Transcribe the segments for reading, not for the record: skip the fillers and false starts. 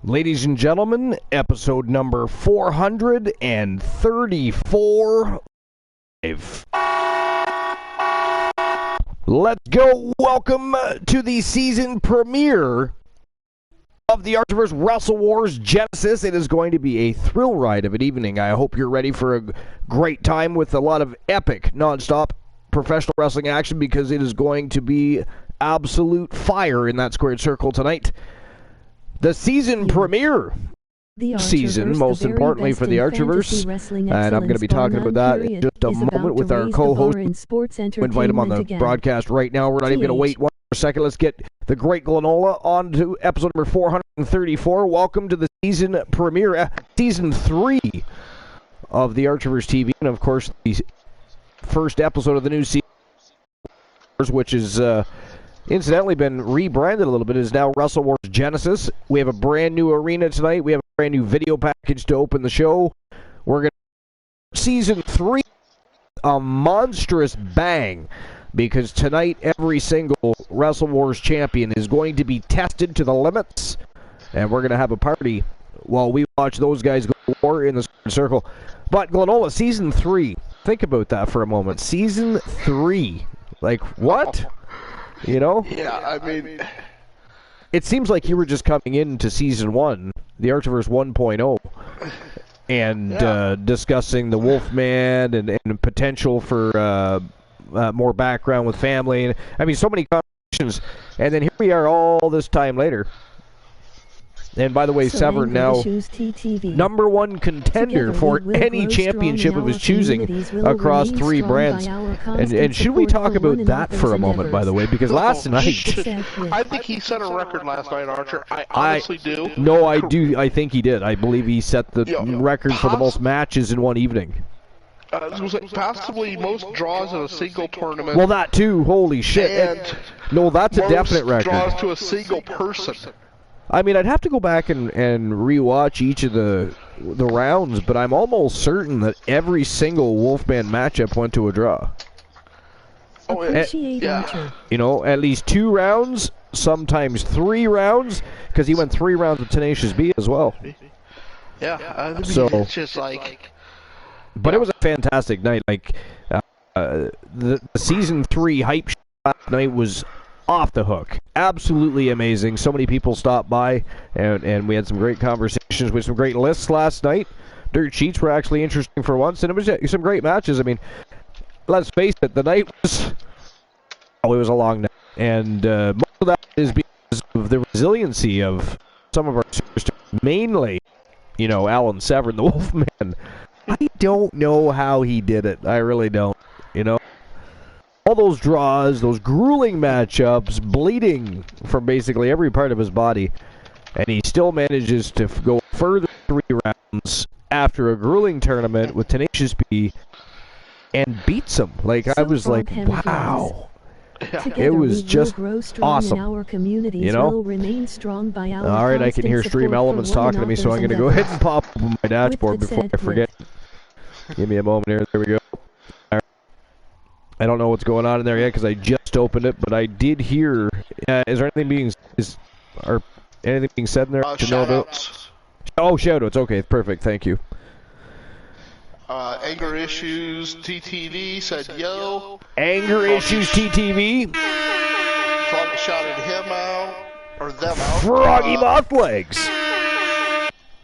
Ladies and gentlemen, episode number 434. Let's go. Welcome to the season premiere of the Archerverse Wrestle Wars Genesis. It is going to be a thrill ride of an evening. I hope you're ready for a great time with a lot of epic, non-stop professional wrestling action, because it is going to be absolute fire in that squared circle tonight. The season premiere season, most importantly for the Archerverse, and I'm going to be talking about that in just a moment with our co-host. Invite him on the broadcast right now. We're not even going to wait one more second. Let's get the great Glenola on to episode number 434. Welcome to the season premiere, season 3 of the Archerverse TV, and of course the first episode of the new season, which is incidentally been rebranded a little bit, is now Wrestle Wars Genesis. We have a brand new arena tonight. We have a brand new video package to open the show. We're going to season 3, a monstrous bang, because tonight every single Wrestle Wars champion is going to be tested to the limits, and we're going to have a party while we watch those guys go to war in the circle. But Glenola, season 3, think about that for a moment. Season 3, like what? You know? Yeah, I mean, it seems like you were just coming into season 1, the Archerverse 1.0, and discussing the Wolfman and potential for more background with family. And I mean, so many conversations. And then here we are all this time later. And by the way, Severn now #1 contender for any championship of his choosing across 3 brands. And should we talk about that for a moment, by the way? Because last night, I think he set a record last night, Archer. I honestly do. No, I do. I think he did. I believe he set the record for the most matches in one evening. Was it possibly most draws in a single tournament? Well, that too. Holy shit. And no, that's a definite record. Draws to a single person. I mean, I'd have to go back and rewatch each of the rounds, but I'm almost certain that every single Wolfman matchup went to a draw. Oh, yeah. You know, at least 2 rounds, sometimes 3 rounds, because he went 3 rounds with Tenacious B as well. Yeah, so it's just like... But it was a fantastic night. Like, the season 3 hype last night was off the hook. Absolutely amazing. So many people stopped by, and we had some great conversations with some great lists last night. Dirt sheets were actually interesting for once, and it was some great matches. I mean, let's face it, the night was... Oh, it was a long night. And most of that is because of the resiliency of some of our superstars, mainly, you know, Alan Severn, the Wolfman. I don't know how he did it. I really don't, you know. All those draws, those grueling matchups, bleeding from basically every part of his body, and he still manages to go further 3 rounds after a grueling tournament with Tenacious B and beats him. Like, I was like, wow. It was just awesome. You know? All right, I can hear Stream Elements talking to me, so I'm going to go ahead and pop up my dashboard before I forget. Give me a moment here. There we go. I don't know what's going on in there yet because I just opened it, but I did hear. Is there anything being anything being said in there to know about? Oh, shoutouts. Okay, perfect. Thank you. Anger Issues TTV said yo. Anger Issues TTV. Froggy shouted him out or them out. Froggy Mothlegs.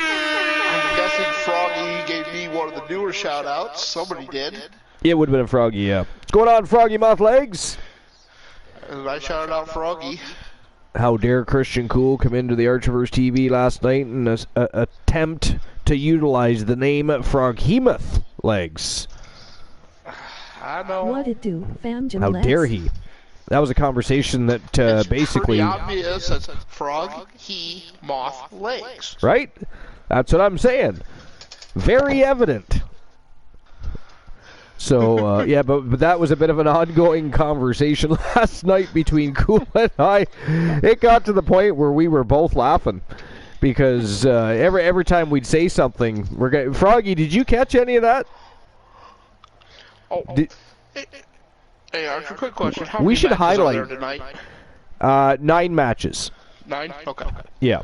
I'm guessing Froggy gave me one of the newer shoutouts. Somebody did. It would have been a Froggy, yeah. What's going on, Froggy Mothlegs? And I shouted out Froggy. How dare Christian Cool come into the Archerverse TV last night and attempt to utilize the name Froghemoth Legs. I know. What it do, fam? How dare he? That was a conversation that basically... It's pretty obvious. It's Frog, he, Moth, Legs. Right? That's what I'm saying. Very evident. So, yeah, but that was a bit of an ongoing conversation last night between Cool and I. It got to the point where we were both laughing because every time we'd say something, Froggy, did you catch any of that? Oh, hey, Archer, quick question. How we many should matches highlight are there tonight? 9 matches. 9? Okay. Yeah.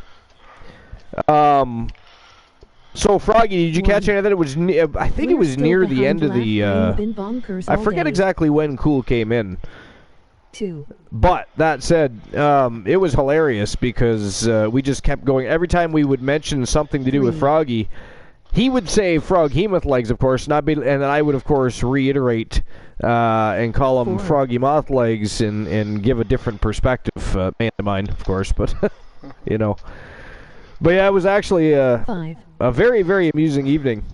So, Froggy, did you catch any of that? It was, I think it was near the end of the, I forget exactly when Cool came in. 2. But, that said, it was hilarious because we just kept going. Every time we would mention something to do with Froggy, he would say Froghemoth legs, of course, and then I would, of course, reiterate and call him Froggy Moth legs and give a different perspective, man of mine, of course, but, you know. But yeah, it was actually a very, very amusing evening.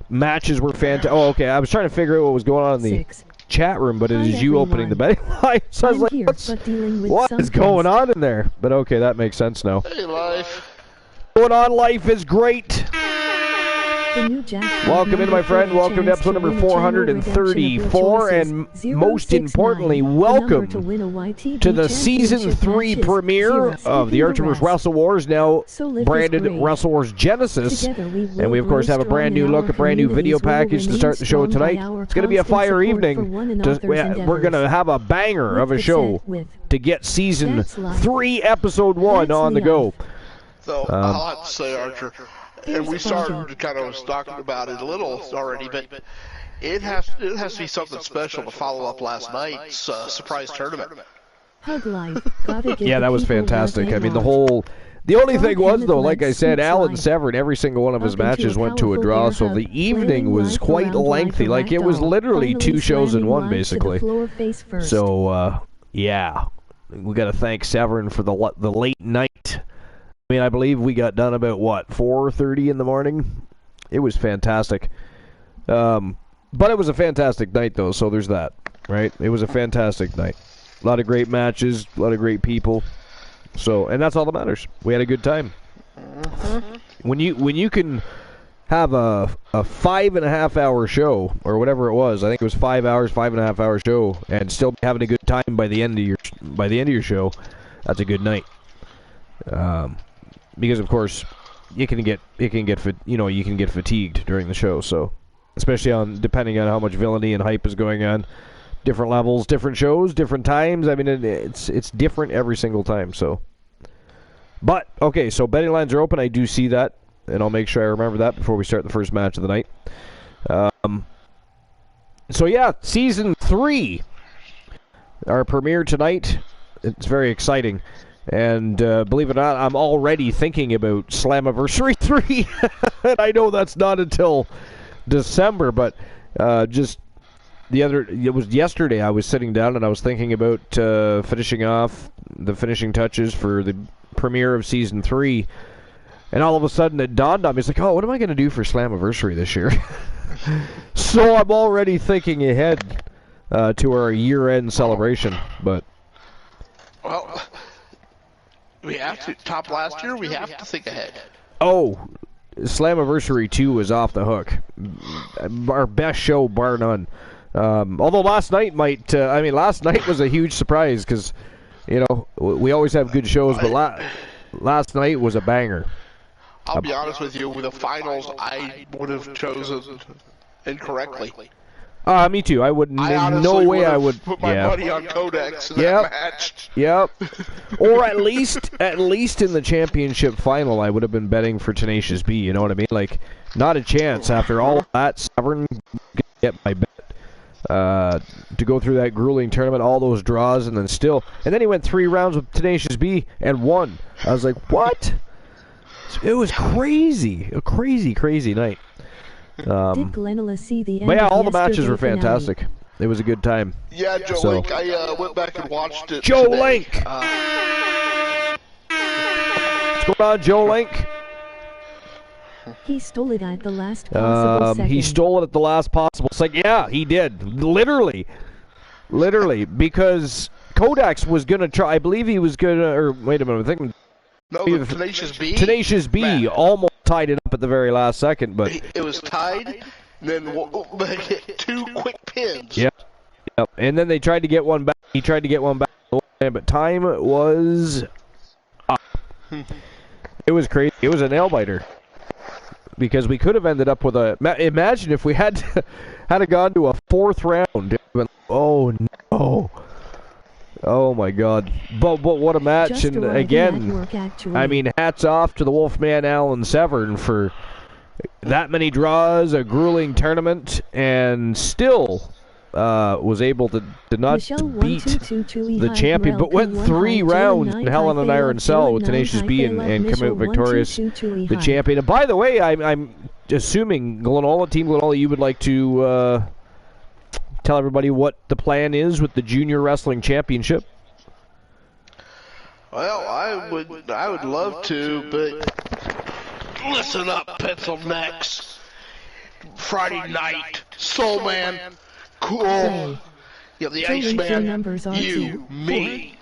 Matches were fantastic. Oh, okay, I was trying to figure out what was going on in the chat room, but it is you opening the betting line. So I was like, what is going on in there? But okay, that makes sense now. Hey, life. Going on, life is great. Welcome in, my friend. Welcome to episode number 434, and most importantly, welcome to the Season 3 premiere of the Archer vs. Wrestle Wars, now branded Wrestle Wars Genesis. And we, of course, have a brand new look, a brand new video package to start the show tonight. It's going to be a fire evening. We're going to have a banger of a show to get Season 3, Episode 1 on the go. So, I'll have to say, Archer, and we started kind of talking about it a little already, but it has to be something special to follow up last night's surprise tournament. Yeah, that was fantastic. I mean, the only thing was, though, like I said, Alan Severn, every single one of his matches went to a draw, so the evening was quite lengthy. Like, it was literally 2 shows in one, basically. So, yeah, we got to thank Severn for the late night. I mean, I believe we got done about, what, 4:30 in the morning? It was fantastic. But it was a fantastic night, though, so there's that, right? It was a fantastic night. A lot of great matches, a lot of great people. So, and that's all that matters. We had a good time. When you can have a 5.5 hour show, or whatever it was, I think it was 5 hours, 5.5 hour show, and still having a good time by the end of your show, that's a good night. Because of course you can get fatigued during the show, so especially depending on how much villainy and hype is going on, different levels, different shows, different times. I mean, it's different every single time. So, but okay, so betting lines are open. I do see that, and I'll make sure I remember that before we start the first match of the night. So yeah, Season 3, our premiere tonight. It's very exciting. And believe it or not, I'm already thinking about Slammiversary 3. And I know that's not until December, but it was yesterday I was sitting down and I was thinking about finishing off the finishing touches for the premiere of Season 3. And all of a sudden it dawned on me, it's like, oh, what am I going to do for Slammiversary this year? So I'm already thinking ahead to our year-end celebration, but... Well... We have to. Top last year, we have to think ahead. Oh, Slammiversary 2 was off the hook. Our best show, bar none. Although last night last night was a huge surprise because, you know, we always have good shows, but last night was a banger. I'll be honest with you, with the finals, I would have chosen incorrectly. Me too. I wouldn't. In no way I would put my money on Codex in that match. Yep. Or at least in the championship final, I would have been betting for Tenacious B. You know what I mean? Like, not a chance after all that. Severn get my bet to go through that grueling tournament, all those draws, and then he went 3 rounds with Tenacious B and won. I was like, what? It was crazy, a crazy night. Did Glenn see the end? But yeah, all the matches were fantastic. It was a good time. Yeah, Joe Link. I went back and watched it. Joe today. Link. What's going on, Joe Link? He stole it at the last possible second. He stole it at the last possible second. Yeah, he did. Literally, because Codex was gonna try. I believe he was gonna. Or wait a minute, I think. No, Tenacious B. Tenacious B almost tied it up at the very last second, but it was tied. Then 2 quick pins. Yep. And then they tried to get one back. He tried to get one back, but time was up. It was crazy. It was a nail biter because we could have ended up with a. Imagine if we had gone to a 4th round. Oh no. Oh my God! But what a match! Just And arriving again, at work, actually. I mean, hats off to the Wolfman Alan Severn for that many draws, a grueling tournament, and still was able to not Michelle beat 122 the champion, but went 3 rounds in Hell in an Iron Cell with Tenacious B and come out victorious, the champion. And by the way, I'm assuming Team Glenola, you would like to tell everybody what the plan is with the Junior Wrestling Championship. Well, I would love to, but listen up, pencil necks. Friday night, Soul Man, cool. You have the Iceman, you, me.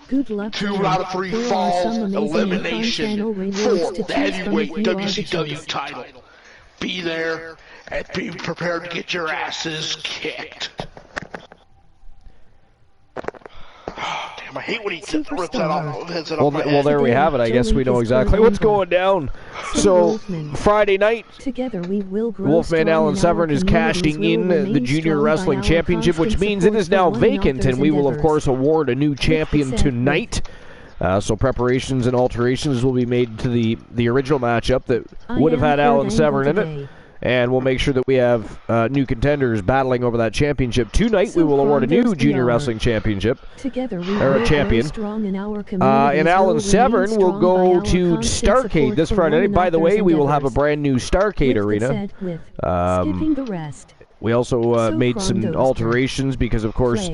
Good luck. 2 out of 3 falls, elimination for the heavyweight WCW title. Be there and be prepared to get your asses kicked. Oh, damn, I hate when he rips that off. Well, there we have it. I guess we know exactly what's going down. So, Friday night, Wolfman Alan Severn is cashing in the Junior Wrestling Championship, which means it is now vacant, and we will, of course, award a new champion tonight. So preparations and alterations will be made to the original matchup that would have had Alan Severn in it. And we'll make sure that we have new contenders battling over that championship. Tonight we will award a new Junior Wrestling Championship, or a champion. And Alan Severn will go to Starrcade this Friday night. By the way, we will have a brand new Starrcade arena. We also made some alterations because, of course,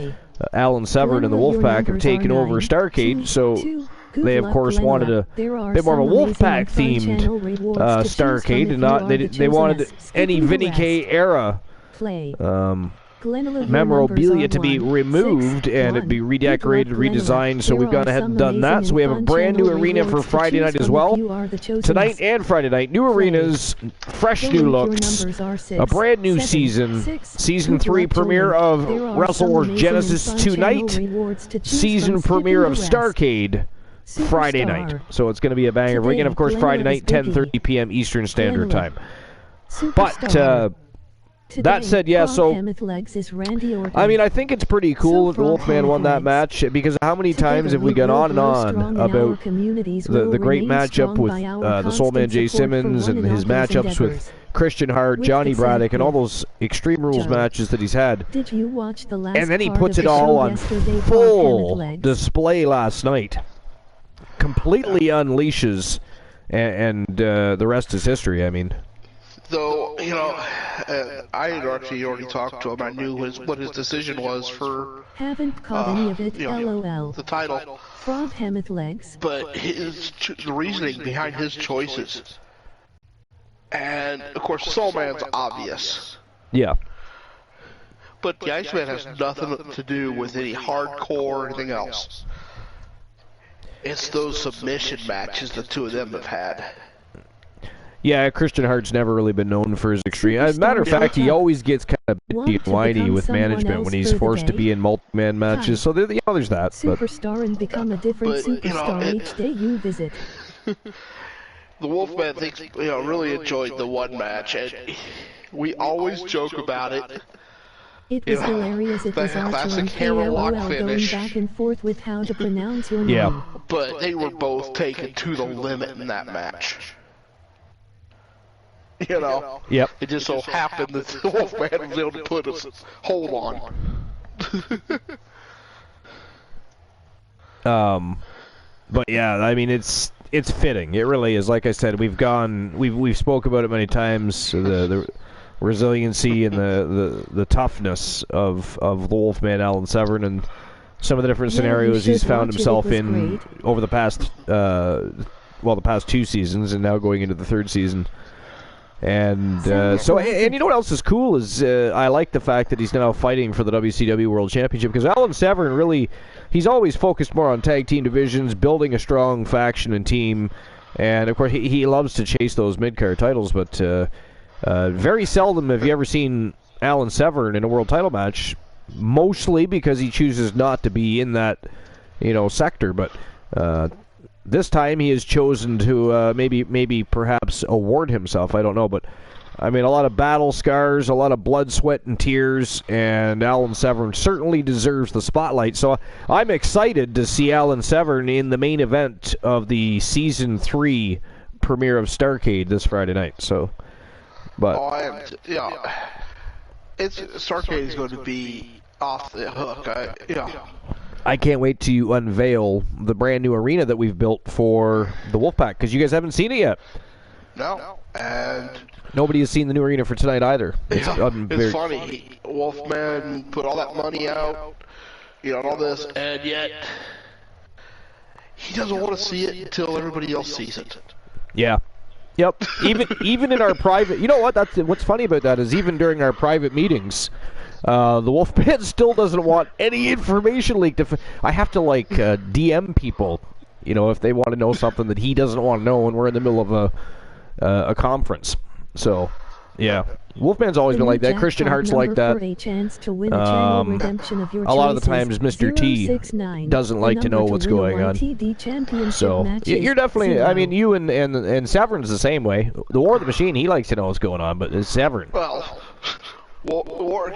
Alan Severn and the Wolfpack have taken over Starrcade, so they, of course, wanted a bit more of a Wolfpack-themed Starrcade, and not they wanted any Vinny K era memorabilia to be removed and it'd be redecorated, redesigned, so we've gone ahead and done that. So we have a brand new arena for Friday night as well. Tonight and Friday night, new arenas, fresh new looks, a brand new season, Season 3 premiere of Wrestle Wars Genesis tonight, season premiere of Starrcade Friday night. So it's going to be a banger. Again, of course, Friday night, 10:30 p.m. Eastern Standard Time. But that said, yeah, so, I mean, I think it's pretty cool that the Wolfman won that match, because how many times have we gone on and on about the great matchup with the Soulman Jay Simmons and his matchups with Christian Hart, Johnny Braddock, and all those Extreme Rules matches that he's had. And then he puts it all on full display last night. Completely unleashes, and the rest is history, I mean. Though, you know, I had actually already talked to him. I knew what his decision was for the title. But the reasoning behind his choices. And, of course, Soul Man's obvious. Yeah. But the Iceman has nothing to do with any hardcore or anything else. It's those submission matches the two of them have had. Yeah, Christian Hart's never really been known for his extreme. As a matter of fact, he always gets kind of bitchy and whiny with management when he's forced to be in multi-man matches. So there's that. Superstar and become a different superstar each day you visit. The Wolfman thinks, really enjoyed the one match, and we always joke about it. It was hilarious. It was also KOL going back and forth with how to pronounce your name. Yeah. But they were both taken to the limit in that match. Yep. It just so happened that the Wolfman was able to put a hold on. But yeah, I mean, it's fitting. It really is. Like I said, we've spoke about it many times. The resiliency and the toughness of the Wolfman Alan Severn, and some of the different scenarios he's found himself in over the past the past 2 seasons, and now going into the 3rd season. And and you know what else is cool is I like the fact that he's now fighting for the WCW World Championship, because Alan Severn really, he's always focused more on tag team divisions, building a strong faction and team, and of course he loves to chase those mid-card titles, but very seldom have you ever seen Alan Severn in a world title match, mostly because he chooses not to be in that sector, but this time he has chosen to maybe perhaps award himself, I don't know, but I mean, a lot of battle scars, a lot of blood, sweat, and tears, and Alan Severn certainly deserves the spotlight. So I'm excited to see Alan Severn in the main event of the Season 3 premiere of Starrcade this Friday night. So, but Starrcade is going to be off the hook. I can't wait to unveil the brand new arena that we've built for the Wolfpack, because you guys haven't seen it yet. No, and nobody has seen the new arena for tonight either. It's funny. Wolfman put all that money out, and all this, and yet he doesn't want to see it until everybody else sees it. Yeah. Yep. Even in our private, you know what? What's funny about that is even during our private meetings, the Wolfman still doesn't want any information leaked. I have to DM people, if they want to know something that he doesn't want to know when we're in the middle of a conference. So, yeah, Wolfman's always been like that. Christian Hart's like that. A lot of the times, Mr. T doesn't like to know what's going on. So, you're definitely. I mean, you and Severn's the same way. The War of the Machine, he likes to know what's going on, but it's Severn. Well, War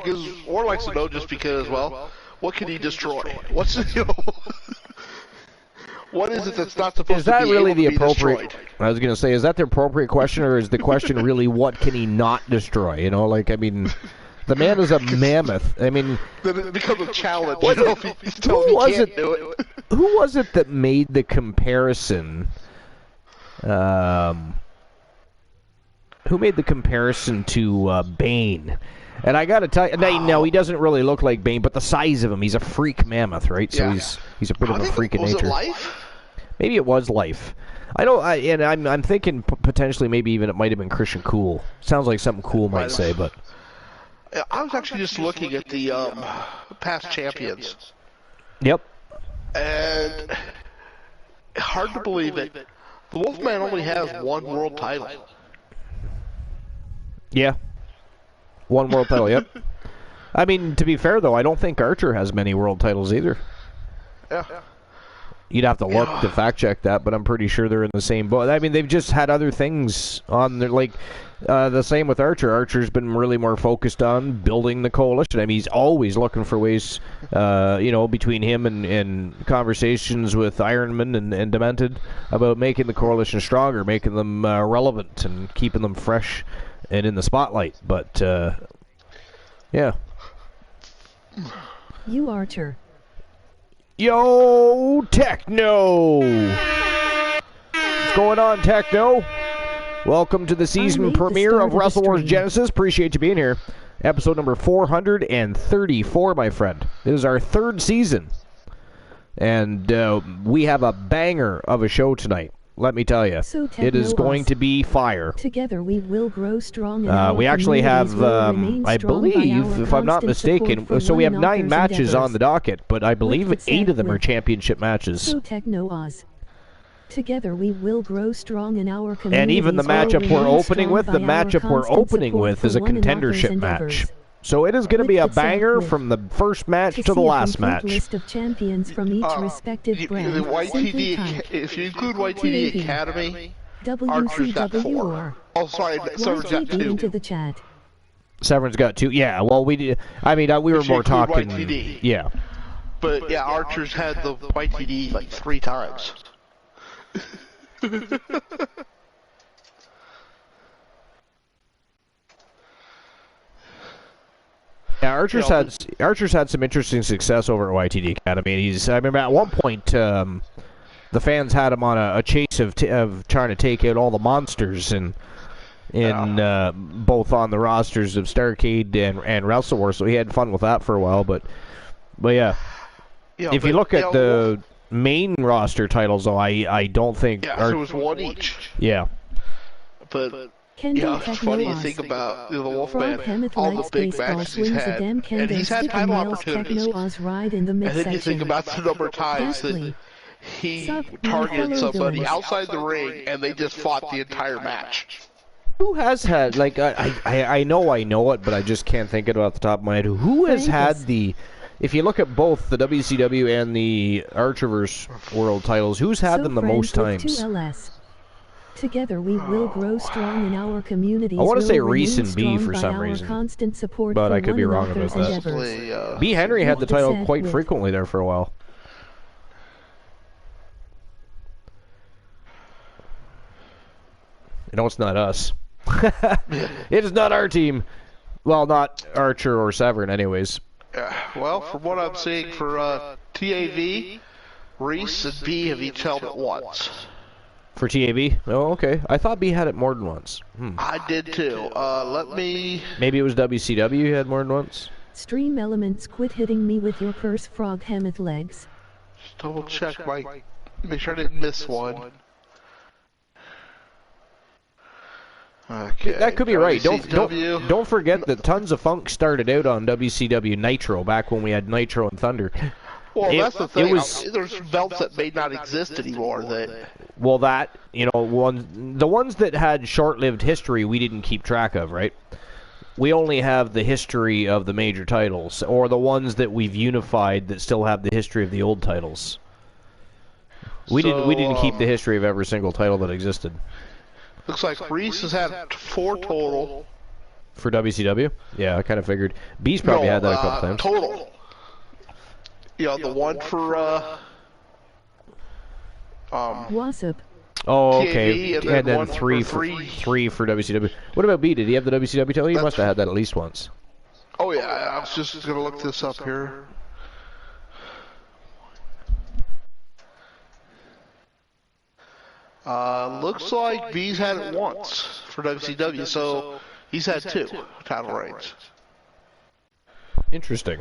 likes to know just because. Well, what can he destroy? What's What is it that's not supposed to be? Is that really the appropriate? Destroyed? I was going to say, is that the appropriate question, or is the question really what can he not destroy? The man is a mammoth. I mean, then it becomes a challenge. Who was it that made the comparison? Who made the comparison to Bane? And I got to tell you, no, he doesn't really look like Bane, but the size of him, he's a freak mammoth, right? So he's a bit of a freak in nature. Was it Life? Maybe it was Life. I know, and I'm thinking potentially maybe even it might have been Christian Cool. Sounds like something Cool might say, but I was actually just looking at the past champions. Yep. And hard to believe it, the Wolfman only has one world title. Yeah. One world title, yep. I mean, to be fair, though, I don't think Archer has many world titles either. Yeah. You'd have to look to fact check that, but I'm pretty sure they're in the same boat. I mean, they've just had other things on their, the same with Archer. Archer's been really more focused on building the coalition. I mean, he's always looking for ways, between him and conversations with Ironman and Demented about making the coalition stronger, making them relevant, and keeping them fresh and in the spotlight. But, yeah. You Archer. Yo, Techno! What's going on, Techno? Welcome to the season premiere of Wrestle Wars Genesis. Appreciate you being here. Episode number 434, my friend. It is our third season. And we have a banger of a show tonight. Let me tell you, it is going to be fire. Together we will grow strong. We actually have, I believe, if I'm not mistaken, so we have 9 matches on the docket, but I believe 8 of them are championship matches. So Techno Oz. Together we will grow strong in our community. And even the matchup we're opening with, is a contendership match. So it is going to be a banger from the first match to the last match. List of champions from each respective brand. The YTD, if you include YTD Academy, Archer's got 4. Oh, sorry, Severn's got 2. Into the chat. Severn's got 2. Yeah, well, we did. I mean, we were more talking. YTD. Yeah. But yeah, Archer's had the YTD like 3 times. Yeah, Archer's had some interesting success over at YTD Academy. I remember at one point the fans had him on a chase of trying to take out all the monsters both on the rosters of Starrcade and Wrestle Wars. So he had fun with that for a while. But yeah, if you look at the main roster titles, though, I don't think. Yeah, so it was 1 each. Yeah. But. It's funny to think about the Wolfman, all the big matches he's had, and he's had title opportunities. And then you think about the number of times that he targeted somebody outside the ring, and they just fought the entire match. Who has had, I know it, but I just can't think of it off the top of my head. Who has had if you look at both the WCW and the Archerverse World titles, who's had them the most times? Together we will grow strong in our communities. I want to say will Reese remain and B strong for by some our reason, constant support but for I could be one wrong about another's that. endeavors. B. Henry had the title quite with. frequently there for a while. You know, it's not us. It is not our team. Well, not Archer or Severn, anyways. Well, from what I'm seeing for TAV, Reese and B have each held it once. For TAV? Oh, okay. I thought B had it more than once. I did too. Let me... Maybe it was WCW you had more than once? Stream Elements, quit hitting me with your curse frog hemmeth legs. Just double check my... Make sure I didn't miss one. Okay. That could be right. WCW. Don't forget that Tons of Funk started out on WCW Nitro back when we had Nitro and Thunder. Well, that's the thing. There's belts that may not exist anymore. Well, the ones that had short-lived history we didn't keep track of, right? We only have the history of the major titles, or the ones that we've unified that still have the history of the old titles. We didn't keep the history of every single title that existed. Looks like Reese has had 4 total. For WCW? Yeah, I kind of figured. B's probably had that a couple times. Total. Yeah, the one for, Wassup. Oh, okay. And then three for WCW. What about B? Did he have the WCW title? He must have had that at least once. Oh, yeah. I was just going to look this up here. Looks like B's had it once for WCW, so he's had 2 title reigns. Interesting.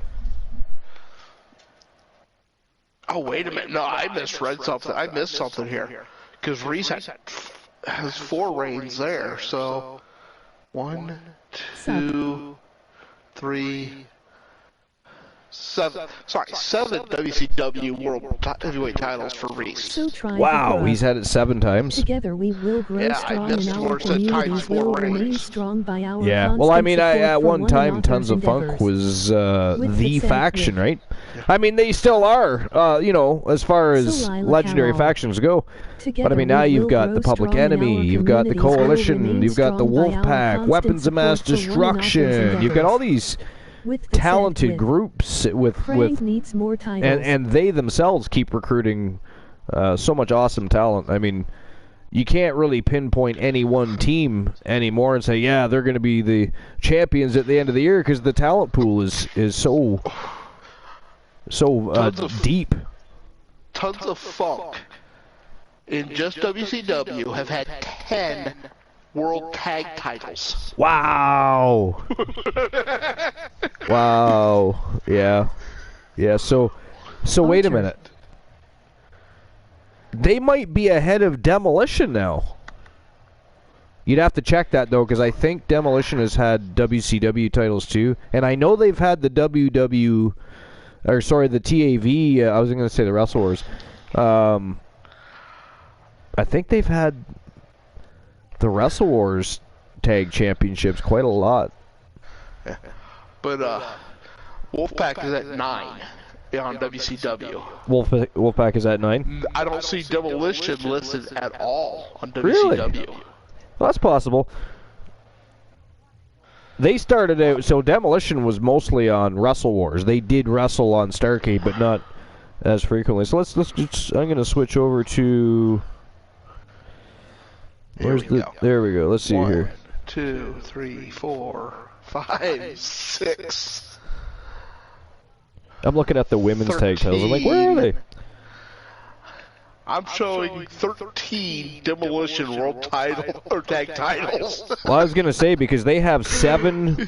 Oh, wait a minute. No, I misread something. I missed something here. Because Reese has 4 reigns there, so 1, 2, 3, 7. Sorry, 7 WCW World Heavyweight titles for Reese. So wow, he's had it 7 times. Together we will grow strong in our communities. Will remain strong by our well, I mean, at one time, Tons of Funk was the faction, right? I mean, they still are, you know, as far as legendary factions go. But I mean, now you've got the Public Enemy, you've got the Coalition, you've got the Wolfpack, Weapons of Mass Destruction, you've got all these talented groups needs more and they themselves keep recruiting so much awesome talent. I mean, you can't really pinpoint any one team anymore and say, yeah, they're going to be the champions at the end of the year, because the talent pool is so deep. Tons of Funk in just WCW have had 10 World Tag Titles. Wow. Wow. Yeah. Yeah, so wait a minute. They might be ahead of Demolition now. You'd have to check that, though, because I think Demolition has had WCW titles, too. And I know they've had the the TAV, I was going to say the Wrestle Wars. I think they've had the Wrestle Wars Tag Championships quite a lot. Yeah. But Wolfpack is at 9 on WCW. Wolfpack is at 9? I don't see Demolition listed at all on WCW. Really? Well, that's possible. They started out, so Demolition was mostly on Wrestle Wars. They did wrestle on Starrcade, but not as frequently. So let's just, I'm going to switch over to... There we go. Let's see 1, here. 2, 3, 4, 5, 6. I'm looking at the women's 13. Tag titles. I'm like, where are they? I'm showing 13 Demolition World title or tag titles. Well, I was gonna say, because they have 7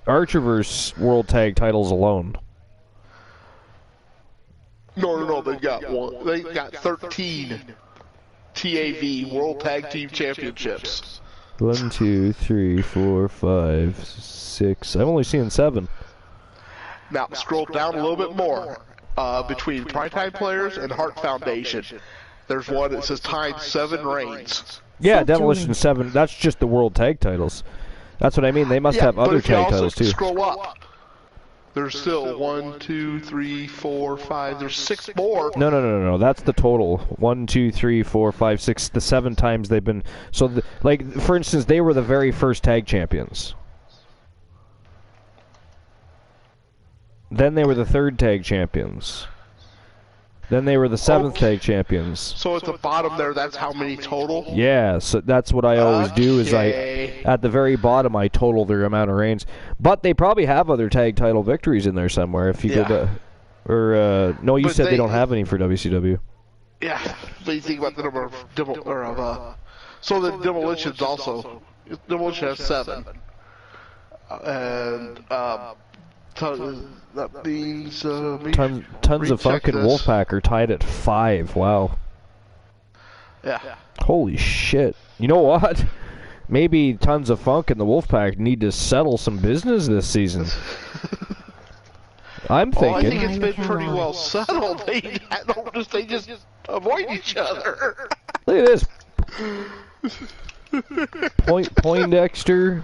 Archerverse World Tag titles alone. No, they've got one. They've got 13 TAV World Tag Team Championships. 1, 2, 3, 4, 5, 6. I'm only seeing 7. Now scroll down a little bit more. Between Primetime Players and Hart Foundation, there's one that says times 7 reigns. Yeah, Demolition 7. That's just the World Tag titles. That's what I mean. They must have other tag titles too. Scroll up. There's still 1, 2, 3, 4, 5. There's 6 more. No. That's the total. 1, 2, 3, 4, 5, 6. The 7 times they've been. So, like for instance, they were the very first tag champions. Then they were the 3rd tag champions. Then they were the 7th tag champions. So at the bottom there, that's how many total? Yeah, so that's what I always do is at the very bottom, I total their amount of reigns. But they probably have other tag title victories in there somewhere. If you go to, no, you said they don't have any for WCW. Yeah, but you think about the number of so the Demolition's also, Demolition has 7. And, that means tons of Funk and Wolfpack are tied at 5. Wow. Yeah. Holy shit. You know what? Maybe Tons of Funk and the Wolfpack need to settle some business this season. I'm thinking. I think it's been pretty well settled. They just avoid each other. Look at this. Poindexter.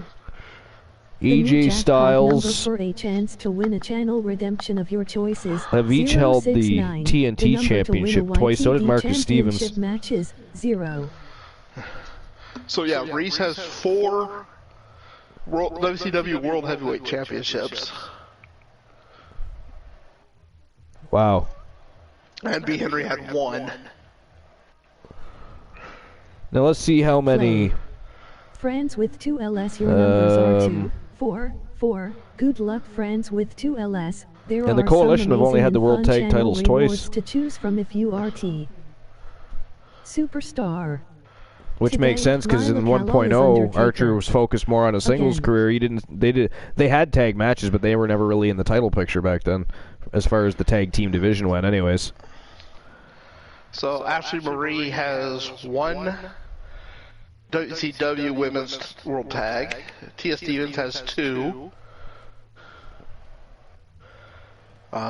AJ Styles for a chance to win a channel redemption of your choices. Have each held the TNT Championship twice. So did Marcus Stevens. Matches 0. So yeah, Reese has 4 WCW World Heavyweight Championships. Wow. And B. Henry had 1. Now let's see how many. Friends with 2 LS, your numbers are 2, 4, 4. Good luck, friends with 2 LS. There and the Coalition have only had the World Tag titles twice. To choose from if you are T. Superstar. Which Today, makes sense because in 1.0, Archer was focused more on a singles career. They had tag matches, but they were never really in the title picture back then, as far as the tag team division went. Anyways. So Ashley Marie has 1 WCW Women's World Tag. Tia Stevens has 2.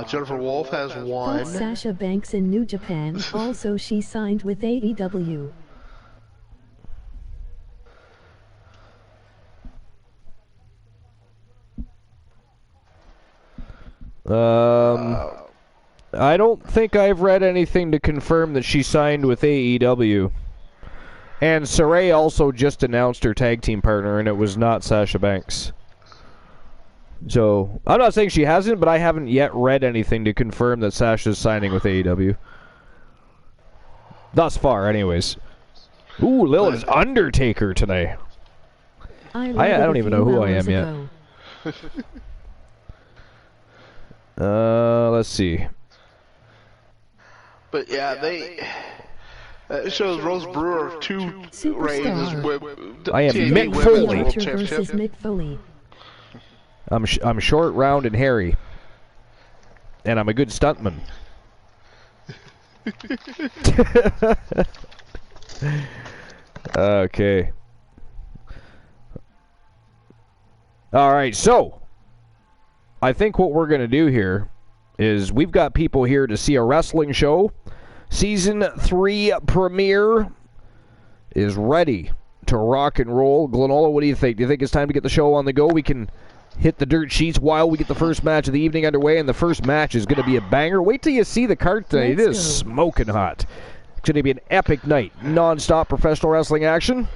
Jennifer Wolf has 1. Sasha Banks in New Japan. Also, she signed with AEW. I don't think I've read anything to confirm that she signed with AEW. And Saray also just announced her tag team partner, and it was not Sasha Banks. So, I'm not saying she hasn't, but I haven't yet read anything to confirm that Sasha's signing with AEW. Thus far, anyways. Ooh, Lil is Undertaker today. I don't even know who I am yet. Let's see. But yeah, it shows Rose Brewer 2 reigns with I am Mick Foley. Versus Mick Foley. I'm short, round, and hairy, and I'm a good stuntman. Okay. All right, so I think what we're going to do here is we've got people here to see a wrestling show. Season 3 premiere is ready to rock and roll. Glenola, what do you think? Do you think it's time to get the show on the go? We can hit the dirt sheets while we get the first match of the evening underway, and the first match is going to be a banger. Wait till you see the card tonight. It is smoking hot. It's going to be an epic night. Non-stop professional wrestling action.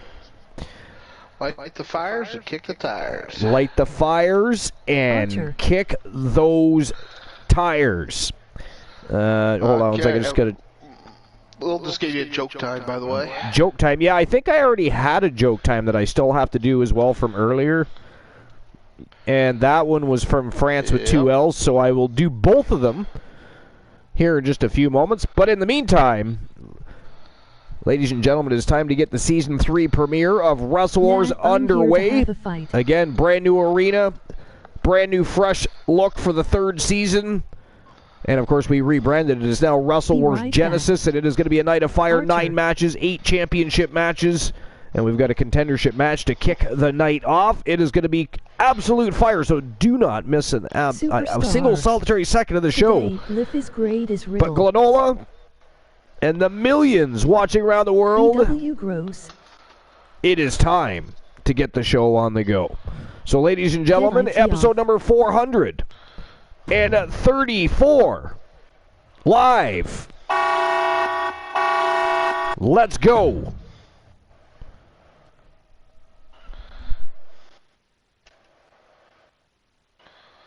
Light the fires and kick the tires. Light the fires and kick those tires. Hold on one second. I just got to... We'll just give you a joke time, by the way. Joke time. Yeah, I think I already had a joke time that I still have to do as well from earlier. And that one was from France with 2 L's, so I will do both of them here in just a few moments. But in the meantime, ladies and gentlemen, it is time to get the Season 3 premiere of Wrestle Wars underway. Again, brand new arena, brand new fresh look for the 3rd season. And, of course, we rebranded it. It is now Wrestle Wars Genesis, and it is going to be a night of fire, 9 matches, 8 championship matches. And we've got a contendership match to kick the night off. It is going to be absolute fire, so do not miss a single solitary second of the show. But Glenola and the millions watching around the world, it is time to get the show on the go. So, ladies and gentlemen, episode number 400 234 live. Let's go.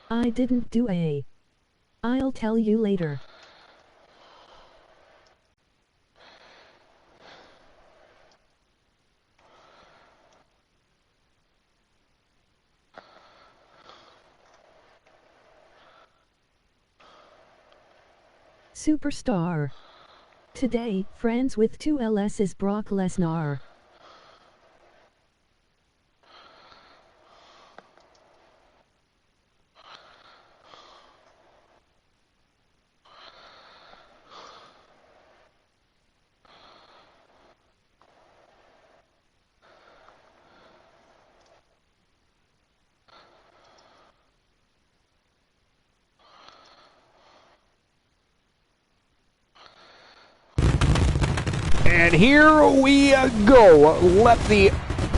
I didn't do a. I'll tell you later. Superstar. Today, friends with 2LS is Brock Lesnar. And here we go. Let the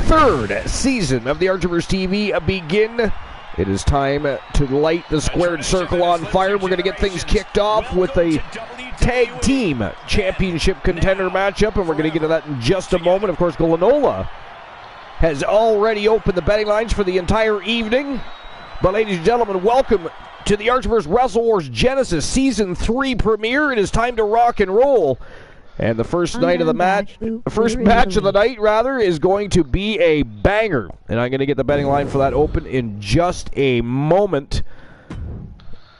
third season of the Archivers TV begin. It is time to light the squared circle on fire. We're going to get things kicked off with a tag team championship contender matchup, and we're going to get to that in just a moment. Of course, Glenola has already opened the betting lines for the entire evening. But ladies and gentlemen, welcome to the Archivers Wrestle Wars Genesis Season 3 premiere. It is time to rock and roll. And the first night of the match, the first match of the night, rather, is going to be a banger. And I'm going to get the betting line for that open in just a moment.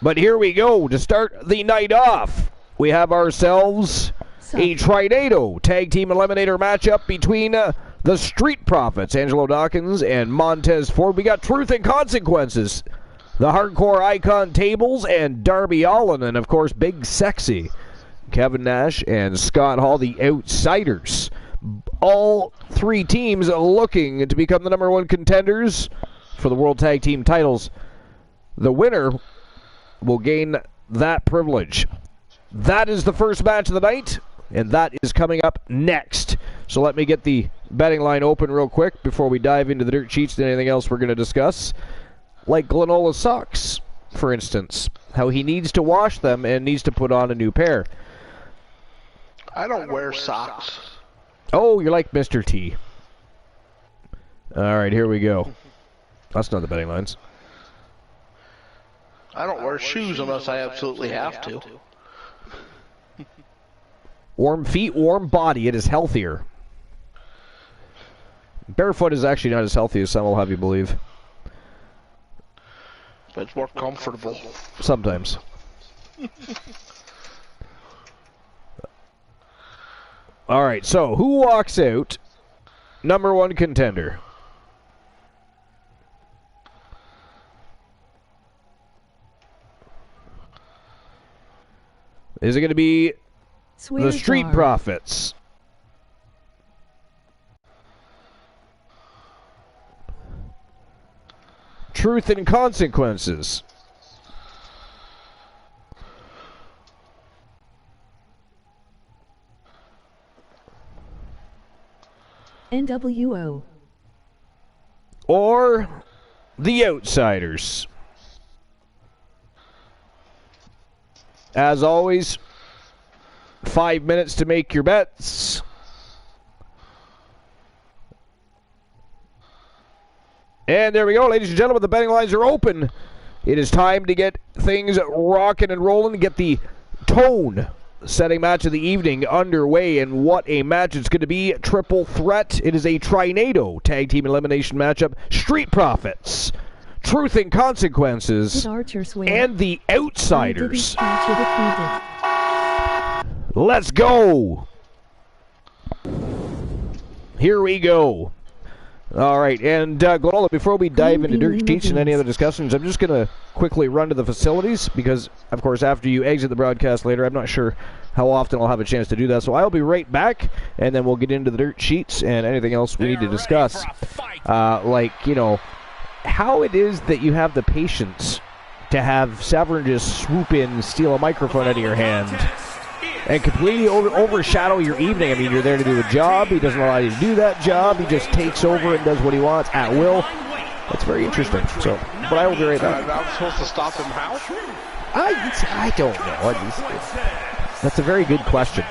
But here we go. To start the night off, we have ourselves a Trinado Tag Team Eliminator matchup between the Street Profits, Angelo Dawkins and Montez Ford. We got Truth and Consequences, the Hardcore Icon Tables, and Darby Allin, and of course, Big Sexy Kevin Nash and Scott Hall, the Outsiders. All three teams looking to become the number one contenders for the World Tag Team titles. The winner will gain that privilege. That is the first match of the night, and that is coming up next. So let me get the betting line open real quick before we dive into the dirt sheets and anything else we're going to discuss. Like Glenola socks, for instance. How he needs to wash them and needs to put on a new pair. I don't wear socks. Oh, you're like Mr. T. All right, here we go. That's not the betting lines. I don't wear shoes unless I absolutely have to. Warm feet, warm body. It is healthier. Barefoot is actually not as healthy as some will have you believe. But it's more comfortable. Sometimes. All right, so who walks out number one contender? Is it going to be the Street Profits? Truth and Consequences? NWO. Or the Outsiders? As always, 5 minutes to make your bets. And there we go, ladies and gentlemen, the betting lines are open. It is time to get things rocking and rolling, get the tone setting match of the evening underway, and what a match it's going to be. Triple threat. It is a Trinado Tag Team Elimination matchup. Street Profits, Truth and Consequences, and the Outsiders. Let's go. Here we go. All right, and Glenola, before we dive into dirt sheets and any other discussions, I'm just going to quickly run to the facilities because, of course, after you exit the broadcast later, I'm not sure how often I'll have a chance to do that. So I'll be right back, and then we'll get into the dirt sheets and anything else we need to discuss. Like, you know, how it is that you have the patience to have Severn just swoop in, steal a microphone out of your hand, and completely overshadow your evening. I mean, you're there to do a job. He doesn't allow you to do that job. He just takes over and does what he wants at will. That's very interesting. So, but I will be right back. I'm supposed to stop him how? I don't know. That's a very good question.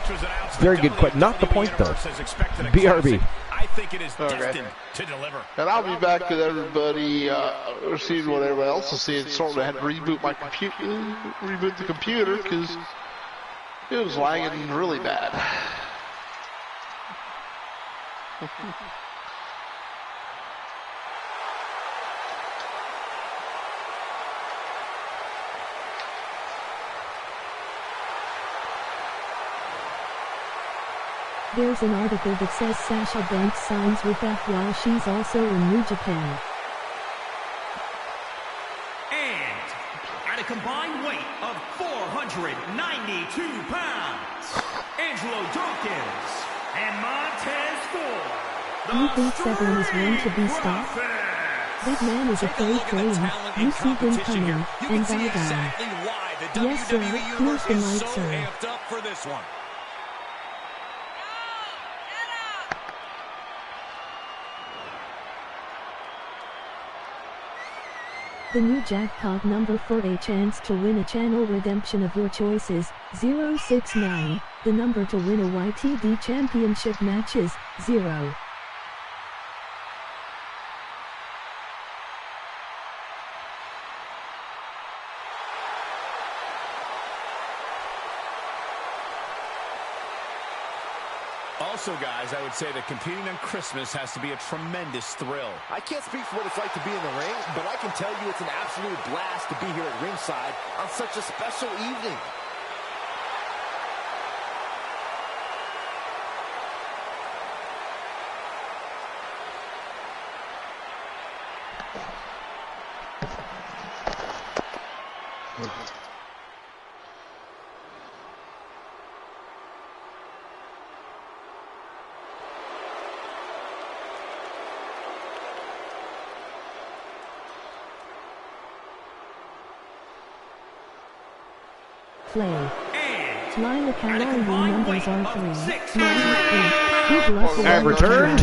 Very good question. Not the point, though. BRB. I think it is destined to deliver. And I'll be back with everybody, seeing what everybody else is seeing. Sort of had to reboot my computer, reboot the computer because it was lagging really bad. There's an article that says Sasha Banks signs with F while she's also in New Japan. And at a combined weight of 492 pounds, Angelo Dawkins and Montez Ford. You think Severn is one to be stopped? That man is a freight train. You see him coming, and bye-bye. Yes, sir. Here's the mic, sir. The new jackpot number for a chance to win a channel redemption of your choice is 069. The number to win a YTD championship match is 0. Also, guys, I would say that competing on Christmas has to be a tremendous thrill. I can't speak for what it's like to be in the ring, but I can tell you it's an absolute blast to be here at ringside on such a special evening. Play. Lila Calorie numbers are 3, 9, 8. I've returned.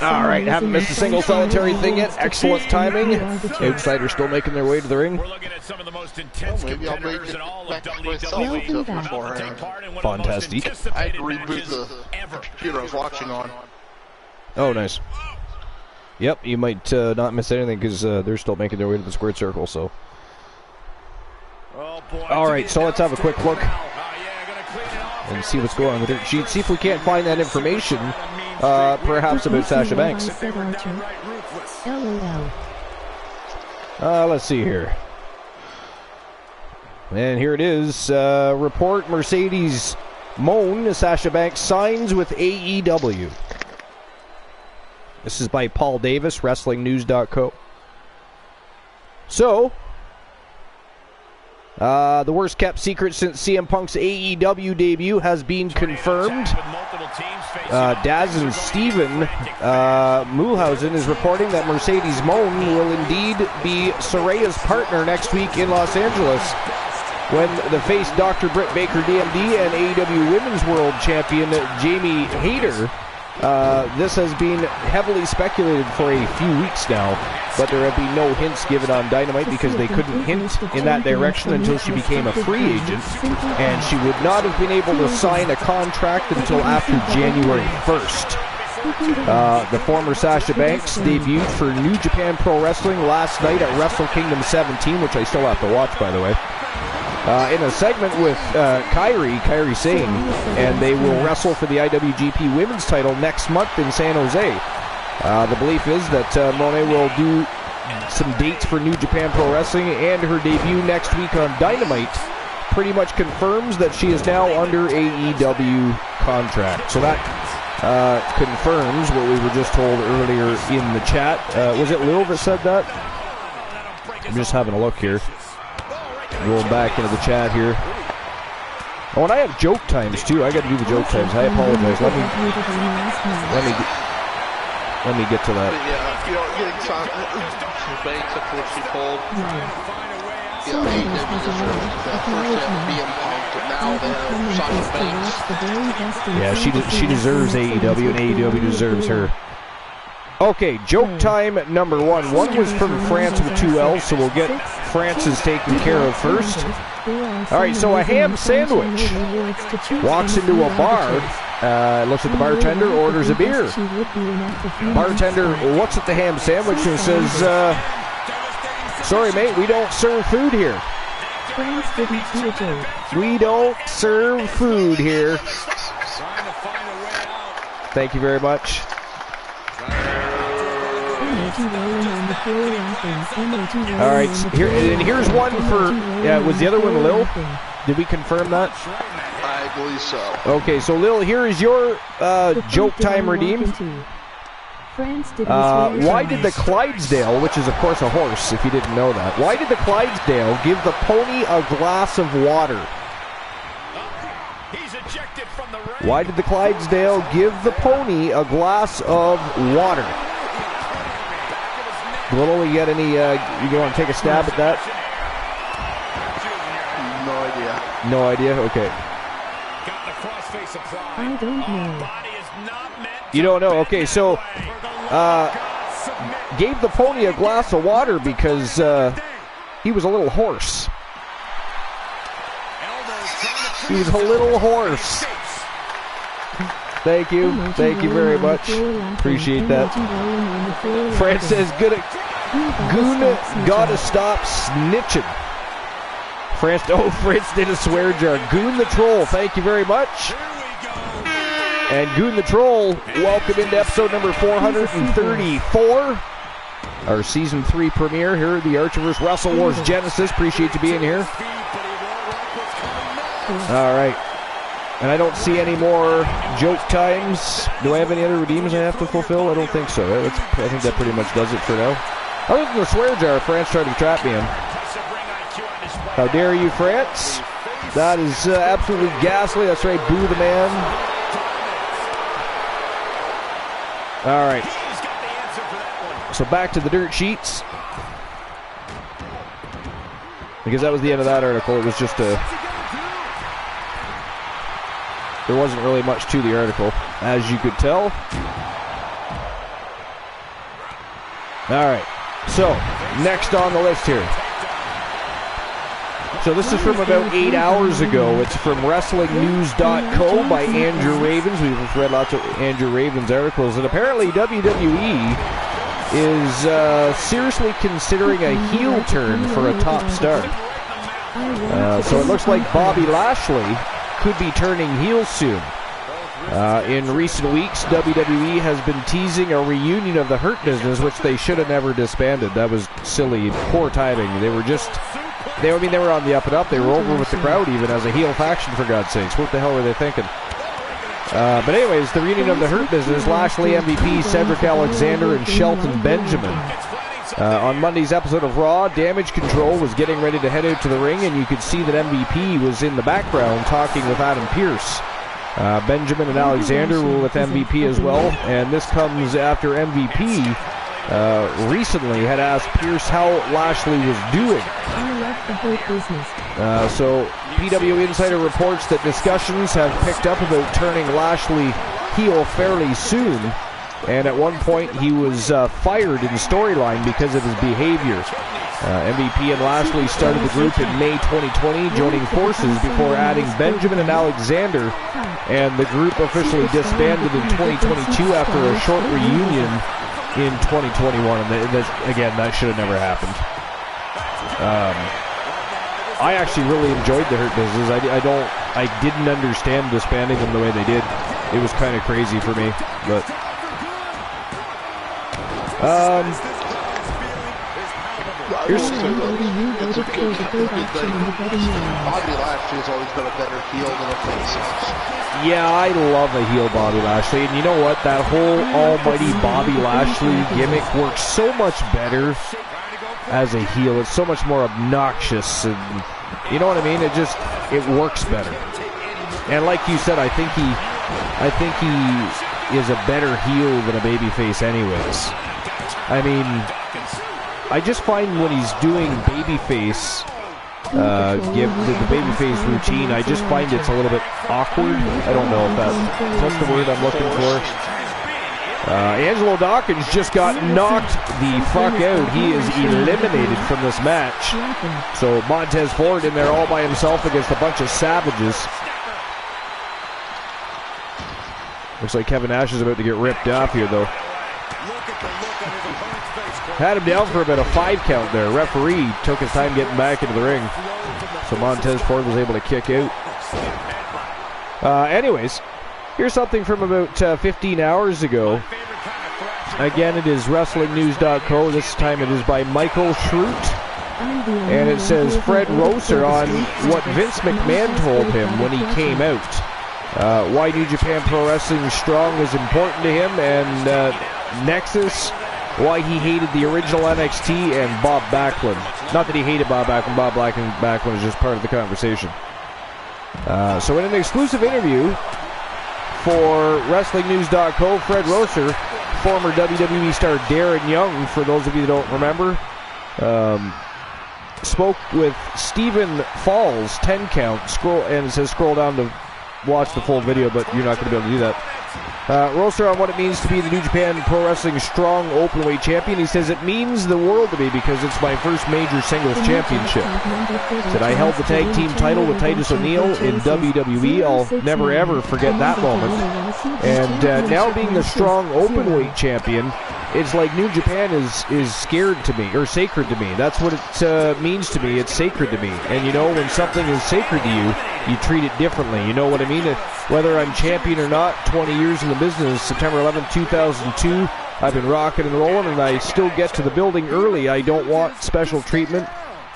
All right, haven't missed a single solitary thing yet. Excellent timing. Outsiders still making their way to the ring. We're looking at some of the most intense competitors in all of WWE. Fantastic. I had to reboot the computer I was watching on. Oh, nice. Yep, you might not miss anything because they're still making their way to the squared circle, so. All right, so let's have a quick look and see what's going on with the dirt sheet. See if we can't find that information, perhaps about Sasha Banks. Let's see here. And here it is. Report Mercedes Moan, Sasha Banks signs with AEW. This is by Paul Davis, WrestlingNews.co. So, the worst kept secret since CM Punk's AEW debut has been confirmed. Daz and Steven Mulhausen is reporting that Mercedes Moan will indeed be Soraya's partner next week in Los Angeles when they face Dr. Britt Baker DMD and AEW Women's World Champion Jamie Hayter. This has been heavily speculated for a few weeks now, but there have been no hints given on Dynamite because they couldn't hint in that direction until she became a free agent, and she would not have been able to sign a contract until after January 1st. The former Sasha Banks debuted for New Japan Pro Wrestling last night at Wrestle Kingdom 17, which I still have to watch, by the way. In a segment with Kairi Sane, and they will wrestle for the IWGP Women's title next month in San Jose. The belief is that Monet will do some dates for New Japan Pro Wrestling, and her debut next week on Dynamite pretty much confirms that she is now under AEW contract. So that confirms what we were just told earlier in the chat. Was it Lil that said that? I'm just having a look here. Going back into the chat here. Oh, and I have joke times too. I got to do the joke times. I apologize. Let me get to that. Yeah, you know, getting Banks up what she pulled. Yeah, yeah, she deserves AEW, and AEW deserves her. Okay, joke time number one. One was from France with 2 L's, so we'll get France's taken care of first. All right, so a ham sandwich. Walks into a bar, looks at the bartender, orders a beer. Bartender looks at the ham sandwich and says, sorry, mate, we don't serve food here. We don't serve food here. Thank you very much. All right, here's one for, was the other one Lil? Did we confirm that? I believe so. Okay, so Lil, here is your joke time redeemed. Why did the Clydesdale, which is of course a horse if you didn't know that, why did the Clydesdale give the pony a glass of water? Why did the Clydesdale give the pony a glass of water? Little, you got any, you want to take a stab at that? No idea. No idea? Okay. I don't know. You don't know? Okay, so, gave the pony a glass of water because, he was a little hoarse. He was a little hoarse. Thank you. Thank you very much. Appreciate that. Fred says, Goon gotta stop snitching. France did a swear jar. Goon the Troll, thank you very much. And Goon the Troll, welcome into episode number 434. Our season 3 premiere here at the Archerverse Wrestle Wars Genesis. Appreciate you being here. All right. And I don't see any more joke times. Do I have any other redeems I have to fulfill? I don't think so. I think that pretty much does it for now. Other than the swear jar, France tried to trap me in. How dare you, France? That is absolutely ghastly. That's right, boo the man. All right. So back to the dirt sheets. Because that was the end of that article. It was just a... There wasn't really much to the article, as you could tell. All right, so next on the list here. So this is from about 8 hours ago. It's from WrestlingNews.co by Andrew Ravens. We've read lots of Andrew Ravens articles, and apparently WWE is seriously considering a heel turn for a top star. So it looks like Bobby Lashley could be turning heel soon. In recent weeks, WWE has been teasing a reunion of the Hurt Business, which they should have never disbanded. That was silly, poor timing. They were on the up and up. They were over with the crowd even as a heel faction, for God's sakes. What the hell were they thinking? But anyways, the reunion of the Hurt Business, Lashley, MVP, Cedric Alexander, and Shelton Benjamin. On Monday's episode of Raw, Damage Control was getting ready to head out to the ring, and you could see that MVP was in the background talking with Adam Pearce. Benjamin and Alexander were with MVP as well, and this comes after MVP recently had asked Pearce how Lashley was doing. So PW Insider reports that discussions have picked up about turning Lashley heel fairly soon. And at one point, he was fired in storyline because of his behavior. MVP and Lashley started the group in May 2020, joining forces before adding Benjamin and Alexander, and the group officially disbanded in 2022 after a short reunion in 2021. And again, that should have never happened. I actually really enjoyed the Hurt Business. I didn't understand disbanding them the way they did. It was kind of crazy for me, but. Bobby Lashley's always been a better heel than a face. Yeah, I love a heel Bobby Lashley, and you know what? That whole almighty Bobby Lashley gimmick works so much better as a heel. It's so much more obnoxious, and you know what I mean? It works better. And like you said, I think he is a better heel than a babyface anyways. I mean, I just find when he's doing babyface, the babyface routine, I just find it's a little bit awkward. I don't know if what's the word I'm looking for? Angelo Dawkins just got knocked the fuck out. He is eliminated from this match. So Montez Ford in there all by himself against a bunch of savages. Looks like Kevin Nash is about to get ripped off here, though. Had him down for about a 5 count there. Referee took his time getting back into the ring. So Montez Ford was able to kick out. Anyways, here's something from about 15 hours ago. Again, it is WrestlingNews.co. This time it is by Michael Schrute. And it says Fred Rosser on what Vince McMahon told him when he came out. Why New Japan Pro Wrestling Strong was important to him, and Nexus, why he hated the original NXT, and Bob Backlund. Not that he hated Bob Backlund. Bob Backlund is just part of the conversation. So in an exclusive interview for WrestlingNews.co, Fred Rosser, former WWE star Darren Young, for those of you that don't remember, spoke with Stephen Falls, 10 count, and it says scroll down to watch the full video, but you're not going to be able to do that. Rosser on what it means to be the New Japan Pro Wrestling Strong Openweight Champion. He says, it means the world to me because it's my first major singles championship. Said, I held the tag team title with Titus O'Neil in WWE. I'll never ever forget that moment. And now being the Strong Openweight Champion, it's like New Japan is scared to me, or sacred to me. That's what it means to me. It's sacred to me. And you know, when something is sacred to you, you treat it differently. You know what I mean? Whether I'm champion or not, 20 years in the business, September 11th, 2002, I've been rocking and rolling, and I still get to the building early. I don't want special treatment,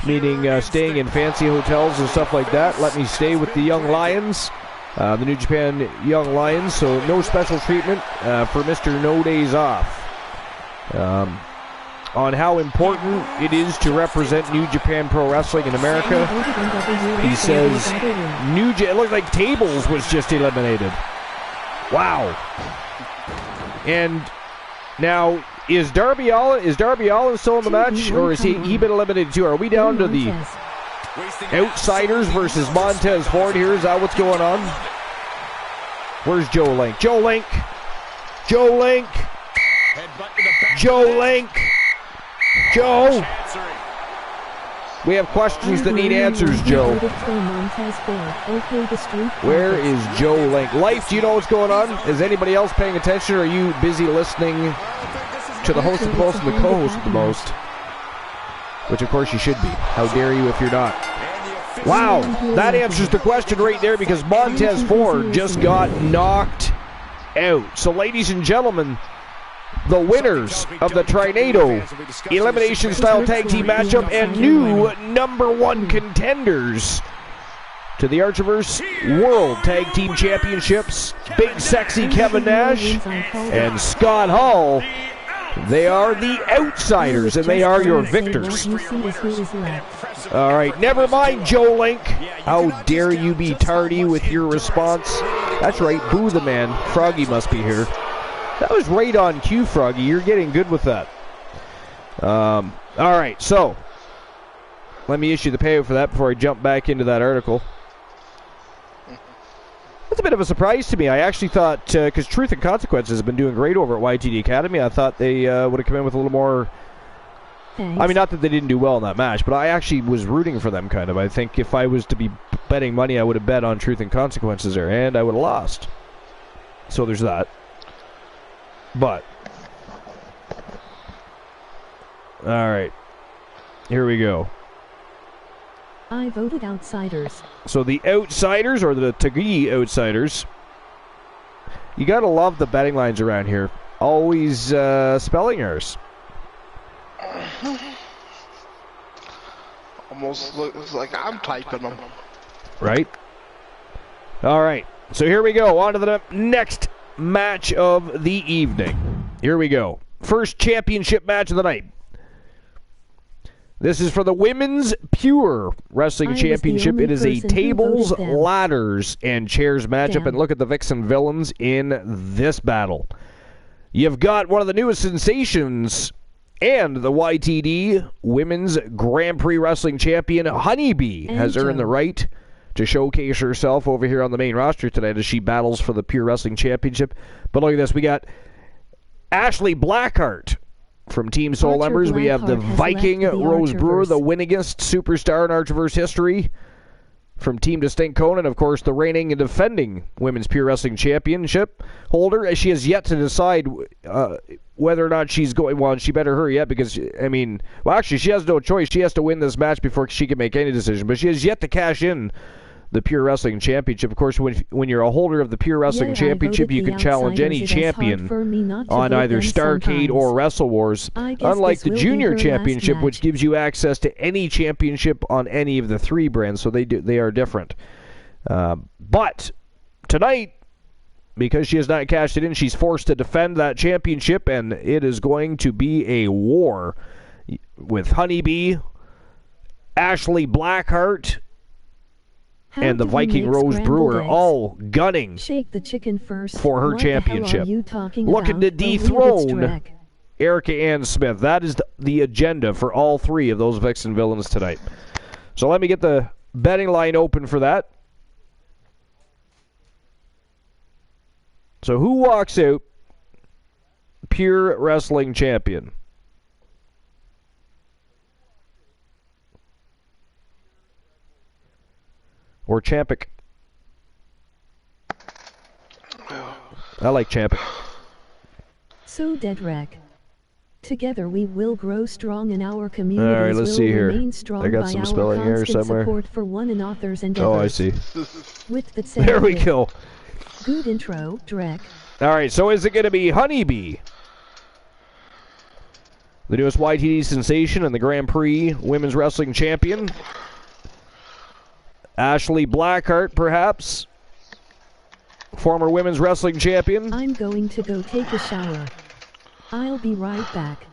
meaning staying in fancy hotels and stuff like that. Let me stay with the Young Lions, the New Japan Young Lions, so no special treatment for Mr. No Days Off. On how important it is to represent New Japan Pro Wrestling in America. He says, it looked like Tables was just eliminated. Wow. And now, is Darby Allin still in the match, or is he been eliminated too? Are we down to the Outsiders versus Montez Ford here? Is that what's going on? Where's Joe Link? Joe Link! Joe Link! Joe Link! Joe! We have questions that need answers, Joe. Where is Joe Link? Life, do you know what's going on? Is anybody else paying attention, or are you busy listening to the host of the most and the co-host of the most? Which, of course, you should be. How dare you if you're not? Wow, that answers the question right there, because Montez Ford just got knocked out. So, ladies and gentlemen, the winners of the Trinado Elimination Style Tag Team matchup and new #1 contenders to the Archiverse World Tag Team Championships, Big Sexy Kevin Nash and Scott Hall. They are the Outsiders, and they are your victors. All right, never mind, Joe Link. How dare you be tardy with your response? That's right, boo the man. Froggy must be here. That was right on cue, Froggy. You're getting good with that. All right, so let me issue the payout for that before I jump back into that article. That's a bit of a surprise to me. I actually thought, because Truth and Consequences have been doing great over at YTD Academy, I thought they would have come in with a little more... Thanks. I mean, not that they didn't do well in that match, but I actually was rooting for them, kind of. I think if I was to be betting money, I would have bet on Truth and Consequences there, and I would have lost. So there's that. But, all right, here we go. I voted Outsiders. So the Outsiders, or the Tagi Outsiders, you gotta love the betting lines around here. Always spelling errors. Almost looks like I'm typing them. Right? All right, so here we go. On to the next match of the evening. Here we go. First championship match of the night. This is for the Women's Pure Wrestling Championship. It is a tables, ladders, and chairs matchup. And look at the Vixen villains in this battle. You've got one of the newest sensations and the YTD Women's Grand Prix Wrestling Champion, Honeybee, has earned the right to showcase herself over here on the main roster tonight as she battles for the Pure Wrestling Championship. But look at this. We got Ashley Blackheart. From Team Soul Embers, we have the Viking Rose Brewer, the winningest superstar in Archerverse history. From Team Distinct Conan, of course, the reigning and defending Women's Pure Wrestling Championship holder. She has yet to decide whether or not she's going. Well, she better hurry up because, I mean, well, actually, she has no choice. She has to win this match before she can make any decision. But she has yet to cash in the Pure Wrestling Championship. Of course, when you're a holder of the Pure Wrestling Championship, you can challenge any champion on either Starrcade or Wrestle Wars. Unlike the Junior Championship, which gives you access to any championship on any of the 3 brands, so they are different. But tonight, because she has not cashed it in, she's forced to defend that championship, and it is going to be a war with Honeybee, Ashley Blackheart, and the Viking Rose Brewer all gunning Shake the chicken first. for her What championship. To Looking to dethrone Erica Ann Smith. That is the agenda for all 3 of those Vixen villains tonight. So let me get the betting line open for that. So who walks out Pure Wrestling Champion? Or Champic. I like Champic. So Deadrek. Together we will grow strong in our communities. All right, let's see here. I got some spelling errors somewhere. Support for one another's Oh, I see. With the There we go. Good intro, Drek. All right, so is it going to be Honeybee, the newest YTD sensation and the Grand Prix Women's Wrestling Champion? Ashley Blackheart, perhaps? Former Women's Wrestling Champion? I'm going to go take a shower. I'll be right back.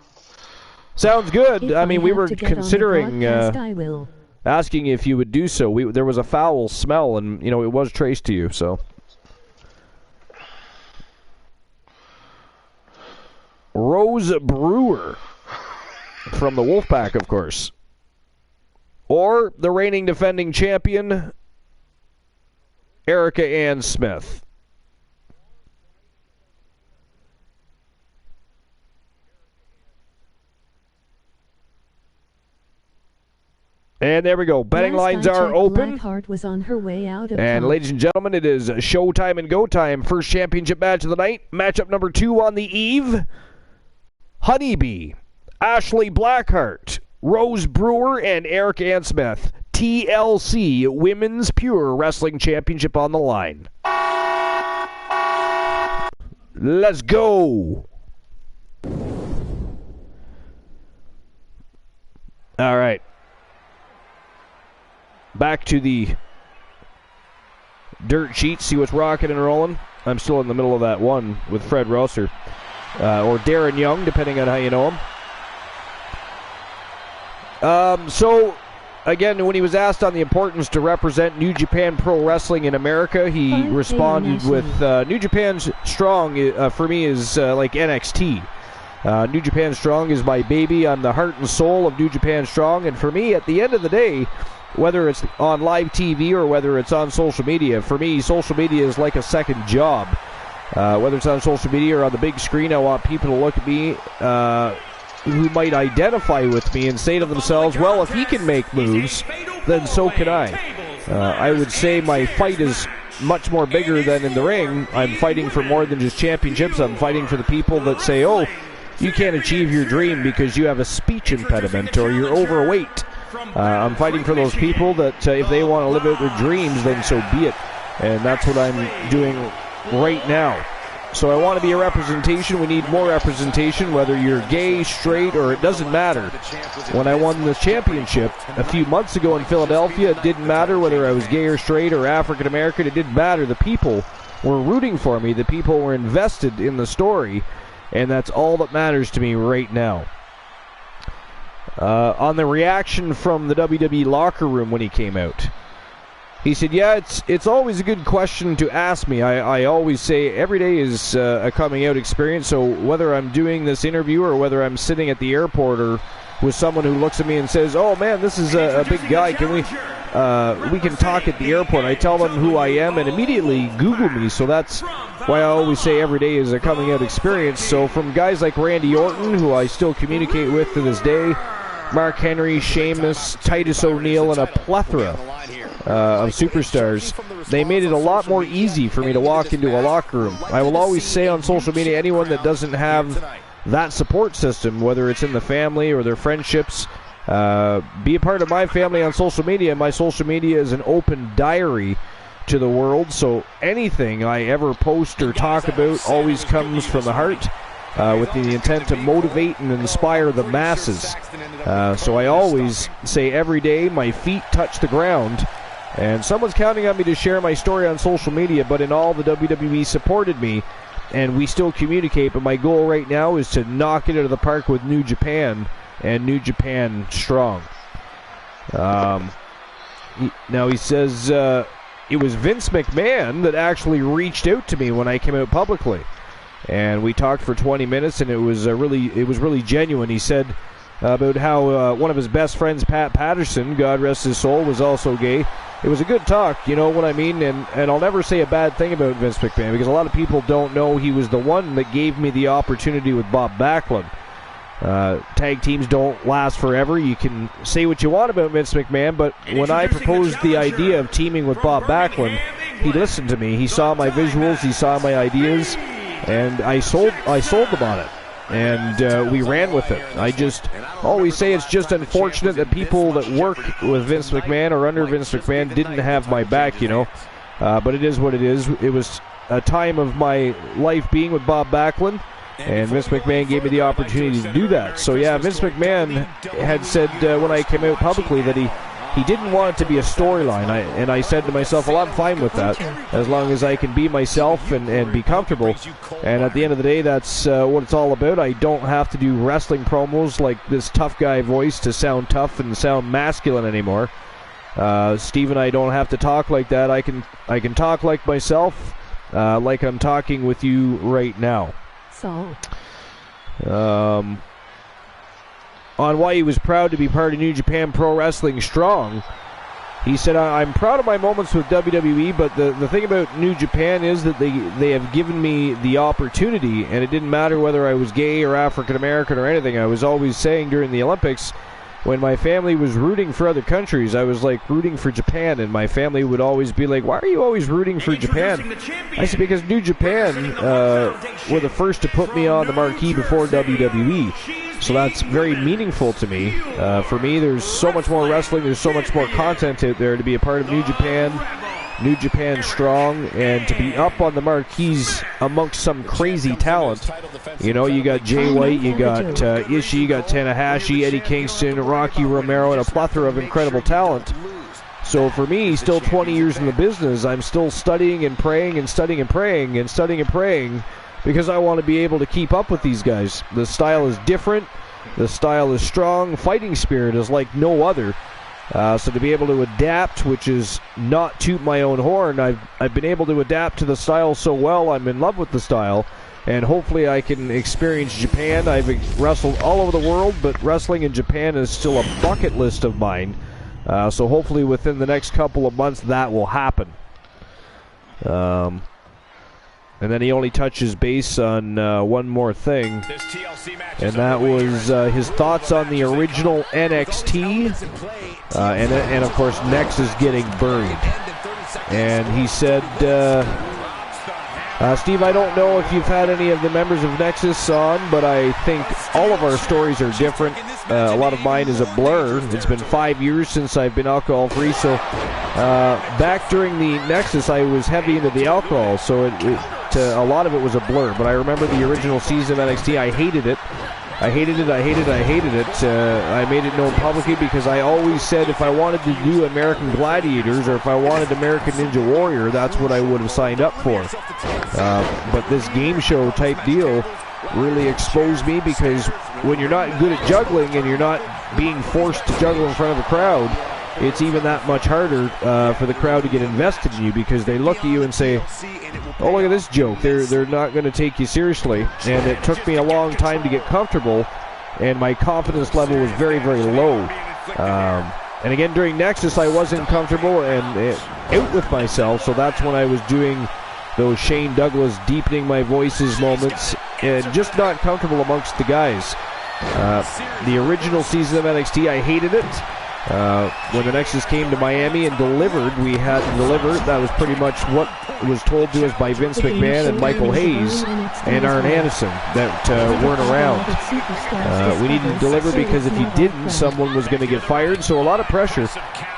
Sounds good. If I mean, we have were to get considering on the broadcast, I will. asking if you would do so. There was a foul smell, and, you know, it was traced to you, so. Rose Brewer from the Wolfpack, of course. Or the reigning defending champion, Erica Ann Smith. And there we go. Betting lines are open. Blackheart was on her way out of And town. ladies and gentlemen, it is showtime and go time. First championship match of the night. Matchup number 2 on the eve. Honeybee, Ashley Blackheart, Rose Brewer, and Eric Ann Smith. TLC Women's Pure Wrestling Championship on the line. Let's go. All right. Back to the dirt sheet, see what's rocking and rolling. I'm still in the middle of that one with Fred Rosser. Or Darren Young, depending on how you know him. So, again, when he was asked on the importance to represent New Japan Pro Wrestling in America, he responded with, New Japan Strong, for me, is like NXT. New Japan Strong is my baby. I'm the heart and soul of New Japan Strong. And for me, at the end of the day, whether it's on live TV or whether it's on social media, for me, social media is like a second job. Whether it's on social media or on the big screen, I want people to look at me who might identify with me and say to themselves, well, if he can make moves, then so can I. I would say my fight is much more bigger than in the ring. I'm fighting for more than just championships. I'm fighting for the people that say, oh, you can't achieve your dream because you have a speech impediment or you're overweight. I'm fighting for those people that if they want to live out their dreams, then so be it. And that's what I'm doing right now. So I want to be a representation. We need more representation, whether you're gay, straight, or it doesn't matter. When I won the championship a few months ago in Philadelphia, it didn't matter whether I was gay or straight or African American. It didn't matter. The people were rooting for me. The people were invested in the story, and that's all that matters to me right now. On the reaction from the WWE locker room when he came out, he said, yeah, it's always a good question to ask me. I always say every day is a coming out experience, so whether I'm doing this interview or whether I'm sitting at the airport or with someone who looks at me and says, oh man, this is a big guy, can we can talk at the airport. I tell them who I am and immediately Google me. So that's why I always say every day is a coming out experience. So from guys like Randy Orton, who I still communicate with to this day, Mark Henry, Sheamus, Titus O'Neil, and a plethora of superstars, they made it a lot more easy for me to walk into a locker room. I will always say on social media, anyone that doesn't have that support system, whether it's in the family or their friendships, be a part of my family on social media. My social media is an open diary to the world, so anything I ever post or talk about always comes from the heart, with the intent to motivate and inspire the masses. So I always say every day my feet touch the ground, and someone's counting on me to share my story on social media, but in all, the WWE supported me, and we still communicate. But my goal right now is to knock it out of the park with New Japan, and New Japan strong. Now he says it was Vince McMahon that actually reached out to me when I came out publicly, and we talked for 20 minutes, and it was really genuine. He said about how one of his best friends, Pat Patterson, God rest his soul, was also gay. It was a good talk, you know what I mean? And I'll never say a bad thing about Vince McMahon, because a lot of people don't know he was the one that gave me the opportunity with Bob Backlund. Tag teams don't last forever. You can say what you want about Vince McMahon, but when I proposed the idea of teaming with Bob Backlund, he listened to me. He saw my visuals, he saw my ideas, and I sold them on it. And we ran with it. I just always say it's just unfortunate that people that work with Vince McMahon or under Vince McMahon didn't have my back, you know. But it is what it is. It was a time of my life being with Bob Backlund, and Vince McMahon gave me the opportunity to do that. So yeah, Vince McMahon had said when I came out publicly that he didn't want it to be a storyline, and I said to myself, well, I'm fine with that, as long as I can be myself and be comfortable. And at the end of the day, that's what it's all about. I don't have to do wrestling promos like this tough guy voice to sound tough and sound masculine anymore. Steve and I don't have to talk like that. I can talk like myself, like I'm talking with you right now. So on why he was proud to be part of New Japan Pro Wrestling Strong, he said, I'm proud of my moments with WWE, but the thing about New Japan is that they have given me the opportunity, and it didn't matter whether I was gay or African American or anything. I was always saying during the Olympics, when my family was rooting for other countries, I was like rooting for Japan, and my family would always be like, why are you always rooting for Japan? I said, because New Japan were the first to put me on the marquee before WWE. So that's very meaningful to me. For me, there's so much more wrestling, there's so much more content out there to be a part of New Japan Strong, and to be up on the marquees amongst some crazy talent. You know, you got Jay White, you got Ishii, you got Tanahashi, Eddie Kingston, Rocky Romero, and a plethora of incredible talent. So for me, still 20 years in the business, I'm still studying and praying and studying and praying and studying and praying, because I want to be able to keep up with these guys. The style is different. The style is strong. Fighting spirit is like no other. So to be able to adapt, which is not toot my own horn, I've been able to adapt to the style so well. I'm in love with the style, and hopefully I can experience Japan. I've wrestled all over the world, but wrestling in Japan is still a bucket list of mine. So hopefully within the next couple of months that will happen. And then he only touches base on one more thing, and that was his thoughts on the original NXT, and of course Nexus getting buried. And he said, Steve, I don't know if you've had any of the members of Nexus on, but I think all of our stories are different. A lot of mine is a blur. It's been 5 years since I've been alcohol-free, so back during the Nexus, I was heavy into the alcohol, so a lot of it was a blur. But I remember the original season of NXT. I hated it. I hated it. I made it known publicly because I always said if I wanted to do American Gladiators or if I wanted American Ninja Warrior, that's what I would have signed up for. But this game show type deal really exposed me, because when you're not good at juggling and you're not being forced to juggle in front of a crowd, it's even that much harder for the crowd to get invested in you, because they look at you and say, oh, look at this joke. They're not going to take you seriously. And it took me a long time to get comfortable, and my confidence level was very, very low. And again, during Nexus, I wasn't comfortable and out with myself, so that's when I was doing those Shane Douglas deepening my voices moments and just not comfortable amongst the guys. The original season of NXT, I hated it. When the Nexus came to Miami and delivered, we had to deliver. That was pretty much what was told to us by Vince McMahon and Michael Hayes and Arn Anderson that weren't around. We needed to deliver because if you didn't, someone was going to get fired. So a lot of pressure.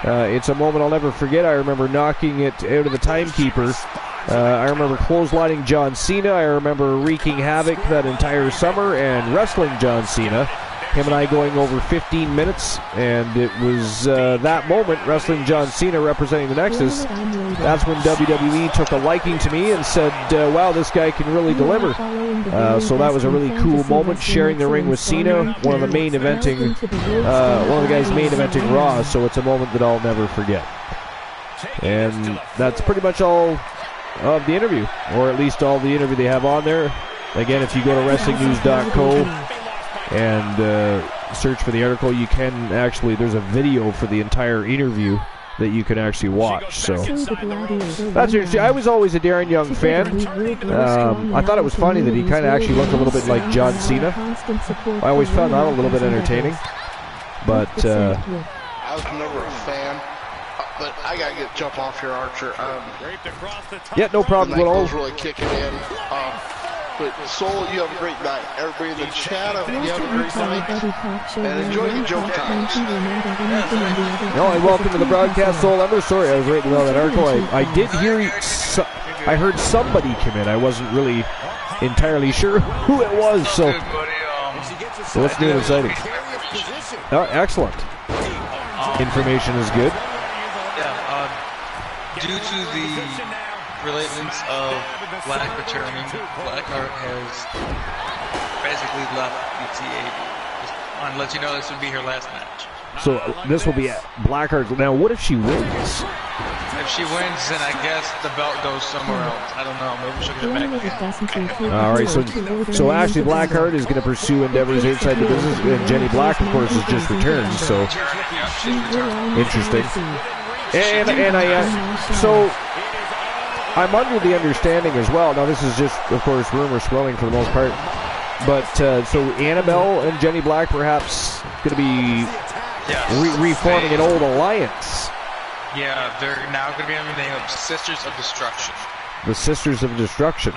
It's a moment I'll never forget. I remember knocking it out of the timekeeper. I remember clotheslining John Cena. I remember wreaking havoc that entire summer and wrestling John Cena. Him and I going over 15 minutes, and it was that moment, wrestling John Cena representing the Nexus, that's when WWE took a liking to me and said, wow, this guy can really deliver. So that was a really cool moment, sharing the ring with Cena, one of the main eventing, one of the guys main eventing Raw, so it's a moment that I'll never forget. And that's pretty much all of the interview, or at least all the interview they have on there. Again, if you go to WrestlingNews.co and search for the article, you can actually, there's a video for the entire interview that you can actually watch. So that's interesting. I was always a Darren Young fan. I thought it was funny that he kind of actually looked a little bit like John Cena. I always found that a little bit entertaining. But I was never a fan. But I gotta jump off here, Archer. Yeah, no problem at all. Really kicking in. But Soul, you have a great night. Everybody in the chat, you have a great night. And enjoy your joke times. No, and welcome to the broadcast, Soul. I'm sorry, I was writing about that article. I did hear, I heard somebody come in. I wasn't really entirely sure who it was. So what's new and exciting? Oh, excellent. Information is good. Due to the relatance of Black returning, Blackheart has basically left UTA. Just want to let you know this would be her last match. So this will be Blackheart. Now, what if she wins? If she wins, then I guess the belt goes somewhere else. I don't know. Maybe she'll get it back. All right. So Ashley Blackheart is going to pursue endeavors outside the business, and Jenny Black, of course, has just returned. So interesting. And so I'm under the understanding as well. Now this is just, of course, rumor swirling for the most part. But so Annabelle and Jenny Black perhaps going to be reforming an old alliance. Yeah, they're now going to be under the name of Sisters of Destruction. The Sisters of Destruction.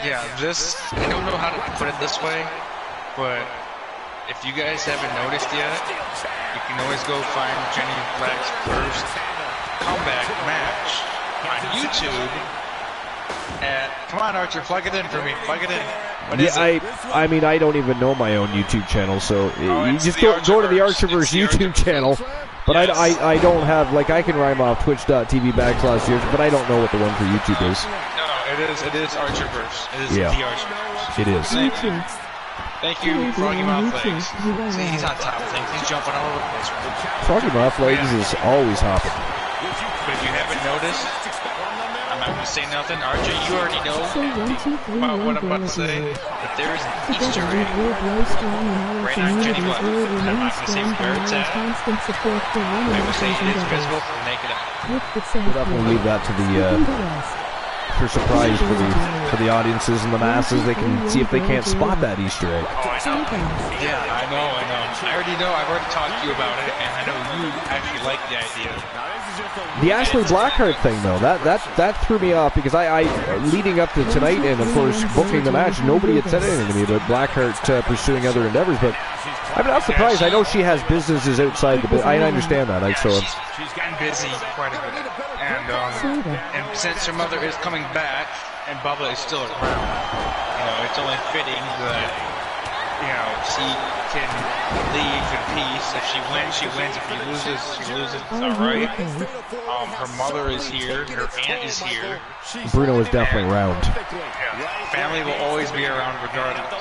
Yeah, I don't know how to put it this way, but if you guys haven't noticed yet, you can always go find Jenny Black's first comeback match on YouTube come on, Archer, plug it in for me. Plug it in. What is it? I mean, I don't even know my own YouTube channel, so you just go to the Archerverse YouTube channel. But yes. I don't have, like, I can rhyme off twitch.tv/Archer, but I don't know what the one for YouTube is. No, it is Archerverse. It is the Archerverse. It is. Thank you, Froggy Mouth Legs. See, he's on top of things. He's jumping all over the place. Froggy Mouth Legs is always hopping. But if you haven't noticed, I'm not going to say nothing. Archer, you already know about what I'm about to say. But there is an Easter egg right on Jenny Black. I'm not going to say where it's at. I will say it is visible from naked eye. We'll definitely leave that to the for surprise for the audiences and the masses. They can see if they can't spot that Easter egg. Oh, I know. Yeah, I know. I already know. I've already talked to you about it, and I know you actually like the idea. The Ashley Blackheart thing, though, that threw me off because I leading up to tonight and of course booking the match, nobody had said anything to me about Blackheart pursuing other endeavors. But I'm not surprised. I know she has businesses outside the. I understand that. She's gotten busy quite a bit, and since her mother is coming back and Bubba is still around, it's only fitting that she can leave in peace. If she wins, she wins. If she loses, she loses. It's all right. Her mother is here. Her aunt is here. Bruno is definitely around. Family will always be around regardless.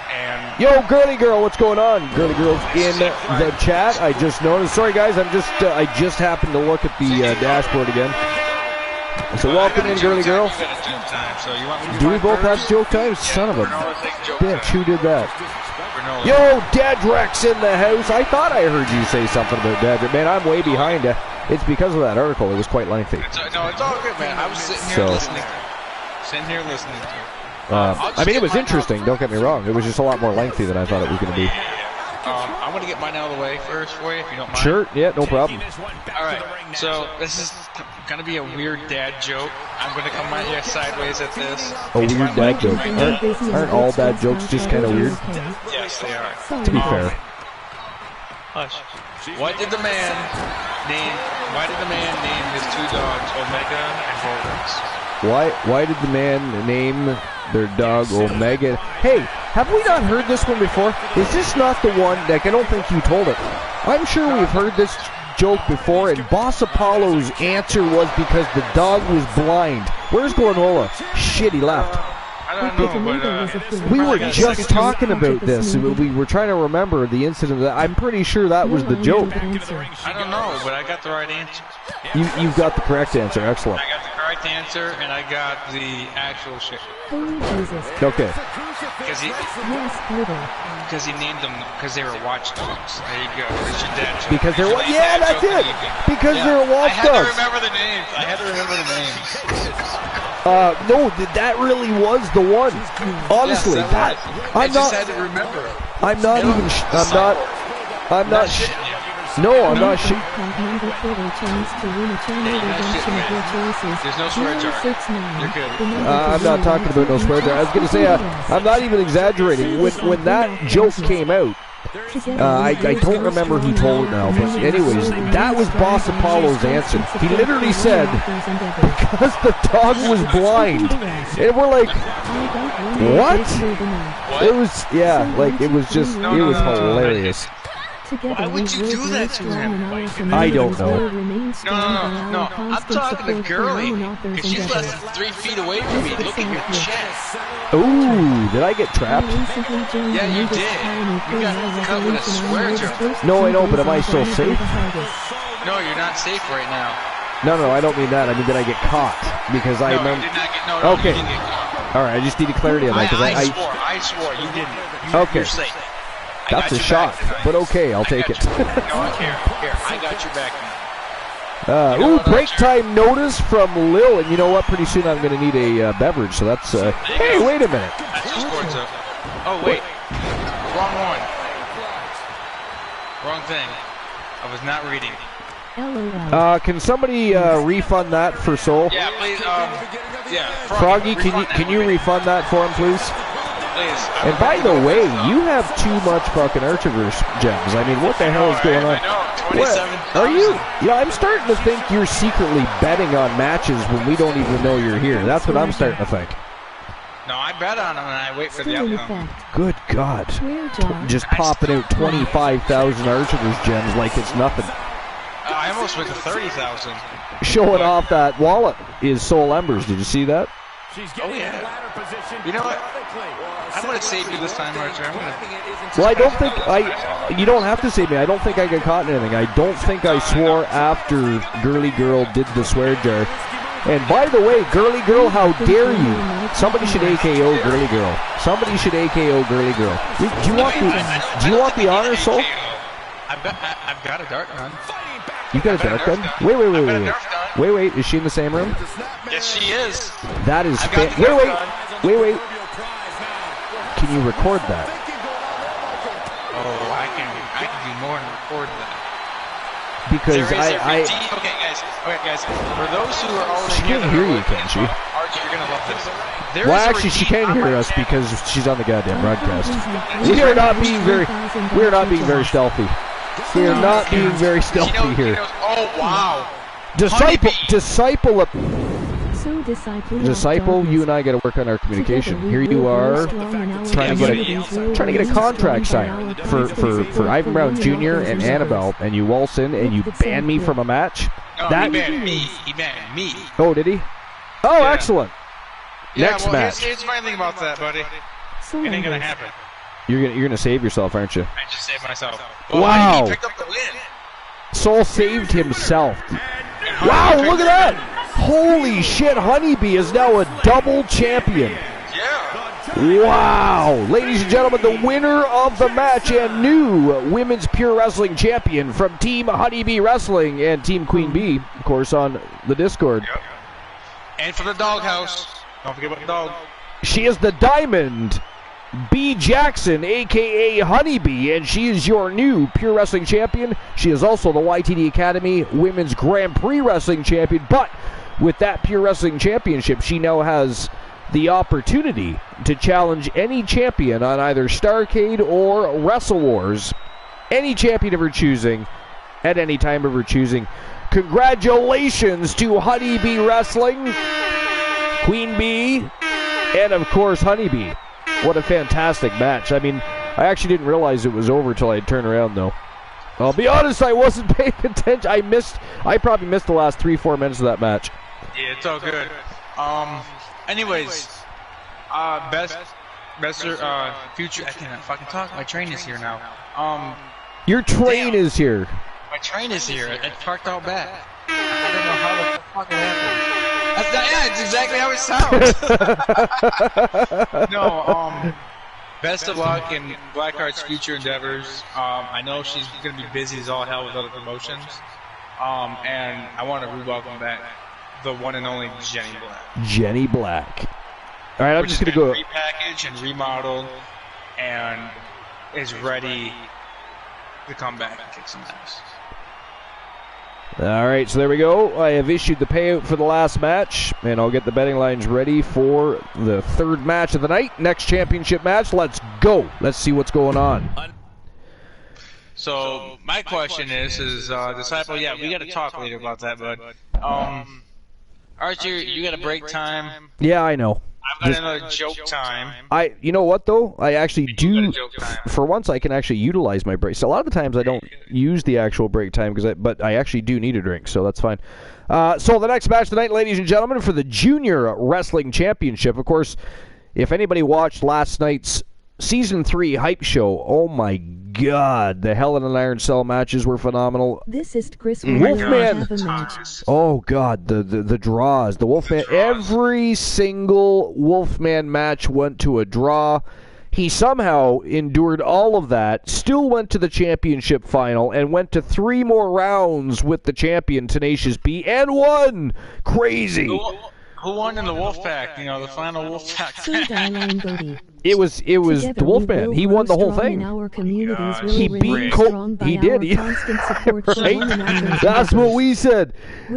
And yo, Girly Girl, what's going on? Girly Girl's in the chat. I just noticed. Sorry, guys. I just happened to look at the dashboard again. So welcome in, Girly Girl. Do we both have joke time? Son of a bitch, who did that? know. Yo, Dadrex in the house. I thought I heard you say something about Dadrex. Man, I'm way behind. It's because of that article. It was quite lengthy. No, it's all good, man. I was sitting here listening. Sitting here listening to it. I mean, it was interesting. Don't get me wrong. It was just a lot more lengthy than I thought it was going to be. I'm going to get mine out of the way first for you, if you don't mind. Sure. Yeah, no problem. All right. So this is going to be a weird dad joke. I'm going to come at you sideways at this. A weird dad joke. Aren't all dad jokes just kind of weird? Yes, they are. To be fair. Hush. Why did the man name his two dogs Omega and Volrex? Why did the man name their dog Omega? Hey, have we not heard this one before? Is this not the one? Like, I don't think you told it. I'm sure we've heard this joke before, and Boss Apollo's answer was because the dog was blind. Where's Glenola? Shit, he left. I don't know, but we were just talking about this. We were trying to remember the incident. I'm pretty sure that was the joke. I don't know, but I got the right answer. You've got the correct answer. Excellent. I got the correct answer, and I got the actual shit. Holy Jesus. Okay. Because he named them because they were watchdogs. There you go. There's your dad joke. Because they're yeah, that's it. Because they're watchdogs. I had to remember the names. No, that really was the one. Honestly, yes, that I just had to remember. I'm not even. I'm not. No, I'm not. There's no swear jar. You're good. I'm not talking about no swear jar. I was going to say, I'm not even exaggerating. When that joke came out, I don't remember who told it now, but anyways, that was Boss Apollo's answer. He literally said, because the dog was blind. And we're like, what? It was, yeah, like, it was just, it was hilarious. Why would you do that to him? I don't know. No. I'm talking to Girly. Because she's less than 3 feet away from me. Look at your chest. Ooh, did I get trapped? Yeah, you did. You got cut with a swear jar. No, I know, but am I still safe? No, you're not safe right now. No, I don't mean that. I mean, did I get caught? Because I remember. You did not get, no, okay. You didn't get caught. All right, I just needed clarity on that. I swore you didn't. Okay. You're safe. That's a shock, but okay, I'll take it. No, here, I got your back. Ooh, break time notice from Lil, and you know what? Pretty soon I'm going to need a beverage, so that's. Hey, wait a minute. That's just sports up. Oh wait, wrong one. Wrong thing. I was not reading. Can somebody refund that for Soul? Yeah, please. Yeah. Froggy, can you refund that for him, please? Please. And by the way, you have too much fucking Archiverse gems. I mean, what the hell is going on? I know, 27. Are you? Yeah, I'm starting to think you're secretly betting on matches when we don't even know you're here. That's what I'm starting to think. No, I bet on them and I wait for the outcome. Good God. Just popping out 25,000 Archiverse gems like it's nothing. I almost went to 30,000. Showing off that wallet is Soul Embers. Did you see that? Oh, yeah. You know what? I'm going to save you this time, Archer. Well, I don't think you don't have to save me. I don't think I got caught in anything. I don't think I swore after Girly Girl did the swear jar. And by the way, Girly Girl, how dare you? Somebody should AKO Girly Girl. Somebody should AKO Girly Girl. Do you want the honor, Soul? I've got a dart gun. You got a dart gun? Wait. Is she in the same room? Yes, she is. That is wait. Can you record that? Oh, I can do more than record that. Because Okay, guys. For those who are already she can't hear you, can she? Archie, you're gonna love this. Well, actually, she can hear us because she's on the goddamn broadcast. We are not being very stealthy. We are not being very stealthy here. Oh wow! Disciple, you and I got to work on our communication. Here you are, trying to get a contract signed for Ivan Brown Jr. and Annabelle, and you waltz in and you ban me from a match. No, he banned me. He banned me. Oh, did he? Oh, yeah. Excellent. Yeah, Next match. Here's my thing about that, buddy. It ain't gonna happen. You're gonna save yourself, aren't you? I just saved myself. Wow. He picked up the win. Soul saved himself. Wow, look at that! Holy shit, Honeybee is now a double champion. Yeah. Wow! Ladies and gentlemen, the winner of the match and new Women's Pure Wrestling Champion from Team Honeybee Wrestling and Team Queen Bee, of course, on the Discord. Yep. And for the doghouse. Don't forget about the dog. She is the Diamond B. Jackson, a.k.a. Honeybee, and she is your new Pure Wrestling Champion. She is also the YTD Academy Women's Grand Prix Wrestling Champion, but with that Pure Wrestling Championship, she now has the opportunity to challenge any champion on either Starrcade or Wrestle Wars. Any champion of her choosing, at any time of her choosing. Congratulations to Honeybee Wrestling, Queen Bee, and of course Honeybee. What a fantastic match. I mean, I actually didn't realize it was over till I turned around, though. I'll be honest, I wasn't paying attention. I probably missed the last 3-4 minutes of that match. Yeah, it's all good. Anyways, best future. I can't fucking talk. My train is here now. Your train is here. My train is here. It parked out back. I don't know how the fuck it happened. It's exactly how it sounds. No, best of luck in Blackheart's future endeavors. I know she's gonna be busy as all hell with other promotions. And I want to re-welcome back the one and only Jenny Black. Jenny Black. All right, I'm just gonna go repackaged and remodeled, and is ready to come back and kick some ass. All right, so there we go. I have issued the payout for the last match, and I'll get the betting lines ready for the third match of the night. Next championship match. Let's go. Let's see what's going on. So my question is Disciple, yeah, we got to talk later about that, but Archer, you got a break time. Yeah, I know. I've got another joke time. You know what though? I actually do. For once, I can actually utilize my break. So a lot of the times I don't use the actual break time but I actually do need a drink, so that's fine. So the next match tonight, ladies and gentlemen, for the Junior Wrestling Championship. Of course, if anybody watched last night's Season 3 hype show, oh my God, the Hell in an Iron Cell matches were phenomenal. This is Chris Wolfman. Oh God, the draws. The Wolfman. Every single Wolfman match went to a draw. He somehow endured all of that, still went to the championship final, and went to 3 more rounds with the champion, Tenacious B, and won! Crazy! Who won in the Wolfpack? You know, the final Wolfpack match. It was the Wolfman. He won the whole thing. He beat He did. Right? That's what we said.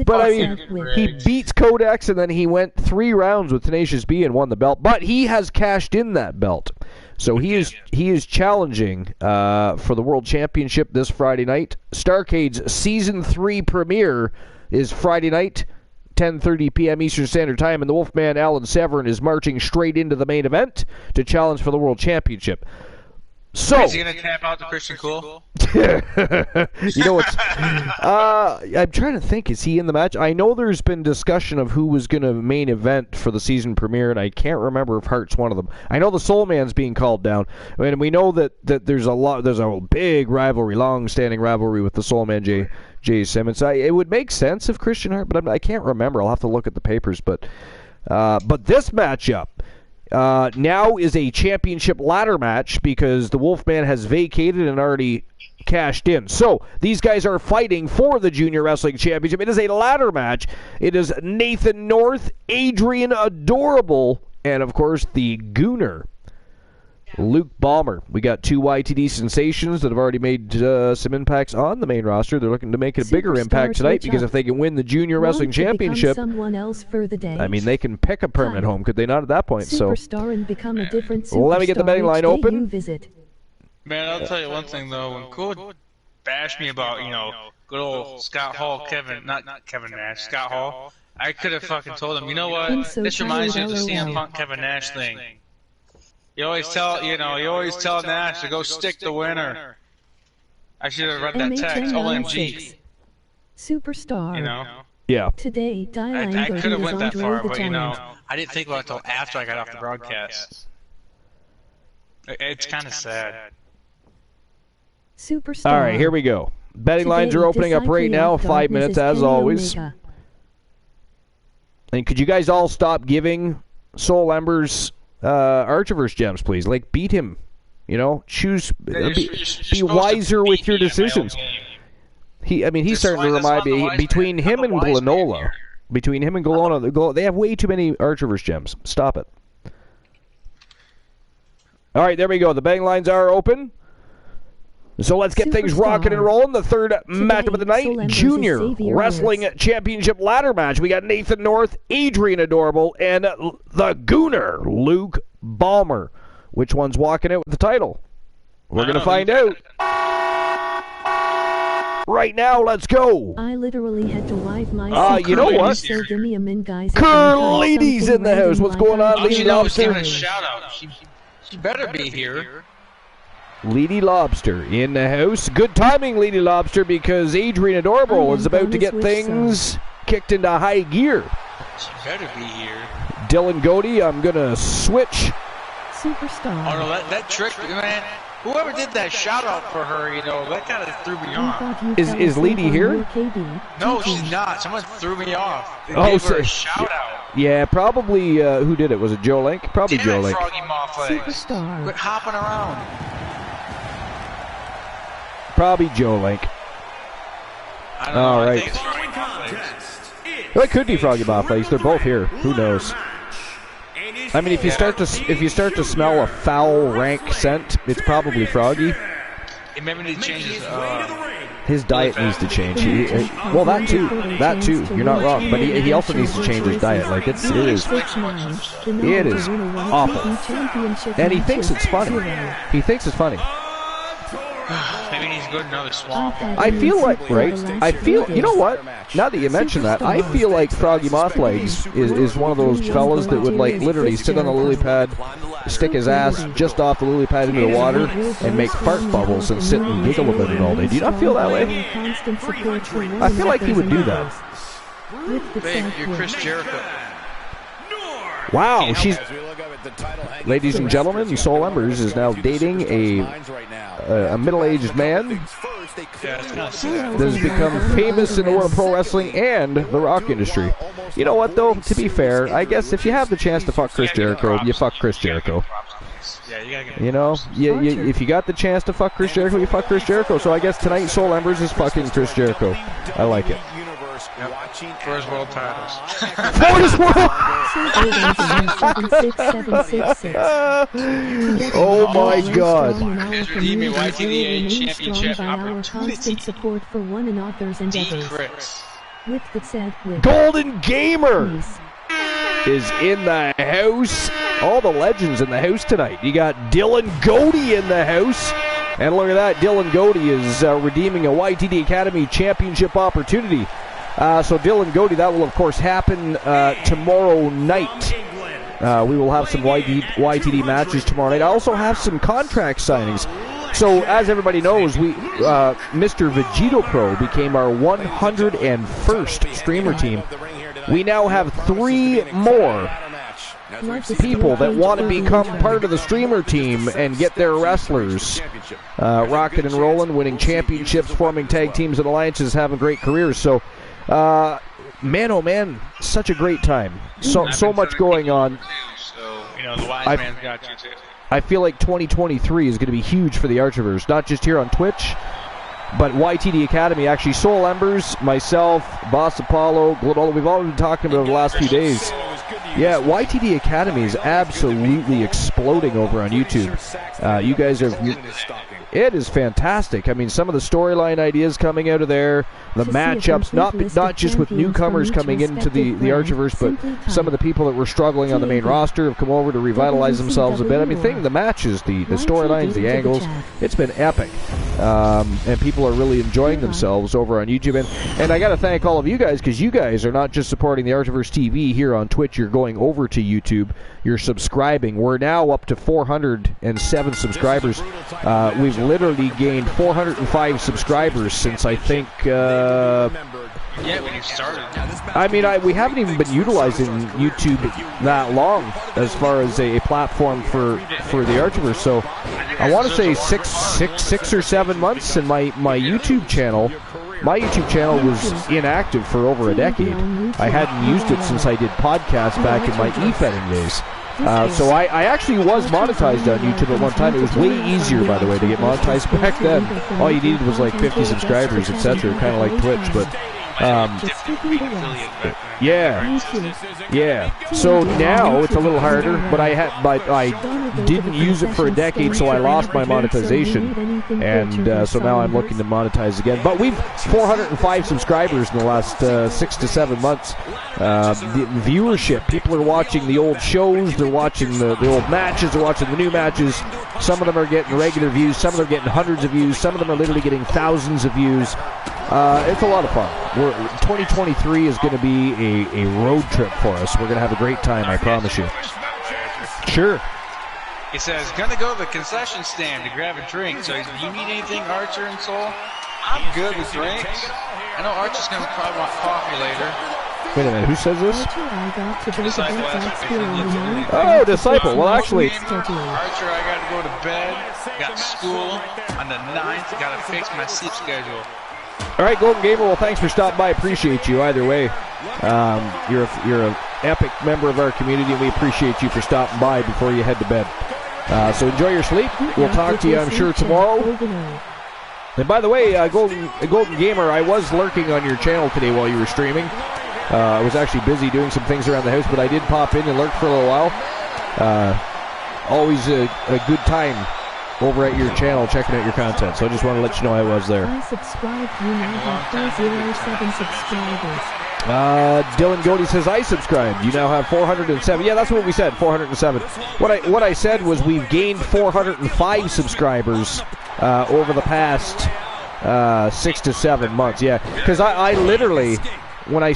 But I mean, he beats Codex, and then he went 3 rounds with Tenacious B and won the belt. But he has cashed in that belt. So he is challenging for the World Championship this Friday night. Starrcade's Season 3 premiere is Friday night, 10:30 p.m. Eastern Standard Time, and the Wolfman, Alan Severn, is marching straight into the main event to challenge for the World Championship. So, is he going to tap out to Christian Cool? You know what's... I'm trying to think. Is he in the match? I know there's been discussion of who was going to main event for the season premiere, and I can't remember if Hart's one of them. I know the Soul Man's being called down, and we know that there's a big rivalry, long-standing rivalry with the Soul Man, Jay Simmons. It would make sense if Christian Hart, but I can't remember. I'll have to look at the papers. But this matchup now is a championship ladder match because the Wolfman has vacated and already cashed in. So these guys are fighting for the Junior Wrestling Championship. It is a ladder match. It is Nathan North, Adrian Adorable, and of course the Gooner, Luke Ballmer. We got 2 YTD sensations that have already made some impacts on the main roster. They're looking to make a bigger impact tonight because if they can win the Junior Wrestling Championship, I mean, they can pick a permanent home, could they not, at that point? Superstar and become a different let me get the betting line open. Man, I'll tell you one thing though. When Cool bashed me about, good old Scott Hall, not Kevin Nash, Scott Hall, I could have fucking told him, you know what? This reminds me of the CM Punk Kevin Nash thing. You always tell Nash to go stick the winner. I should have read that text. OMG. Superstar. Yeah. Today, I could have went that far, but I didn't think about it until after I got off the broadcast. It's kind of sad. Superstar. All right, here we go. Betting lines are opening up right now. 5 minutes, as always. And could you guys all stop giving Soul Embers Archiverse gems, please. Like, beat him. You know, choose. Be wiser with your decisions. He's starting to remind me. Between him and Glenola, they have way too many Archiverse gems. Stop it. All right, there we go. The betting lines are open. So let's get things rocking and rolling. The third matchup of the night, Junior Wrestling Championship ladder match. We got Nathan North, Adrian Adorable, and the Gooner, Luke Ballmer. Which one's walking out with the title? We're going to find out. Right now, let's go. I literally had to wipe my you know what? So give me a min, guys. Ladies in the house. What's going on, Lady Lobster? A shout out. She better be here. Lady Lobster in the house. Good timing, Lady Lobster, because Adrian Adorable is about to get things kicked into high gear. She better be here. Dylan Godey, I'm going to switch. Superstar. Oh, no, that trick, man. Whoever did that shout out for her, you know, that kind of threw me off. Is Lady here? No, she's not. Someone threw me off. They gave her a shout out. Yeah, probably. Who did it? Was it Joe Link? Probably Joe Link. Froggy Mothlegs. Superstar. Quit hopping around. Probably Joe Link. I don't know. All right. I think it's Froggy Mothlegs. Well, it could be Froggy Mothlegs. They're both here. Who knows? I mean, if you start to smell a foul rank scent, it's probably Froggy. He maybe needs to change his diet needs to change. Well, that too. You're not wrong, but he also needs to change his diet. Like it is awful, and he thinks it's funny. He thinks it's funny. Maybe he needs to go to another swamp. I feel like, you know what? Now that you mention that, I feel like Froggy Mothlegs is one of those fellas that would like literally sit on the lily pad, stick his ass just off the lily pad into the water, and make fart bubbles and sit and giggle about it all day. Do you not feel that way? I feel like he would do that. Babe, you're Chris Jericho. Wow, ladies and gentlemen, Soul Embers is now dating a middle-aged man that has become famous in the world of pro wrestling and the rock industry. You know what, though? To be fair, I guess if you have the chance to fuck Chris Jericho, you fuck Chris Jericho. You know, if you got the chance to fuck Chris Jericho, you fuck Chris Jericho. So I guess tonight Soul Embers is fucking Chris Jericho. I like it. For his world titles. For his world. Oh my God. Constant support for one and authors and others. With the said Golden Gamer is in the house. All the legends in the house tonight. You got Dylan Godey in the house. And look at that, Dylan Godey is redeeming a YTD Academy Championship opportunity. So Dylan Godey, that will of course happen tomorrow night. We will have some YTD matches tomorrow night. I also have some contract signings. So as everybody knows, Mr. Vegito Pro became our 101st streamer team. We now have 3 more people that want to become part of the streamer team and get their wrestlers rocking and rolling, winning championships, forming tag teams and alliances, having great careers. So man, oh man, such a great time. So much going on. The wise man's got you too. I feel like 2023 is going to be huge for the Archiverse, not just here on Twitch, but YTD Academy. Actually, Soul Embers, myself, Boss Apollo, Glenola, we've all been talking about it the last few days. Yeah, YTD Academy is absolutely exploding over on YouTube. You guys are... It is fantastic. I mean, some of the storyline ideas coming out of there, the matchups, not just with newcomers coming into the Archiverse, but some of the people that were struggling on the main roster have come over to revitalize themselves a bit. I mean, the matches, the storylines, the angles, it's been epic. And people are really enjoying themselves over on YouTube. And I got to thank all of you guys, because you guys are not just supporting the Archiverse TV here on Twitch, you're going over to YouTube, you're subscribing. We're now up to 407 subscribers. We've literally gained 405 subscribers since I think when you started. I mean, we haven't even been utilizing YouTube that long as far as a platform for the Archiverse. So I want to say six or 7 months, and my YouTube channel my YouTube channel was inactive for over a decade. I hadn't used it since I did podcasts back in my e-fetting days. So I actually was monetized on YouTube at one time. It was way easier, by the way, to get monetized back then. All you needed was like 50 subscribers, etc., kind of like Twitch, but... yeah. So now it's a little harder, but I didn't use it for a decade, so I lost my monetization, and so now I'm looking to monetize again. But we've 405 subscribers in the last 6 to 7 months. The viewership, people are watching the old shows, they're watching the old matches, they're watching the new matches. Some of them are getting regular views, some of them are getting hundreds of views, some of them are literally getting thousands of views. It's a lot of fun. 2023 is going to be a road trip for us. We're going to have a great time, I promise you. Sure. He says, gonna go to the concession stand to grab a drink. So, do you need anything, Archer and Soul? I'm good with drinks. I know Archer's gonna probably want coffee later. Wait a minute, who says this? Oh, Disciple. Well, actually... Archer, I gotta go to bed. Got school on the 9th. Gotta fix my sleep schedule. All right, Golden Gamer, well, thanks for stopping by. Appreciate you either way. You're an epic member of our community, and we appreciate you for stopping by before you head to bed. So enjoy your sleep. We'll talk to you, I'm sure, tomorrow. And by the way, Golden Gamer, I was lurking on your channel today while you were streaming. I was actually busy doing some things around the house, but I did pop in and lurk for a little while. Always a good time over at your channel checking out your content, so I just want to let you know I was there. I subscribed. You now have 407 subscribers. Dylan Godey says, I subscribed. You now have 407. Yeah, that's what we said, 407. What I said was we've gained 405 subscribers over the past 6 to 7 months. Yeah, because I literally... When I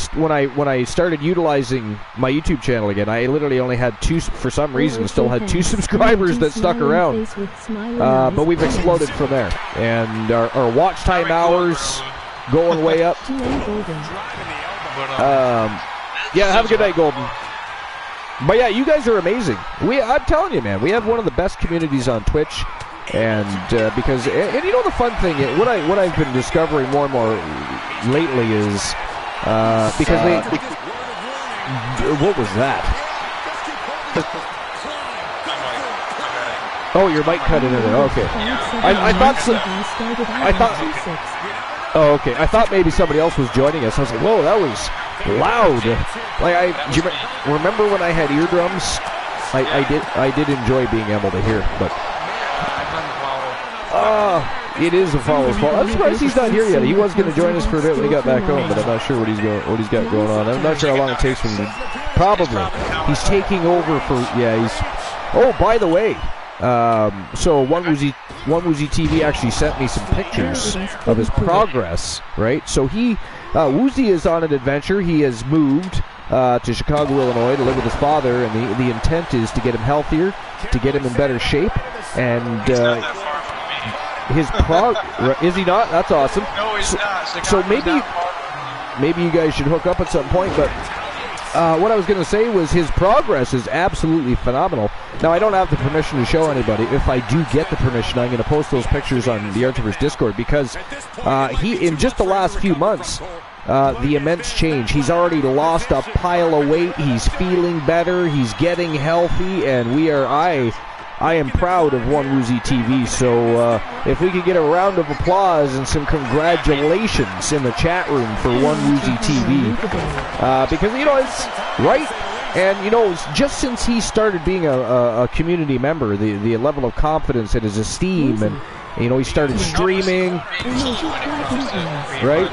started utilizing my YouTube channel again, I literally only had 2, for some reason, still had 2 subscribers that stuck around. But we've exploded from there. And our watch time hours going way up. Yeah, have a good night, Golden. But yeah, you guys are amazing. I'm telling you, man, we have one of the best communities on Twitch. And because, and you know the fun thing, what I've been discovering more and more lately is... because what was that? Oh, your mic cut into there. Okay. I thought. Oh, okay. I thought maybe somebody else was joining us. I was like, whoa, that was loud. Like do you remember when I had eardrums? I did enjoy being able to hear, but. It is a follower's fault. I'm surprised he's not here yet. He was going to join us for a bit when he got back home, but I'm not sure what he's got going on. I'm not sure how long it takes for him to... Probably. He's taking over for... Yeah, he's... Oh, by the way, so One Woozy TV actually sent me some pictures of his progress, right? So Woozy is on an adventure. He has moved to Chicago, Illinois to live with his father, and the intent is to get him healthier, to get him in better shape, and... his is he not? That's awesome. No, he's not. So maybe you guys should hook up at some point. But what I was going to say was his progress is absolutely phenomenal. Now I don't have the permission to show anybody. If I do get the permission, I'm going to post those pictures on the Archiver's Discord because he in just the last few months. The immense change. He's already lost a pile of weight. He's feeling better. He's getting healthy, and I am proud of One Woozy TV, so if we could get a round of applause and some congratulations in the chat room for One Woozy TV, because, you know, it's right, and, you know, just since he started being a community member, the level of confidence and his esteem, and, you know, he started streaming, right,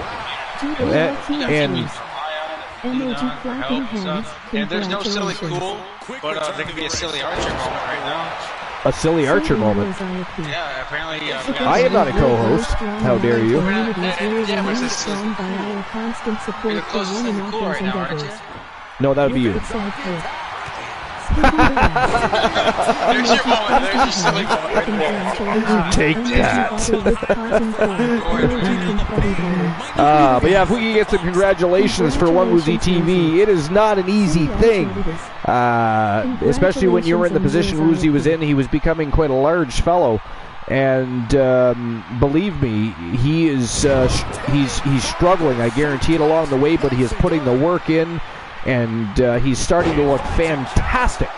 and and there's no silly cool, but there could be a silly Archer moment right now. A silly Archer moment. Yeah, apparently. I am not a co-host. How dare you? No, that would be you. There's your moment. There's your silly moment right there. Take that. But yeah, if we can get some congratulations for One Woozy TV, it is not an easy thing. Especially when you were in the position Woozy was in. He was becoming quite a large fellow. And believe me, he is he's struggling. I guarantee it along the way, but he is putting the work in, and he's starting to look fantastic.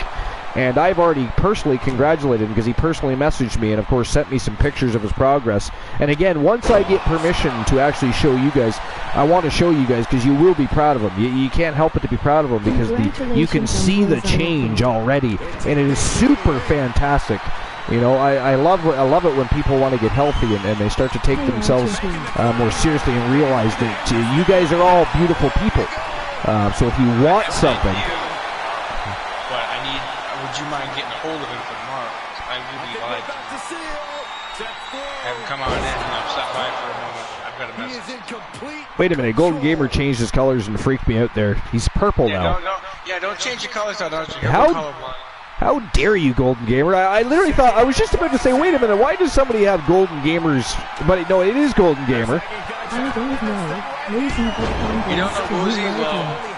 And I've already personally congratulated him because he personally messaged me and, of course, sent me some pictures of his progress. And again, once I get permission to actually show you guys, I want to show you guys because you will be proud of him. You can't help but to be proud of him because you can see the change already, and it is super fantastic. You know, I love it when people want to get healthy and they start to take themselves more seriously and realize that you guys are all beautiful people. So if you want something... Would you mind getting a hold of him for tomorrow? I really like have him come on in and stop by for a moment. I've got a message. Wait a minute, Golden Gamer changed his colors and freaked me out there. He's purple now. Don't change your colors now, don't you? How dare you, Golden Gamer? I literally thought, I was just about to say, wait a minute, why does somebody have Golden Gamers? But no, it is Golden Gamer. I don't know. You don't know Woozy? Well,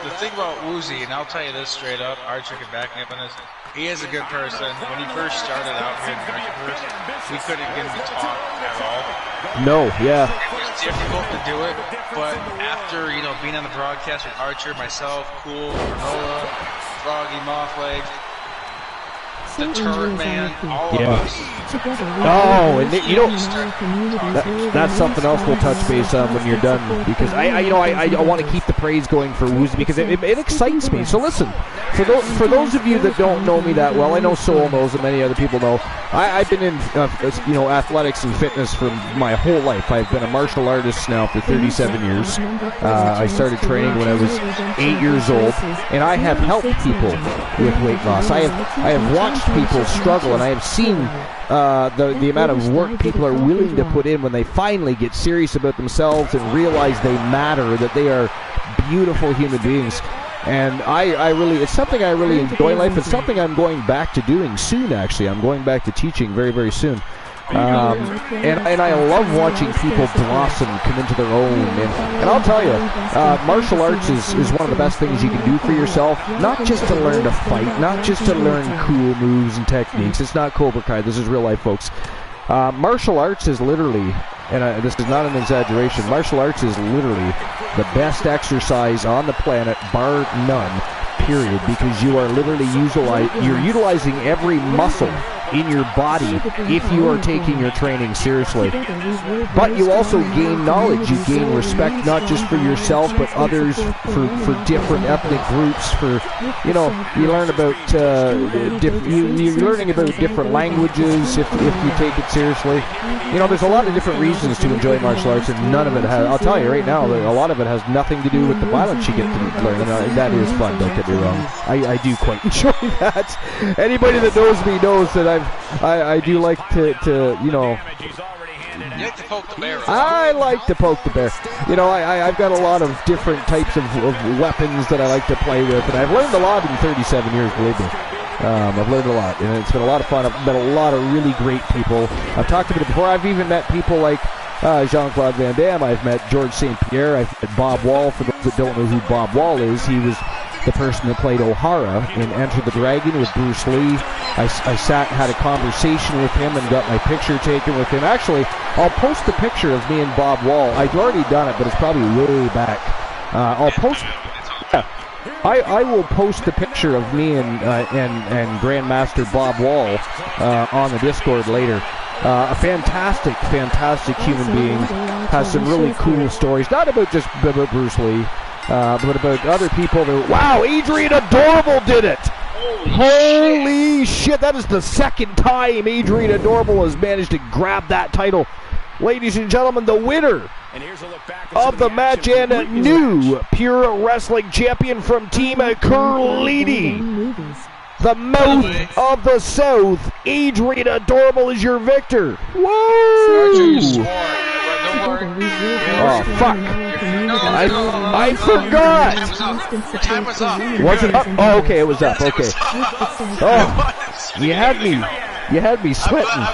the thing about Woozy, and I'll tell you this straight up, Archer can back me up on this, he is a good person. When he first started out here in the Archerverse, we couldn't get him to talk at all. No, yeah. It was difficult to do it, but after, being on the broadcast with Archer, myself, Cool, Granola, Froggy, Mothlegs, the Turret Man, all of us. Oh, and that's something else we'll touch base on when you're done, because I want to keep the praise going for Woozy because it excites me. So listen, for those of you that don't know me that well, I know Soul knows and many other people know. I've been in athletics and fitness for my whole life. I've been a martial artist now for 37 years. I started training when I was 8 years old, and I have helped people with weight loss. I have watched people struggle, and I have seen the amount of work people are willing to put in when they finally get serious about themselves and realize they matter, that they are beautiful human beings. And it's something I really enjoy in life. It's something I'm going back to doing soon, actually. I'm going back to teaching very, very soon. And I love watching people blossom, come into their own. And I'll tell you, martial arts is one of the best things you can do for yourself. Not just to learn to fight, not just to learn cool moves and techniques. It's not Cobra Kai. This is real life, folks. Martial arts is literally, and this is not an exaggeration, martial arts is literally the best exercise on the planet, bar none, period, because you are literally utilizing every muscle in your body if you are taking your training seriously. But you also gain knowledge, you gain respect not just for yourself but others, for different ethnic groups, you learn about you're learning about different languages if you take it seriously. There's a lot of different reasons to enjoy martial arts, and none of it has, I'll tell you right now, a lot of it has nothing to do with the violence you get to learn, and that is fun, don't get me wrong. I do quite enjoy that. Anybody that knows me knows that I do like to You like to poke the bear. I like to poke the bear. I've got a lot of different types of weapons that I like to play with, and I've learned a lot in 37 years, believe me. I've learned a lot, and it's been a lot of fun. I've met a lot of really great people. I've talked about it before. I've even met people like Jean-Claude Van Damme. I've met George St. Pierre. I've met Bob Wall. For those that don't know who Bob Wall is, he was the person that played O'Hara in Enter the Dragon with Bruce Lee. I sat and had a conversation with him and got my picture taken with him. Actually, I'll post the picture of me and Bob Wall. I've already done it, but it's probably way back. I'll post... Yeah, I will post the picture of me and Grandmaster Bob Wall on the Discord later. A fantastic human being. Has some really cool stories. Not about just about Bruce Lee, but about other people. Wow, Adrian Adorable did it! Holy shit, that is the second time Adrian Adorable has managed to grab that title. Ladies and gentlemen, the winner of the match and a new Pure Wrestling Champion from Team Curlini. The mouth of the South, Adrian Adorable is your victor. Whoa! Oh, fuck. I forgot. Time was up. Was it up? Oh, okay, it was up. Okay. Oh, you had me sweating.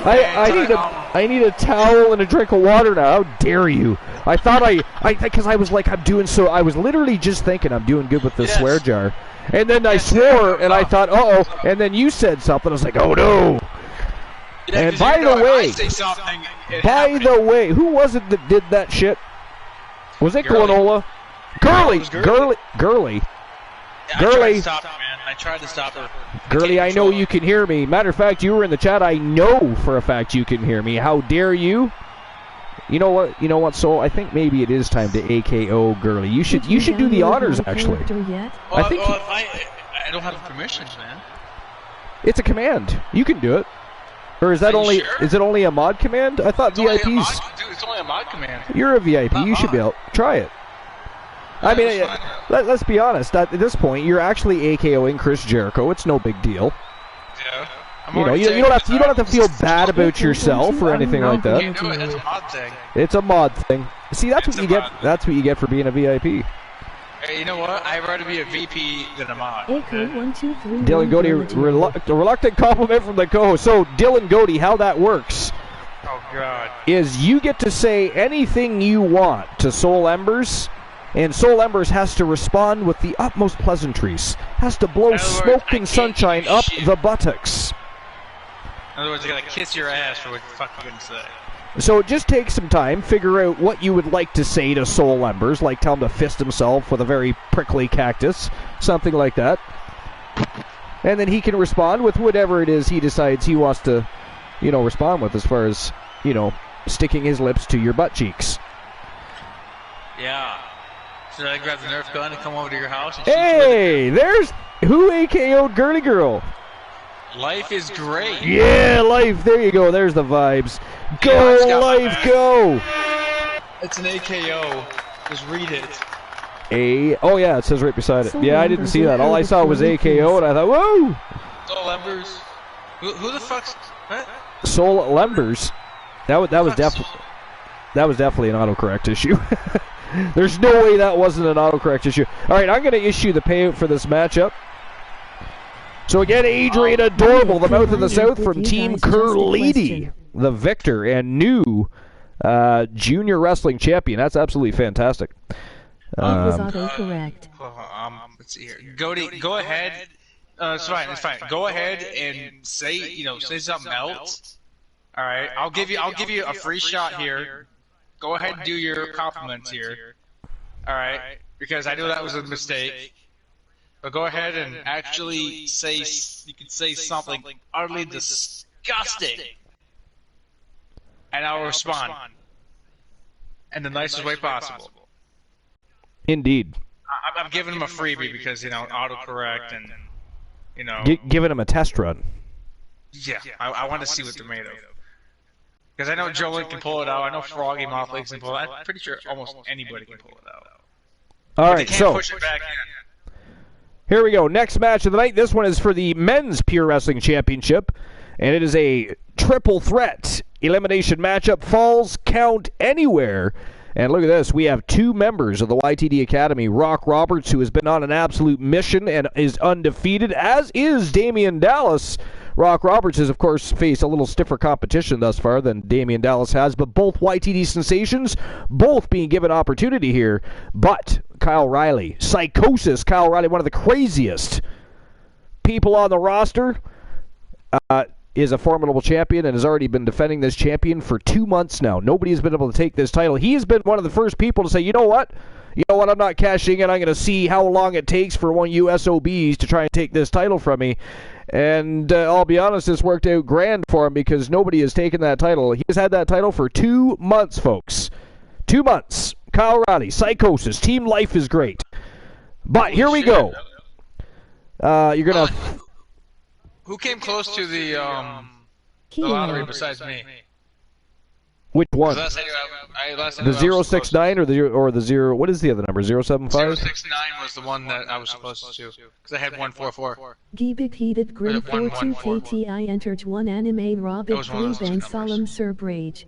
I need a towel and a drink of water now. How dare you? I thought because I was like, I was literally just thinking I'm doing good with the swear jar. And then I swore, and I thought, and then you said something. I was like, oh no. Yeah, And by the way, who was it that did that shit? Was it Glenola? Gurley. Gurley. I tried to stop her. Gurley, I know you can hear me. Matter of fact, you were in the chat. I know for a fact you can hear me. How dare you? You know what, Soul? I think maybe it is time to AKO Gurley. You should do the honors, actually. I don't have permissions, man. It's a command. You can do it. Or is it only a mod command? I thought VIPs. It's only a mod command. You're a VIP. You should be able to try it. I mean, let's be honest. At this point, you're actually AKOing Chris Jericho. It's no big deal. Yeah. You don't have to feel bad about yourself or anything like that. It's a mod thing. It's a mod thing. See, that's what you get. That's what you get for being a VIP. Hey, you know what? I'd rather be a VP than a mod. Dylan Goody, reluctant compliment from the co-host. So, Dylan Goody, how that works is you get to say anything you want to Soul Embers, and Soul Embers has to respond with the utmost pleasantries. Has to blow smoke and sunshine up the buttocks. In other words, I gotta kiss your ass for what the fuck you're gonna say. So just take some time, figure out what you would like to say to Soul Embers, like tell him to fist himself with a very prickly cactus, something like that. And then he can respond with whatever it is he decides he wants to, respond with as far as, sticking his lips to your butt cheeks. Yeah. Should I grab the Nerf gun and come over to your house and Hey, there's who AKO'd Girly Girl? Life is great. Yeah, Life. There you go. There's the vibes. Go, Life, go. It's an AKO. Just read it. Oh, yeah, it says right beside it. Yeah, I didn't see that. All I saw was AKO, and I thought, whoa. Soul Embers. Who the fuck's... What? Soul Embers. That was definitely an autocorrect issue. There's no way that wasn't an autocorrect issue. All right, I'm going to issue the payout for this matchup. So again, Adrian Adorable, the Mouth of the South from Team Curlady, the victor and new junior wrestling champion. That's absolutely fantastic. Was autocorrect. Let's see here. Goody, go ahead. It's fine. Go ahead and say something else. All right, I'll give you a free shot here. Go ahead and do your compliments here. All right, because I know that was a mistake. But go ahead and actually say, you can say something utterly disgusting. And I'll respond. In the nicest way possible. Indeed. I'm giving him a freebie because, autocorrect and, giving him a test run. Yeah, I want to see what they're made of. Because I know Jolene can pull it out. I know Froggy Mothlegs can pull it out. I'm pretty sure almost anybody can pull it out. All right, so... push it back in. Here we go. Next match of the night. This one is for the Men's Pure Wrestling Championship. And it is a triple threat elimination matchup. Falls count anywhere. And look at this. We have two members of the YTD Academy. Rock Roberts, who has been on an absolute mission and is undefeated, as is Damian Dallas. Rock Roberts has, of course, faced a little stiffer competition thus far than Damian Dallas has, but both YTD sensations, both being given opportunity here. But Kyle Riley, Psychosis Kyle Riley, one of the craziest people on the roster, is a formidable champion and has already been defending this champion for 2 months now. Nobody has been able to take this title. He has been one of the first people to say, you know what, I'm not cashing in. I'm going to see how long it takes for one of you SOBs to try and take this title from me. And I'll be honest, this worked out grand for him because nobody has taken that title. He has had that title for 2 months, folks. 2 months. Kyle Riley, Psychosis, Team Life is great. But here we go. You're going to... Who came close to the lottery besides me? Which one? The 069 or the 0... What is the other number? 075? 069 was the one that I was supposed to. Because I had 144. Gibik heated Grim 42 KTI entered 1 anime Robin 3 and Solemn Sir Brage.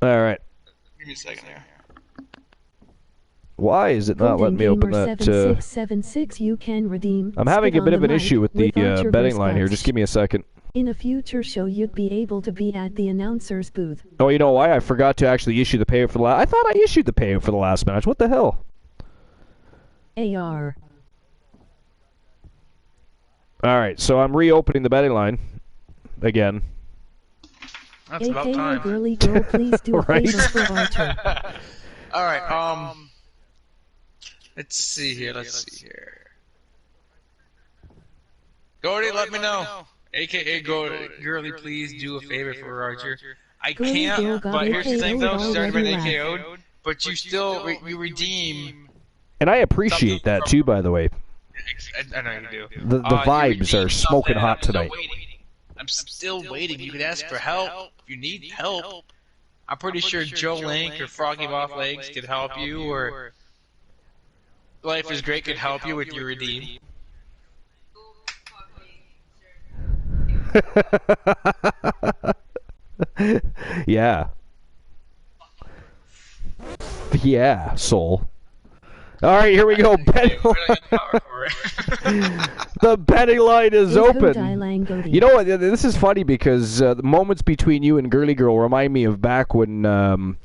Alright. Give me a second here. Why is it not letting me open that? 7676 you can redeem. I'm having a bit of an issue with the betting line here. Just give me a second. In a future show, you'd be able to be at the announcer's booth. Oh, you know why? I forgot to actually issue the payout for the last... I thought I issued the payout for the last match. What the hell? AR. Alright, so I'm reopening the betting line. Again. That's about time. Girly girl, please do a Right? favor for Archer. All right. Let's see here. Gordy, let me know. AKA Girly, please do a favor for Archer. I can't, but here's the thing though, she's already been AKO'd, but you still, you redeem. And I appreciate that too, by the way. I know you do. The vibes are smoking hot tonight. I'm still waiting. You can ask for help if you need help. I'm pretty sure Joe Link or Froggy Off Legs could help you, or Life is Great could help you with your redeem. Yeah. Yeah, Soul. All right, here we go. The betting line is open. You know what? This is funny because the moments between you and Girly Girl remind me of back when. Do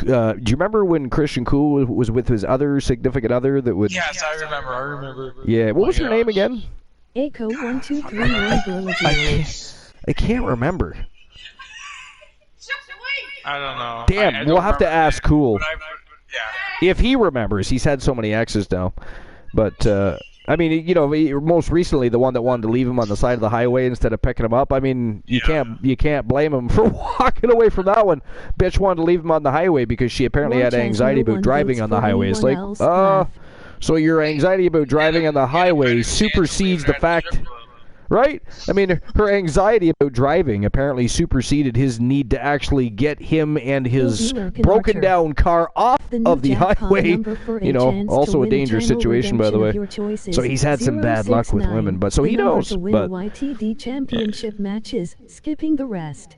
you remember when Christian Cool was with his other significant other that would? Yes, I remember. Yeah, what was her name again? Echo 1231 Girly. I can't remember. I don't know. Damn, we'll have to ask Cool. Yeah. If he remembers. He's had so many exes now. But, I mean, you know, most recently the one that wanted to leave him on the side of the highway instead of picking him up. I mean, you can't blame him for walking away from that one. Bitch wanted to leave him on the highway because she apparently had anxiety about driving on the highway. It's like, so your anxiety about driving on the highway supersedes the fact... Right? I mean, her anxiety about driving apparently superseded his need to actually get him and his broken down car off of the highway. You know, also a dangerous situation, by the way. So he's had some bad luck with women, but so he knows. But YTD championship matches, skipping the rest.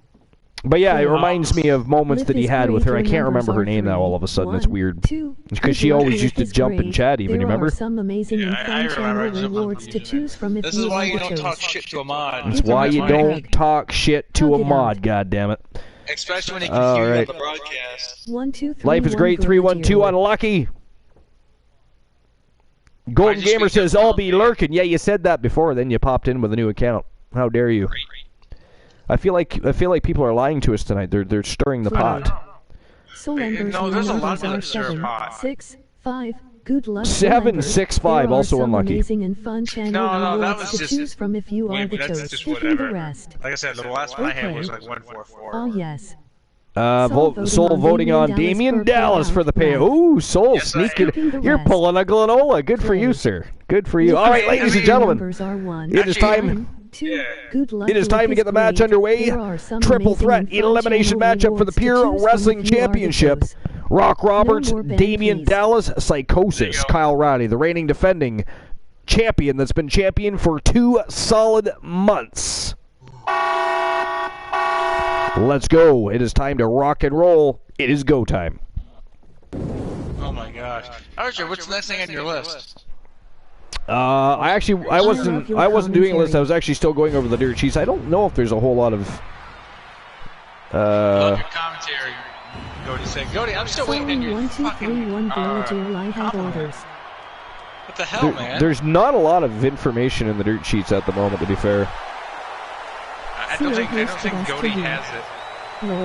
But yeah, it reminds me of moments that he had with her. I can't remember her name now all of a sudden. It's weird. Because she always used to jump and chat even, you remember? Some amazing and fun channel rewards to choose from if this is why you don't talk shit to a mod. That's why you don't talk shit to a mod, goddammit. Especially when they can hear you on the broadcast. 1, 2, 3, Life is great, 312 unlucky. Golden Gamer says, I'll be lurking. Yeah, you said that before, then you popped in with a new account. How dare you? I feel like people are lying to us tonight. They're stirring the pot. So no, there's a lot of them that stir a pot. 6, 5. Good luck. 7, 6, 5. Also unlucky. Amazing and fun channel no, that was to just. choose from if you are the choice. Skipping the rest. Like I said, the last one I had was like 144. Oh yes. Soul voting on Damian Dallas for the pay. Ooh, Soul yes, sneaking. You're pulling a Glenola. Good for you, sir. Good for you. All right, ladies and gentlemen, it is time. It is time to get the match underway. Triple threat elimination matchup for the Pure Wrestling Championship. Rock Roberts, Damian Dallas, Psychosis, Kyle Riley, the reigning defending champion that's been champion for 2 solid months. Let's go. It is time to rock and roll. It is go time. Oh my gosh. Archer, what's the next thing on your list? I wasn't doing a list. I was actually still going over the dirt sheets. I don't know if there's a whole lot of love your commentary. Cody, I'm still waiting on your 1, 2, 3, 1 I have orders. What the hell, man? There's not a lot of information in the dirt sheets at the moment, to be fair. I don't think Cody has it. No.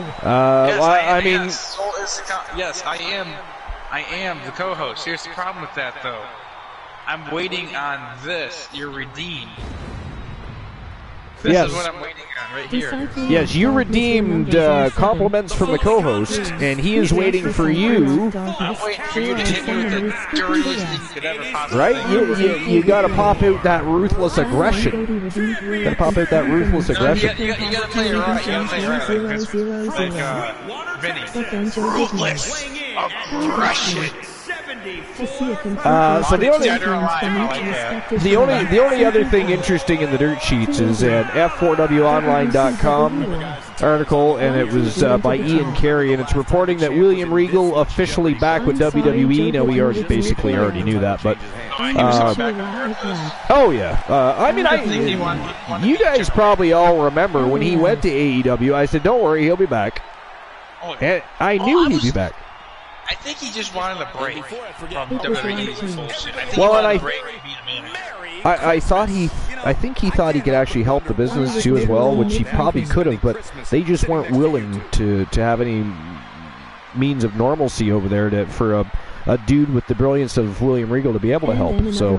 Yes, I am the co-host. Here's the problem with that, though. I'm waiting on this. You're redeemed. This is what I'm waiting on right here. Yes, you redeemed compliments from the co-host, and he is waiting for you. I'm waiting for you to hit me with the dirtiest thing you could ever possibly. Right? You gotta pop out that ruthless aggression. Gotta pop out that ruthless aggression. You gotta play it right. You gotta play it right. Like Vinny. Ruthless aggression. So the only other thing interesting in the dirt sheets is an F4WOnline.com article, and it was by Ian Carey, and it's reporting that William Regal officially back with WWE. Now we already knew that, but oh yeah, I mean, you guys probably all remember when he went to AEW. I said, don't worry, he'll be back, and I knew he'd be back. I think he just wanted a break from WWE's bullshit. I thought he I think he thought he could actually help the business too as well, which he probably could have, but they just weren't willing to have any means of normalcy over there for a dude with the brilliance of William Regal to be able to help. So,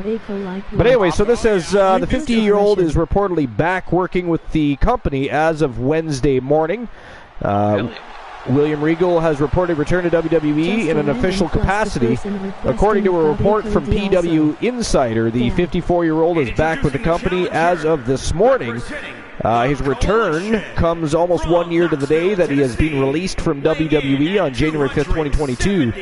but anyway, so this says the 50-year-old is reportedly back working with the company as of Wednesday morning. William Regal has reportedly returned to WWE in an official capacity. According to a report from PW Insider, the 54-year-old is back with the company as of this morning. His return comes almost 1 year to the day that he has been released from WWE on January 5th, 2022.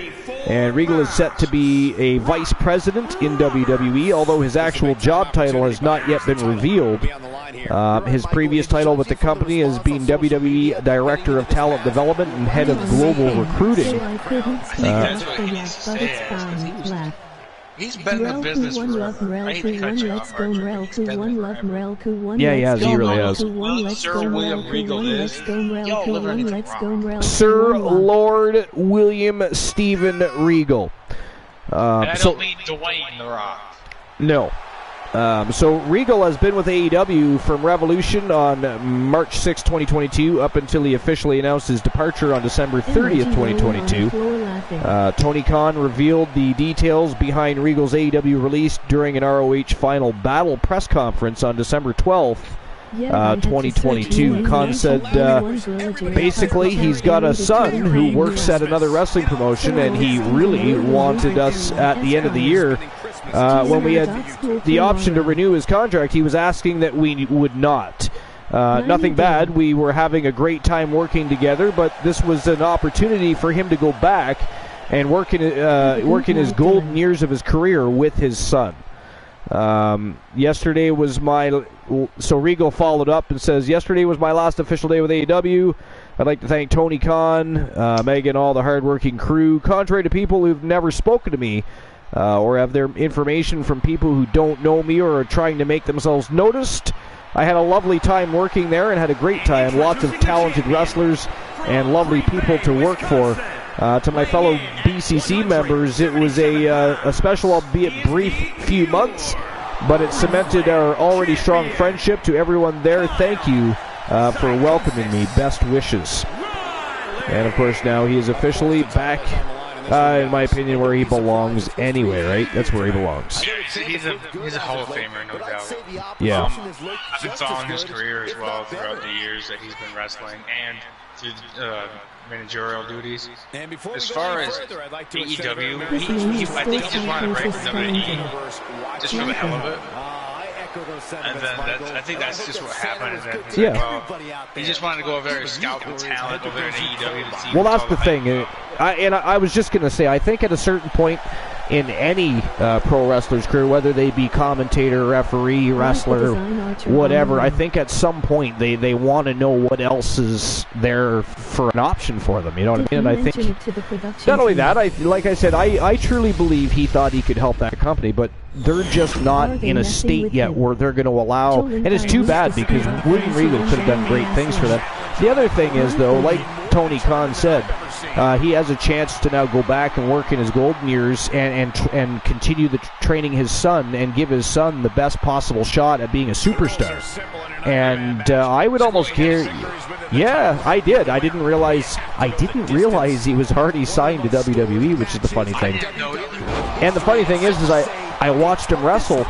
And Regal is set to be a vice president in WWE, although his actual job title has not yet been revealed. His previous title with the company has been WWE Director of Talent Development and Head of Global Recruiting. He's been in the business for Yeah, he has. He really has. Sir William Regal is. Sir Lord William Stephen Regal. I don't mean Dwayne The Rock. No. So Regal has been with AEW from Revolution on March 6, 2022, up until he officially announced his departure on December 30th, 2022. Tony Khan revealed the details behind Regal's AEW release during an ROH Final Battle press conference on December 12th. 2022. Khan said basically he's got a son who works at another wrestling promotion, and he really wanted us at the end of the year, when we had the option to renew his contract, he was asking that we would not. Nothing bad. We were having a great time working together, but this was an opportunity for him to go back and work in his golden years of his career with his son. Yesterday was so Regal followed up and says, yesterday was my last official day with AEW. I'd like to thank Tony Khan, Megan, all the hardworking crew. Contrary to people who've never spoken to me, or have their information from people who don't know me or are trying to make themselves noticed, I had a lovely time working there and had a great time. Lots of talented wrestlers and lovely people to work for. To my fellow BCC members, it was a special, albeit brief, few months, but it cemented our already strong friendship. To everyone there, thank you for welcoming me. Best wishes. And of course, now he is officially back, in my opinion, where he belongs anyway, right? That's where he belongs. He's a Hall of Famer, no doubt. Yeah. I've been following his career as well throughout the years that he's been wrestling and through managerial duties. As far as AEW, I think he just wanted to break from WWE just for the hell of it. And then I think that's just what happened. And then he just wanted to go over there and scout the talent over there in AEW. Well, that's the thing. I was just going to say, I think at a certain point in any pro wrestler's career, whether they be commentator, referee, wrestler, whatever, I think at some point they want to know what else is there for an option for them. You know what I mean? And I think not only that, like I said, I truly believe he thought he could help that company, but they're just not in a state yet where they're going to allow, and it's too bad because William Regal could have done great things for them. The other thing is, though, like Tony Khan said, he has a chance to now go back and work in his golden years and continue training his son and give his son the best possible shot at being a superstar. And I would almost guarantee, yeah, I did. I didn't realize he was already signed to WWE, which is the funny thing. And the funny thing is I watched him wrestle,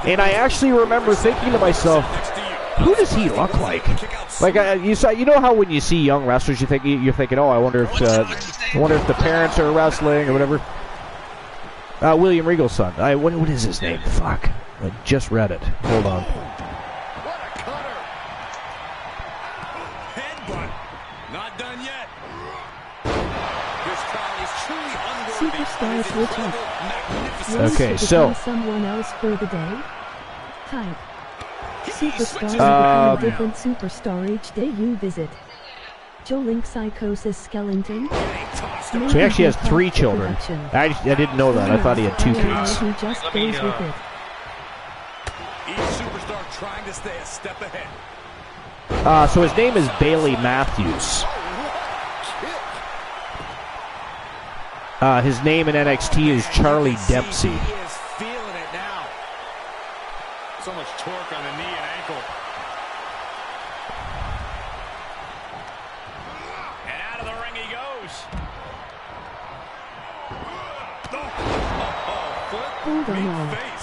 and I actually remember thinking to myself, who does he look like? Like you know how when you see young wrestlers, you're thinking, oh, I wonder if the parents are wrestling or whatever. William Regal's son. What is his name? Fuck, I just read it. Hold on. Not done yet. Superstar switch up. Okay, so someone else for the day. Type. Superstars become a different superstar each day you visit. Jolink Psychosis Skellington. So he actually has 3 children. I didn't know that. I thought he had 2 kids. He just goes with it. Each superstar trying to stay a step ahead. So his name is Bailey Matthews. His name in NXT is Charlie Dempsey. He is feeling it now. So much torque on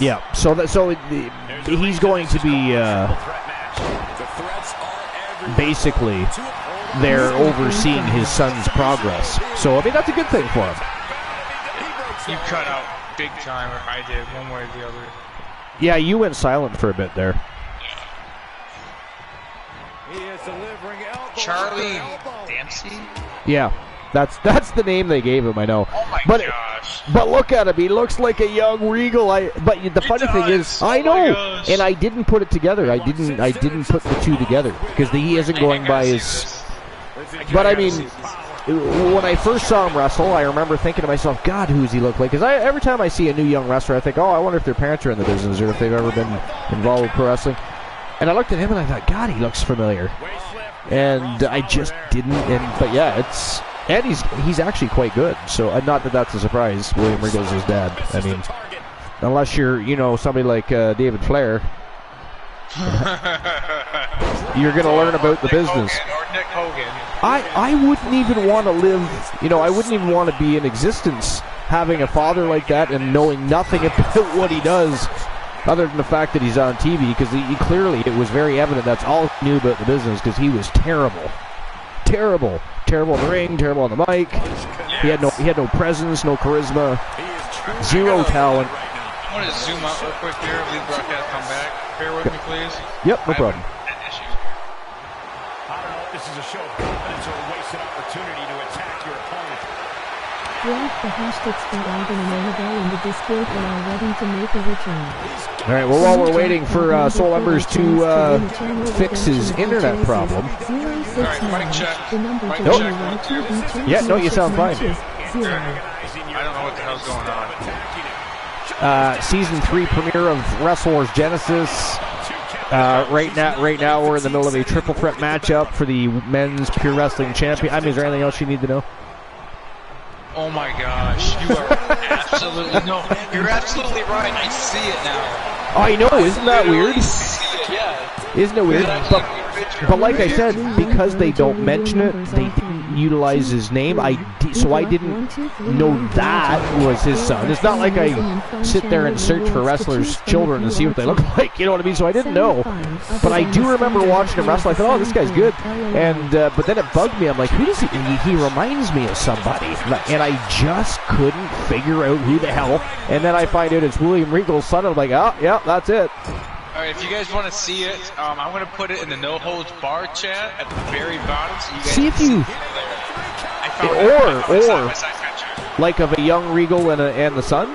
Yeah, so he's going to be basically there overseeing his son's progress. So I mean that's a good thing for him. You cut out big time, or I did, one way or the other. Yeah, you went silent for a bit there. Charlie Dempsey? Yeah, that's the name they gave him. I know. Oh my gosh! But look at him. He looks like a young Regal. But the funny thing is, I know, and I didn't put it together. I didn't put the two together because he isn't going by his. But I mean, when I first saw him wrestle, I remember thinking to myself, God, who does he look like? Because every time I see a new young wrestler, I think, oh, I wonder if their parents are in the business or if they've ever been involved with pro wrestling. And I looked at him and I thought, God, he looks familiar. And I just didn't. But yeah, and he's actually quite good. So not that that's a surprise. William Regal's his dad. I mean, unless you're somebody like David Flair, you're going to learn about the business. Or Nick Hogan. I wouldn't even want to live. I wouldn't even want to be in existence having a father like that and knowing nothing about what he does. Other than the fact that he's on TV, because it was very evident that's all he knew about the business, because he was terrible in the ring, terrible on the mic. He had no presence, no charisma, zero talent. I want to zoom out real quick here. Leave broadcast come back. Bear with me, please. Yep, no problem. I don't know if this is a show of confidence or a wasted opportunity to attack your opponent. Drag the hashtags for Ivan and Annabelle in the Discord when are ready to make a return. All right, well, while we're waiting for Soul Embers to fix his internet problem. Nope. Yeah, no, you sound fine. I don't know what the hell's going on. Season 3 premiere of Wrestle Wars Genesis. Right now we're in the middle of a triple threat matchup for the men's pure wrestling champion. I mean, is there anything else you need to know? Oh my gosh, you are absolutely you're absolutely right. I see it now. I know, isn't that weird? Yeah. Isn't it weird? But like I said, because they don't mention it, they didn't utilize his name. So I didn't know that was his son. It's not like I sit there and search for wrestlers' children to see what they look like. You know what I mean? So I didn't know. But I do remember watching him wrestle. I thought, oh, this guy's good. And but then it bugged me. I'm like, who does he? He reminds me of somebody. And I just couldn't figure out who the hell. And then I find out it's William Regal's son. And I'm like, oh, yeah, that's it. Alright, if you guys want to see it, I'm going to put it in the No Holds Bar chat at the very bottom so you guys see if you... Or like of a young Regal and the son?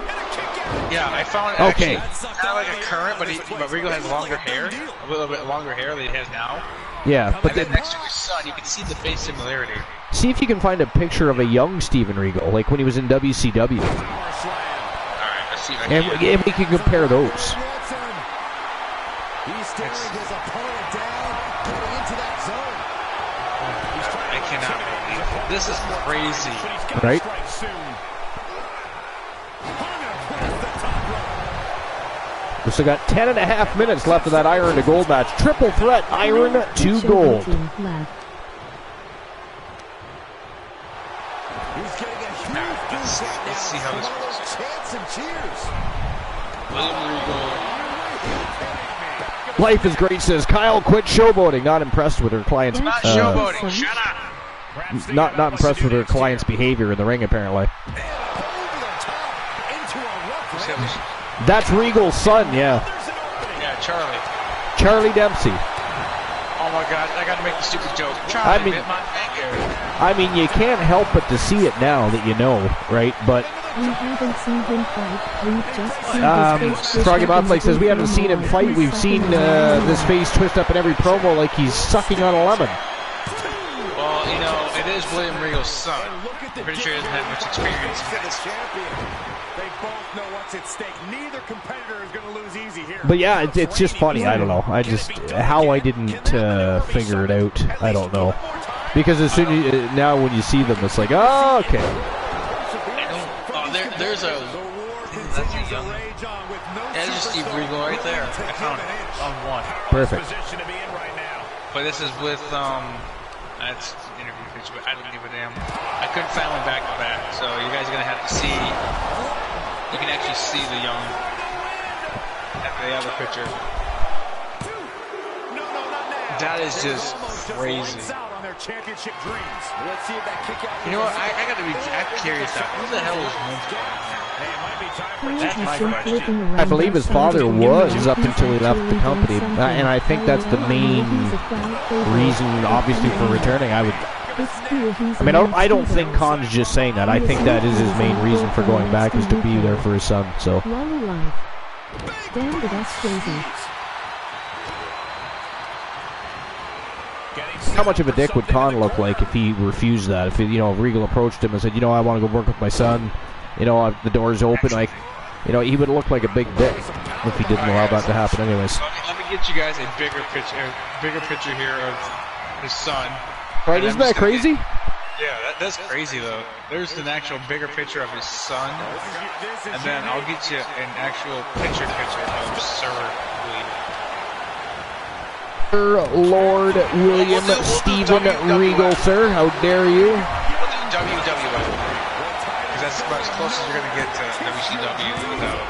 Yeah, I found okay. Kind of like a current, but Regal has longer hair, a little bit longer hair than he has now. Yeah, but then next to his son, you can see the face similarity. See if you can find a picture of a young Steven Regal, like when he was in WCW. Alright, let's see if I can. And we can compare those. He's staring his opponent down, getting into that zone. I cannot believe it. This is crazy. Right? We still got 10.5 minutes left of that Iron to Gold match. Triple threat, Iron to Gold. He's getting a huge boost right now. Let's see how this works. Chants and cheers. William Regal. Life is great, says Kyle. Quit showboating. Not impressed with her client's. Not showboating. Shut up. Not impressed with her client's behavior in the ring, apparently. That's Regal's son, yeah. Yeah, Charlie. Charlie Dempsey. Oh my God, I got to make the stupid joke. Charlie bit my finger. I mean, you can't help but to see it now that you know, right? But we haven't seen him fight. We've just seen Froggy Mothlight says we haven't seen him fight. We've seen this face twist up in every promo like he's sucking on a lemon. Well, it is William Regal's son. I'm pretty sure he doesn't have much experience. They both know what's at stake. Neither competitor is going to lose easy here. But yeah, it's just funny. I don't know. How I didn't figure it out, I don't know. Because as soon as now when you see them, it's like, oh, okay. There's a. That's a young. Yeah, there's Steve Regal right there. I found it on one. Perfect. But this is with that's interview picture, but I don't give a damn. I couldn't find one back to back, so you guys are gonna have to see You can actually see the other picture. That is just crazy. You know what? I'm curious now. Who the hell is Moonstone? That's my question. I believe his father was up until he left the company, and I think that's the main reason, obviously, for returning. I don't think Khan's just saying that. I think that is his main reason for going back, is to be there for his son. So. Damn, that's crazy. How much of a dick would Khan look like if he refused that? If Regal approached him and said, I want to go work with my son, the door's open, he would look like a big dick if he didn't allow that to happen anyways. Let me get you guys a bigger picture here of his son. Right, isn't that crazy? Yeah, that's crazy though. There's an actual bigger picture of his son, and then I'll get you an actual picture of Sir Lord William Stephen Regal, sir. How dare you? WW, because that's about as close as you're going to get to WCW without.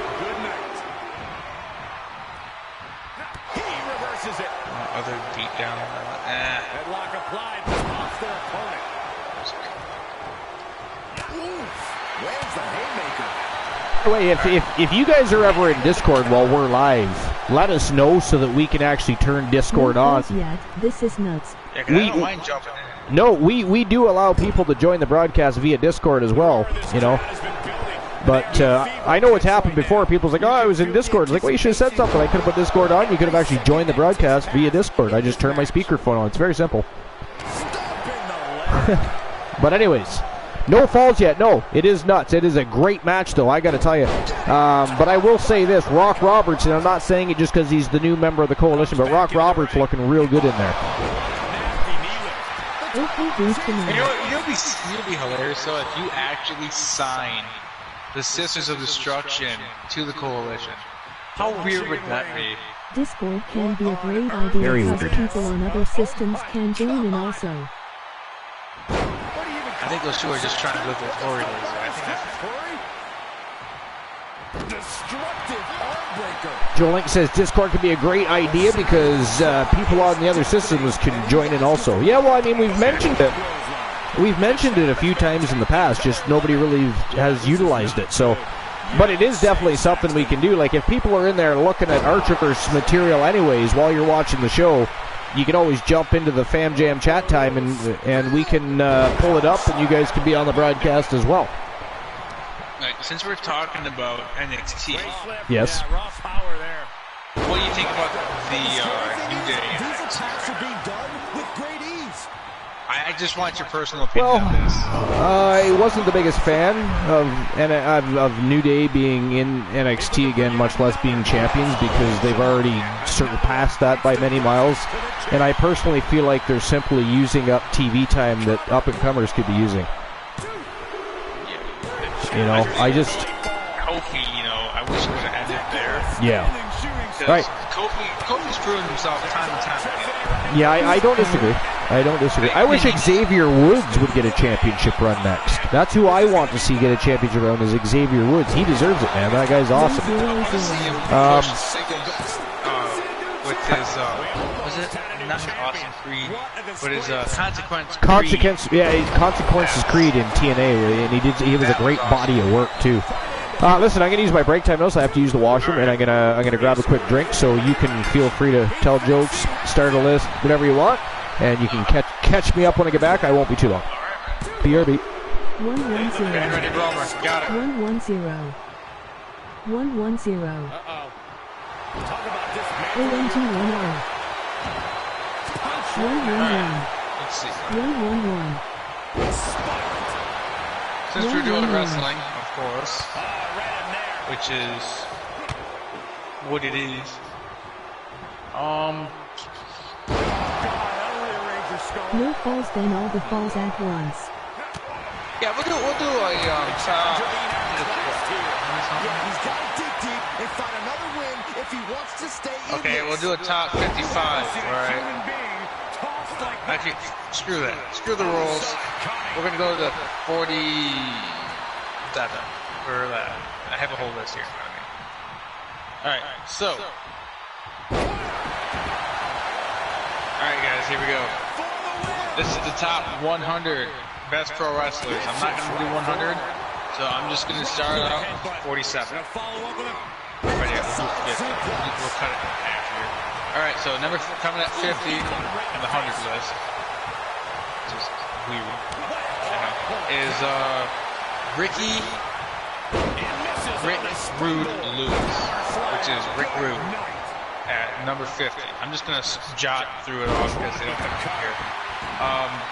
He reverses it. Other beatdown. Headlock applied. Off their opponent. Lands the haymaker. Wait, if you guys are ever in Discord while we're live, let us know so that we can actually turn Discord on. Yet. This is nuts. Yeah, I don't mind jumping in. No, we do allow people to join the broadcast via Discord as well, But I know what's happened before. People's like, I was in Discord. It's like, well, you should have said something. I could have put Discord on. You could have actually joined the broadcast via Discord. I just turned my speakerphone on. It's very simple. But anyways, no falls yet. No, it is nuts. It is a great match, though, I got to tell you. But I will say this. Rock Roberts, and I'm not saying it just because he's the new member of the Coalition, but Rock Roberts looking real good in there. You'll be hilarious, though, if you actually sign the Sisters of Destruction to the Coalition. How weird would that be? Discord can be a great idea Very because weird. people on other systems can join in also. I think those two are just trying to live their glory days. I think that's Destructive armbreaker. Joe Link says Discord could be a great idea because people on the other systems can join in also. Yeah, well, I mean, we've mentioned it. We've mentioned it a few times in the past, just nobody really has utilized it. So, but it is definitely something we can do. Like, if people are in there looking at Archerverse material anyways while you're watching the show, you can always jump into the Fam Jam chat time and we can pull it up and you guys can be on the broadcast as well. Right, since we're talking about NXT, yes. What do you think about the New Day? These attacks are being done with great ease. I just want your personal opinion Well, on this. I wasn't the biggest fan of New Day being in NXT again, much less being champions, because they've already surpassed that by many miles. And I personally feel like they're simply using up TV time that up-and-comers could be using. I just... Kofi, I wish it would have ended there. Yeah. Right. Kofi's proven himself time and time again. Yeah, I don't disagree. I wish Xavier Woods would get a championship run next. That's who I want to see get a championship run, is Xavier Woods. He deserves it, man. That guy's awesome. With his, was it not Austin Creed, but his Consequence Creed. Consequences Creed in TNA, and he was a great body of work too. Listen, I'm gonna use my break time now, so I have to use the washroom, and I'm gonna grab a quick drink. So you can feel free to tell jokes, start a list, whatever you want, and you can catch me up when I get back. I won't be too long. BRB. 110. Ready, Romer. Got it. 110. 110. Uh-oh. Talk about this man. OMG 10. 111. Let's see. 111. Since we're doing wrestling, of course, which is what it is. No falls, then all the falls at once. Yeah, we'll do a He's got to dig deep and find another win if he wants to stay in okay, this. we'll do a top 55, alright? Actually, screw that. Screw the rules. We're gonna go to 47. or I have a whole list here in front of me. Alright, so. Alright guys, here we go. This is the top 100 best pro wrestlers. I'm not going to do 100, so I'm just going to start out with 47. We'll cut it in half here. Alright, so coming at 50 in the 100 list, which is weird, is Rick Rude Lewis, which is Rick Rude at number 50. I'm just going to jot through it all because they don't have it here.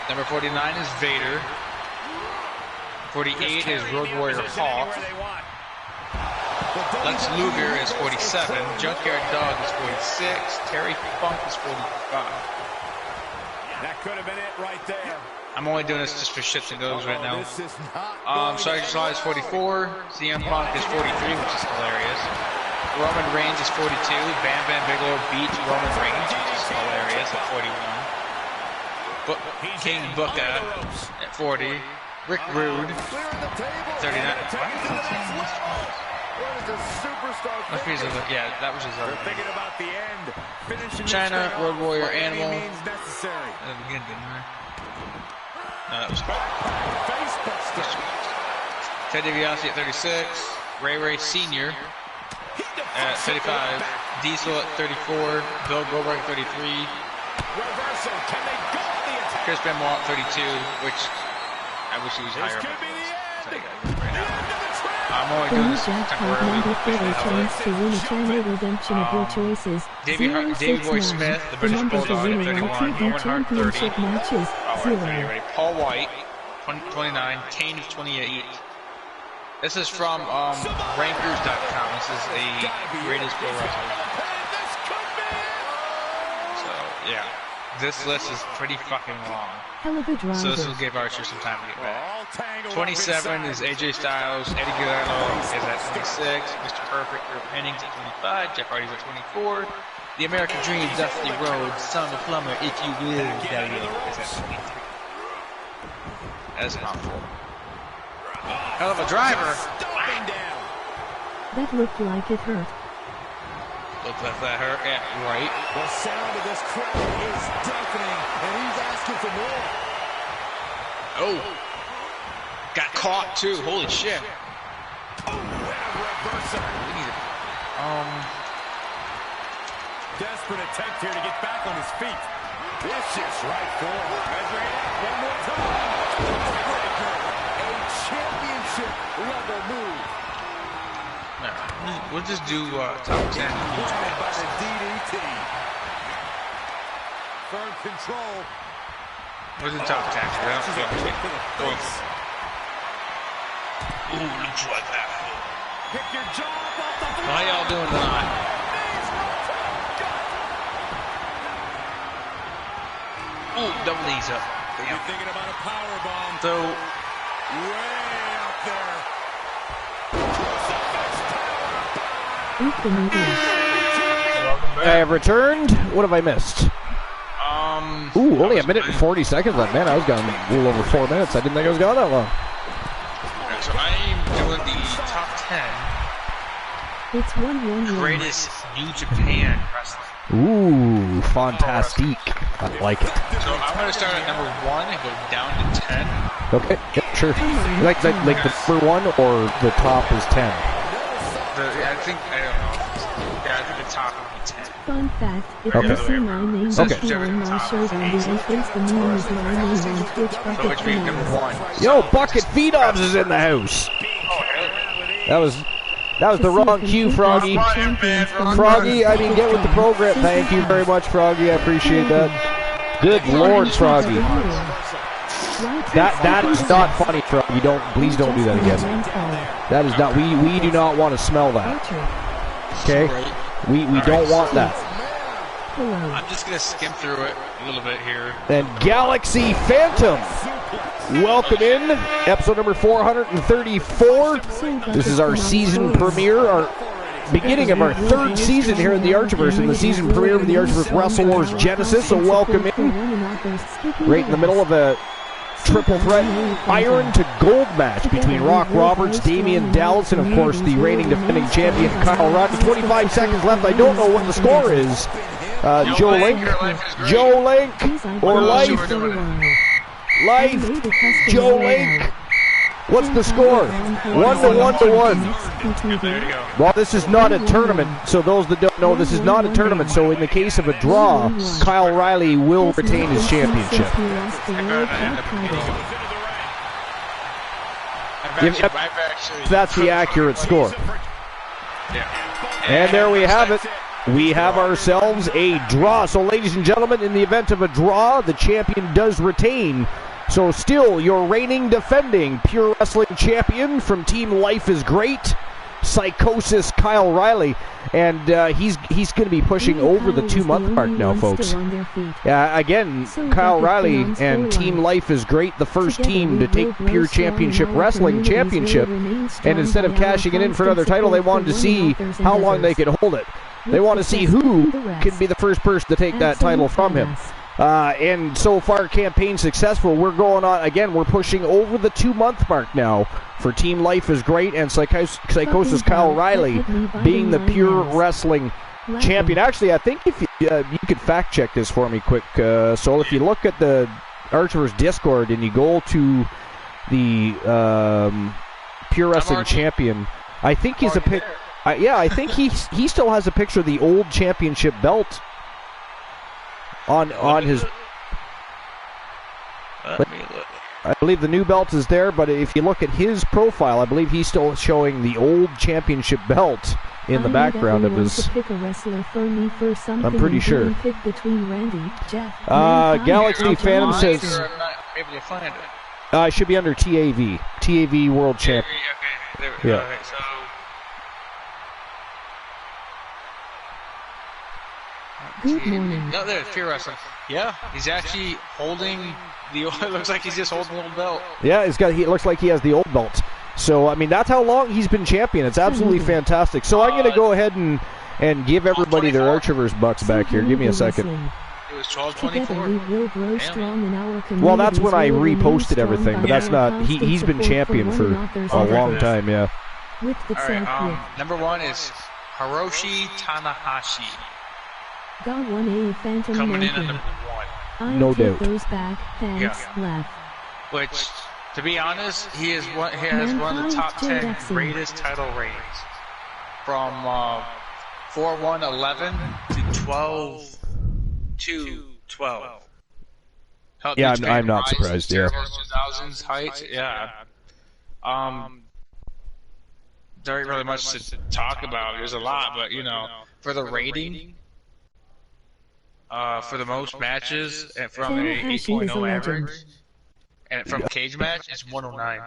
Number 49 is Vader. 48 is Road Warrior Hawk. Lex Luger is 47. Junkyard Dog is 46. Terry Funk is 45. That could have been it right there. I'm only doing this just for shits and giggles right now. Sergeant Shaw is 44. CM Punk is 43, which is hilarious. Roman Reigns is 42. Bam Bam Bigelow beats Roman Reigns, which is hilarious, at 41. King Booker at 40. Rick Rude, 39. Yeah, that was his other thing. China, Road Warrior Animal. That again, didn't I? No, that was Ted DiBiase at 36. Ray Sr. at 35. Diesel at 34. Bill Goldberg at 33. Chris Benoit at 32, which I wish he was higher. I'm only The doing new this jackpot number 4 chance to win a channel redemption of your choices. Davey Boy Smith, the British Bulldog at 31. Owen Hart 30. Matches, 0. Ready. Paul White, 29. Kane of 28. This is from Rankers.com. This is the greatest pro wrestler. So, yeah. This list is pretty fucking long. So this will give Archer some time to get back. 27 is AJ Styles. Eddie Guerrero is at 26. Mr. Perfect, Herb Hennings at 25. Jeff Hardy's at 24. The American Dream, Dusty Rhodes, Son of a Plumber, if you will, Daddy is at 23. That is an awful. Hell of a driver. That looked like it hurt. Looks like that hurt. Yeah, right. The sound of this crowd is deafening, and he's asking for more. Oh. Got caught, too. Holy shit. Oh, reversal. We need Desperate attempt here to get back on his feet. Vicious right forward. Measuring it up one more time. A championship level move. We'll just do top 10. By the DDT. Firm control. We'll do top 10. Ooh, looks like that. Pick your jaw up off the floor. How y'all doing tonight? Ooh, double knees up. You're thinking about a power bomb. So, way up there. I have returned. What have I missed? Ooh, only a minute and 40 seconds left. Man, I was gone a little over 4 minutes. I didn't think I was gone that long. So I'm doing the top 10 It's 1-1-1. greatest New Japan wrestling. Ooh, fantastique. I like it. So I'm going to start at number 1 and go down to 10. Okay, yeah, sure. Like the number 1 or the top is 10? I think the top would be 10. Fun fact, if you see my name on my shirt on the entrance, the name is my name on Twitch So Bucket which means number 1. Yo, Bucket Feedobs is in the house. That was the wrong cue, Froggy. Froggy, I mean, get with the program. Thank you very much, Froggy. I appreciate that. Good Lord, Froggy. That is not funny, Froggy. Please don't do that again. That is not. We do not want to smell that. Okay. We don't want that. I'm just going to skim through it a little bit here. And Galaxy Phantom, welcome in. Episode number 434. This is our season premiere, our beginning of our 3rd season here in the Archiverse, and the season premiere of the Archiverse Wrestle Wars Genesis. So welcome in. Right in the middle of a triple threat iron to gold match between Rock Roberts, Damian Dallas, and of course the reigning defending champion Kyle Rodney. 25 seconds left. I don't know what the score is. Joe Link, or Life, Joe Link. What's the score? 1-1. Well, this is not a tournament, so those that don't know, this is not a tournament. So in the case of a draw, Kyle Riley will retain his championship. That's the accurate score. And there we have it. We have ourselves a draw. So, ladies and gentlemen, in the event of a draw, the champion does retain. So still, your reigning defending Pure Wrestling champion from Team Life is Great, Psychosis Kyle Riley. And he's going to be pushing over the 2-month mark now, folks. Again, Kyle Riley and Team Life is Great, the first team to take Pure Championship Wrestling Championship. And instead of cashing it in for another title, they wanted to see how long they could hold it. They want to see who can be the first person to take that title from him. And so far, campaign successful. We're going on, again, we're pushing over the 2-month mark now for Team Life is Great and Psychosis Kyle Riley being the Pure Wrestling champion. Actually, I think if you could fact check this for me quick, so if you look at the Archerverse Discord and you go to the Pure Wrestling champion, I think he's a pic. Yeah, I think he still has a picture of the old championship belt on his. I believe the new belt is there, but if you look at his profile, I believe he's still showing the old championship belt in the background of his. I'm pretty sure. Galaxy Phantom says I should be under TAV World Champ. Yeah. Good morning. No, there's Pure Wrestling. Yeah, he's actually holding the. It looks like he's just holding the old belt. Yeah, it looks like he has the old belt. So I mean, that's how long he's been champion. It's absolutely fantastic. So I'm going to go ahead and give everybody their Archerverse bucks back here. Give me a second. It was 12:24. Well, that's when I reposted everything, but that's not. He's been champion for a long time. Yeah. All right. Number 1 is Hiroshi Tanahashi. Got 1A Phantom coming in at number 1. No doubt. Those back, thanks, left. Which, to be honest, he has one of the top 10 greatest title ratings. From 4-1-11 to 12-12. Yeah, I'm not surprised. Yeah. 2000s heights. Yeah. There ain't really much to talk about. There's a lot, but for the rating. For the most matches, and from an 8.0 average, and from cage match, it's 109.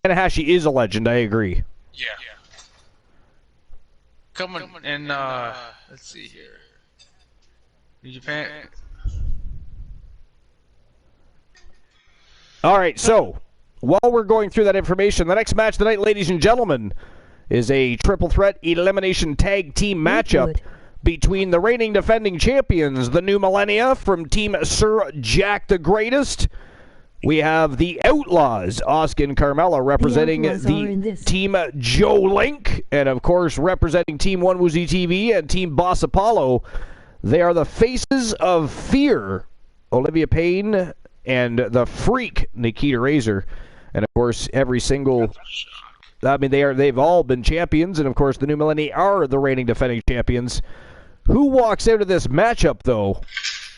Tanahashi is a legend, I agree. Yeah. Coming in, let's see here. New Japan. All right, so while we're going through that information, the next match tonight, ladies and gentlemen, is a triple threat elimination tag team matchup between the reigning defending champions, the New Millennia from Team Sir Jack the Greatest. We have the Outlaws, Asuka and Carmella, representing the Team Joe Link, and of course representing Team One Woozy TV and Team Boss Apollo. They are the Faces of Fear, Olivia Payne and the Freak, Nikita Razor, and of course every single. I mean, they've all been champions, and of course the New Millennia are the reigning defending champions. Who walks out of this matchup, though,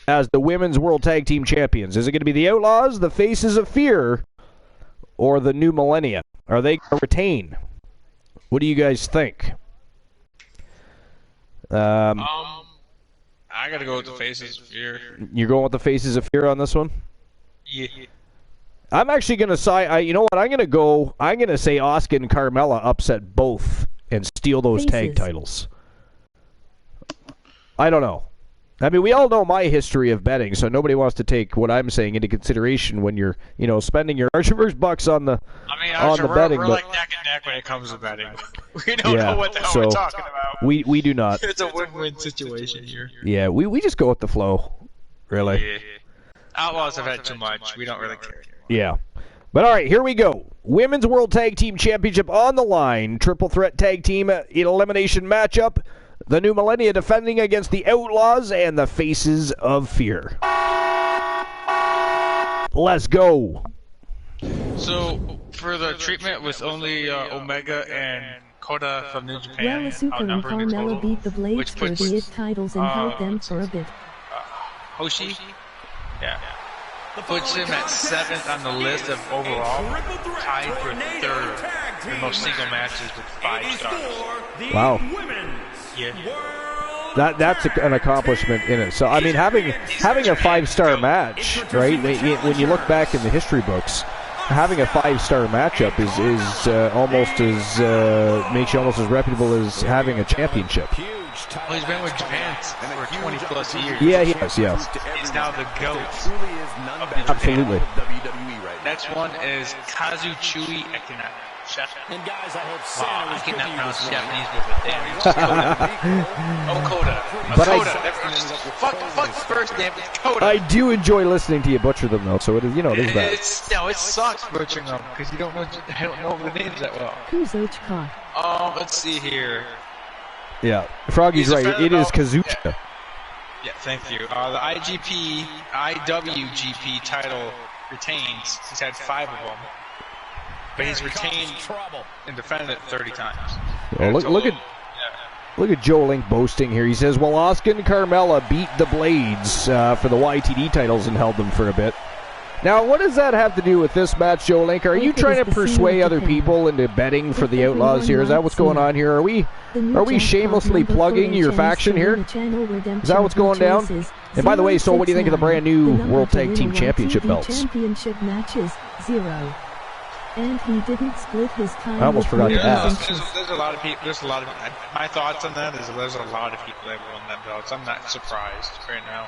as the Women's World Tag Team Champions? Is it going to be the Outlaws, the Faces of Fear, or the New Millennia? Are they going to retain? What do you guys think? I got to go with the Faces of Fear. You're going with the Faces of Fear on this one? Yeah. I'm actually going to say, you know what, I'm going to say Asuka and Carmella upset both and steal those tag titles. I don't know. I mean, we all know my history of betting, so nobody wants to take what I'm saying into consideration when you're, spending your Archerverse bucks on the betting. We're like neck and neck when it comes to betting. We don't know what the hell we're talking about. We do not. It's a win-win situation here. Yeah, we just go with the flow, really. Yeah. Outlaws have had too much. We don't really care. Yeah. But all right, here we go. Women's World Tag Team Championship on the line. Triple threat tag team elimination matchup. The New Millennia defending against the Outlaws and the Faces of Fear. Let's go. So, for the treatment with only Omega and Kota from New Japan, Well, Asuka and Carmella beat the Blades for the IT titles and held them for a bit. Hoshi? Yeah. Puts him at 7th on the list of overall, tied for 3rd for most single matches with 5 stars. Wow. Yeah. That's an accomplishment in it. So, I mean, having a 5-star match, right? When you look back in the history books, having a 5-star matchup is almost as makes you almost as reputable as having a championship. Well, he's been with Japan for 20 plus years. Yeah, he has. Yeah. He's now the GOAT. Absolutely. Next one is Kazuchui Ekina. And guys, I hope I cannot pronounce Japanese with a damn. Fuck the first name. It's Kota. I do enjoy listening to you butcher them, though. So it is, it is bad. It sucks butchering them because I don't know the names that well. Kazuchika. Let's see here. Yeah, Froggy's right. It is Kazuchika. Yeah, thank you. The IWGP title retains. He's had 5 of them. But he's retained and defended it 30 times. Oh, look at Joe Link boasting here. He says, well, Asuka and Carmella beat the Blades for the YTD titles and held them for a bit. Now, what does that have to do with this match, Joe Link? Are you trying to persuade other people into betting for the Outlaws here? Is that what's going on here? Are we shamelessly plugging your faction here? Is that what's going down? And by the way, so what do you think of the brand new World Tag Team Championship belts? Championship matches, 0. And he didn't split his time. I almost forgot to ask. There's a lot of people. My thoughts on that is there's a lot of people that won that belts. I'm not surprised right now.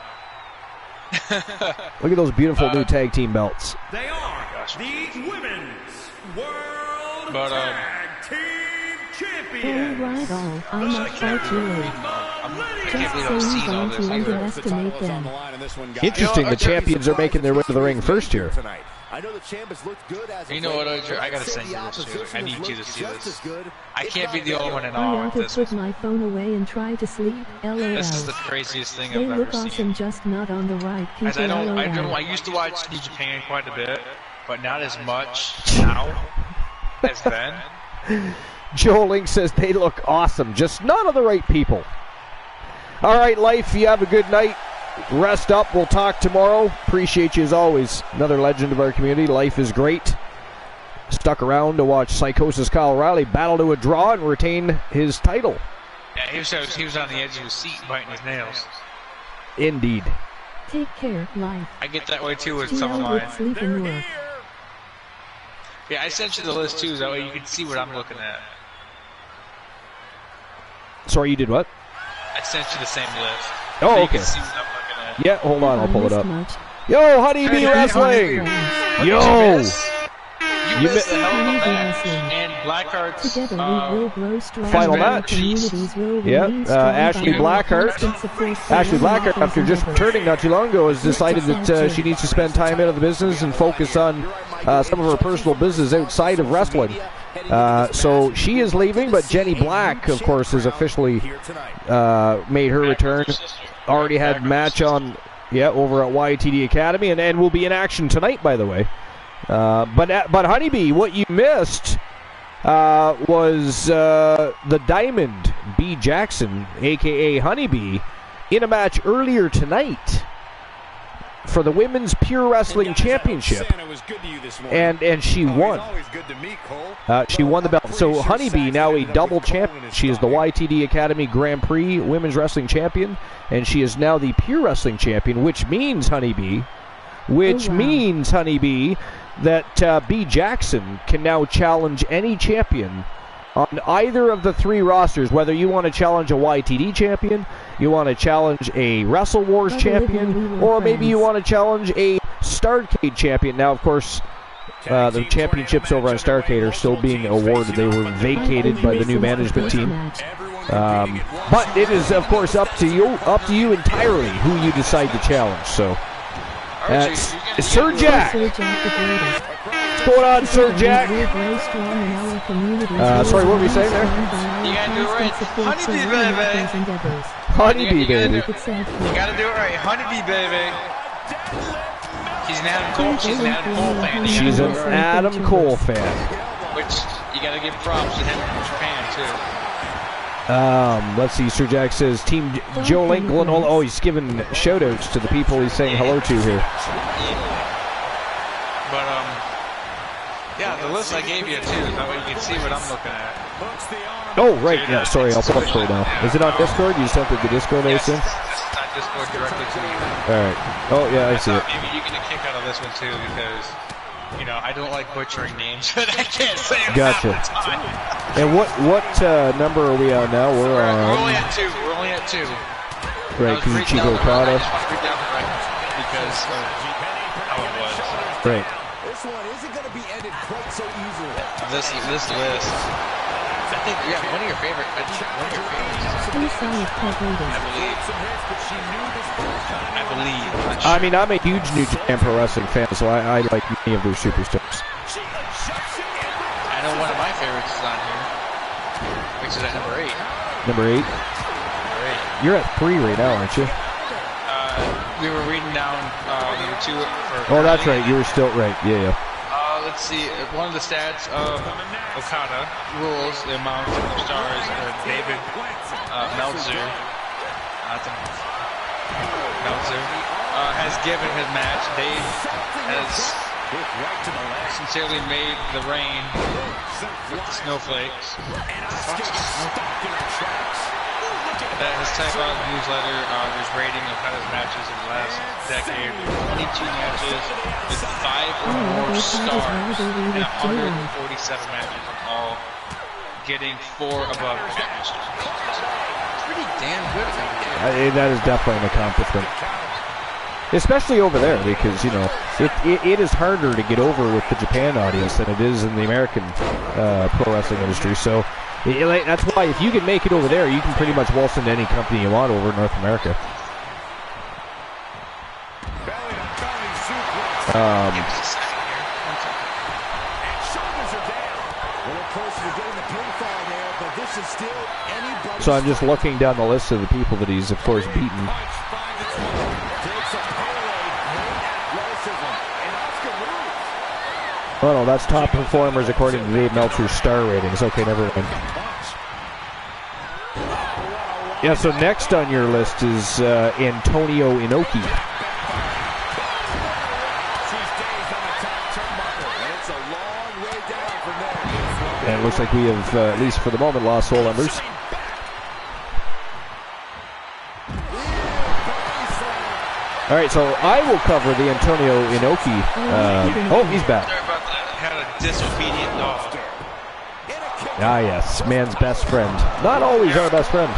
Look at those beautiful new tag team belts. They are the Women's World Tag Team Champions. Right on. I'm not quite late. Just saying, don't you underestimate them. Interesting, the champions are making their way to the ring first here. I know the champ has looked good as you know what, I gotta send you this too. I need you to see this. I can't be the only one in I awe want with to this. put my phone away and try to sleep. LOL. This is the craziest thing They I've look ever awesome, seen. just not on the right people. As I used to watch New Japan quite a bit, but not as much now as then. Joe Link says they look awesome, just not on the right people. All right, Life, you have a good night. Rest up. We'll talk tomorrow. Appreciate you as always. Another legend of our community. Life is great. Stuck around to watch Psychosis Kyle O'Reilly battle to a draw and retain his title. Yeah, he was on the edge of his seat biting his nails. Indeed. Take care, Life. I get that way too with some of mine. Sleep and work. Yeah, I sent you the list too, that way you can see what I'm looking at. Sorry, you did what? I sent you the same list. Oh, so you okay. can see what I'm looking at. Yeah, hold on, I'll pull it up. Much. Yo, Honeybee Wrestling! Yo! You missed the hell of a match. And Blackheart's Together we will grow strong. final match. Yeah, Ashley Blackheart. Ashley Blackheart, after just returning not too long ago, has decided that she needs to spend time out of the business and focus on some of her personal business outside of wrestling. So she is leaving, but Jenny Black, of course, has officially made her return. Already had match on, over at YTD Academy, and will be in action tonight, by the way. But Honeybee, what you missed was the Diamond B. Jackson, a.k.a. Honeybee, in a match earlier tonight for the Women's Pure Wrestling Championship, and she won. She won the belt. So Honeybee, now a double champion. She is the YTD Academy Grand Prix Women's Wrestling Champion, and she is now the Pure Wrestling Champion, which means, Honeybee, that B. Jackson can now challenge any champion on either of the 3 rosters, whether you want to challenge a YTD champion, you want to challenge a Wrestle Wars champion, or maybe you want to challenge a Starrcade champion. Now, of course, the championships over on Starrcade are still being awarded. They were vacated by the new management team. But it is, of course, up to you entirely who you decide to challenge. So That's Sir Jack. Sir Jack the greatest. What's going on, Sir Jack? Sorry, what were you saying there? You gotta do it right. Honeybee, baby. Honeybee, baby. You gotta do it right. Honeybee, baby. She's an Adam Cole. She's an Adam Cole fan. She's an Adam Cole fan. Which you gotta give props to him from Japan too. Let's see. Sir Jack says Team Joe Lincoln. Oh, he's giving shout-outs to the people he's saying hello to here. But yeah, the list I gave you too. That way you can see what I'm looking at. Oh, right. Yeah. Sorry, I'll pull up for it now. Is it on Discord? You just entered the Discord, I assume. This is on Discord directly to you. All right. Oh, yeah, I see it. Maybe you get a kick out of this one too because. You know, I don't like butchering names, but I can't say them Gotcha. half the time. And what number are we on now? We're only at 2. We're only at 2. Right, Kiichiro Okada. Because of how it was. Right. This one isn't going to be ended quite so easily. This list. I think, yeah, one of your favorites. I believe. I mean, I'm a huge New Japan Pro Wrestling fan, so I like many of their superstars. I know one of my favorites is on here, which is at number 8. Number 8? You're at 3 right now, aren't you? We were reading down number 2 for... Oh, that's right. You were still right. Yeah. Let's see. One of the stats of Okada rules the amount of stars David Meltzer has given his match. Dave has sincerely made the rain with the snowflakes. That has typed out the newsletter his rating of Okada's matches in the last decade. 22 matches with 5 or more stars and 147 matches in all, getting 4 above average stars. It's pretty damn good. That is definitely an accomplishment. Especially over there, because, you know, it is harder to get over with the Japan audience than it is in the American pro wrestling industry. So that's why if you can make it over there, you can pretty much waltz into any company you want over in North America. So I'm just looking down the list of the people that he's, of course, beaten. Oh no, that's top performers according to Dave Meltzer's star ratings. Okay, never mind. Yeah, so next on your list is Antonio Inoki. And it looks like we have, at least for the moment, lost Soul Embers. All right, so I will cover the Antonio Inoki. Oh, he's back. Had a disobedient dog. Ah, yes, man's best friend. Not always our best friend.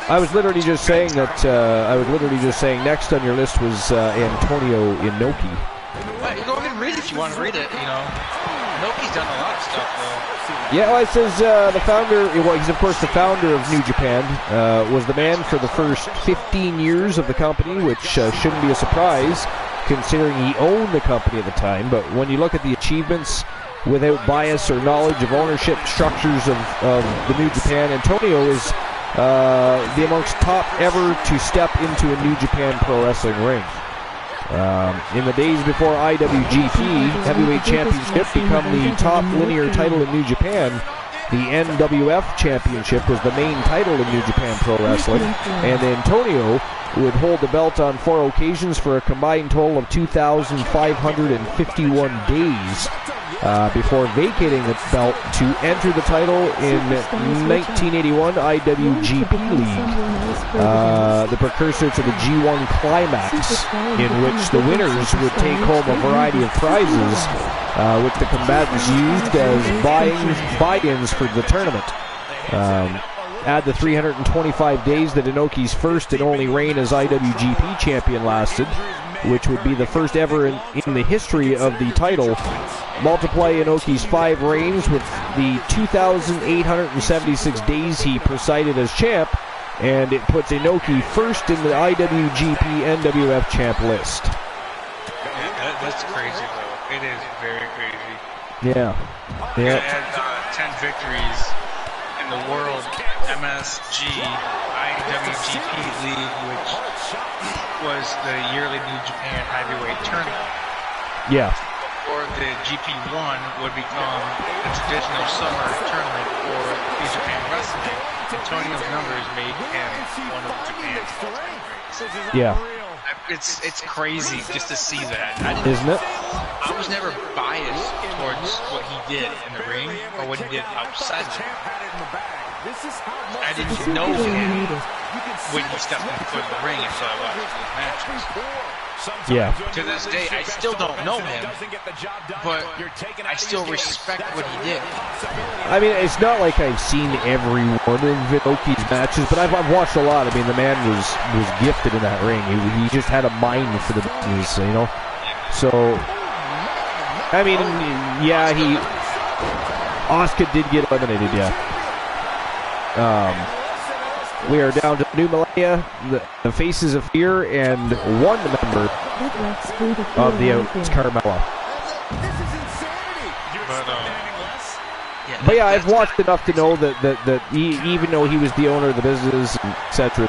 I was literally just saying that. Next on your list was Antonio Inoki. Well, you go ahead and read it if you want to read it. You know, Inoki's done a lot of stuff, though. Yeah, well, it says the founder. Well, he's of course the founder of New Japan. Was the man for the first 15 years of the company, which shouldn't be a surprise, considering he owned the company at the time. But when you look at the achievements, without bias or knowledge of ownership structures of the New Japan, Antonio is the amongst top ever to step into a New Japan Pro Wrestling ring. In the days before IWGP Heavyweight Championship become the top linear title in New Japan, the NWF Championship was the main title in New Japan Pro Wrestling, and Antonio would hold the belt on 4 occasions for a combined total of 2,551 days before vacating the belt to enter the title in 1981 IWGP League, the precursor to the G1 Climax, in which the winners would take home a variety of prizes, which the combatants used as buy-ins for the tournament. Add the 325 days that Inoki's first and only reign as IWGP champion lasted, which would be the first ever in the history of the title. Multiply Inoki's 5 reigns with the 2,876 days he presided as champ, and it puts Inoki first in the IWGP NWF champ list. Yeah, that's crazy, though. It is very crazy. Yeah. He had 10 victories in the World MSG IWGP League, which was the yearly New Japan Heavyweight Tournament. Yeah. Or the GP1 would become the traditional summer tournament for New Japan Wrestling. Antonio's numbers made him one of Japan's all-time greats. Yeah. It's crazy just to see that. Isn't it? I was never biased towards what he did in the ring or what he did outside the ring. I didn't know him when he stepped foot in the ring until I watched his matches. Yeah. To this day, I still don't know him, but I still respect what he did. I mean, it's not like I've seen every one of Inoki's matches, but I've watched a lot. I mean, the man was gifted in that ring. He just had a mind for the business, you know? So, I mean, yeah, Asuka did get eliminated, yeah. We are down to New Millennia, the Faces of Fear, and one member of the Outs, Carmella. But yeah, I've watched enough to know that he, even though he was the owner of the business, etc.,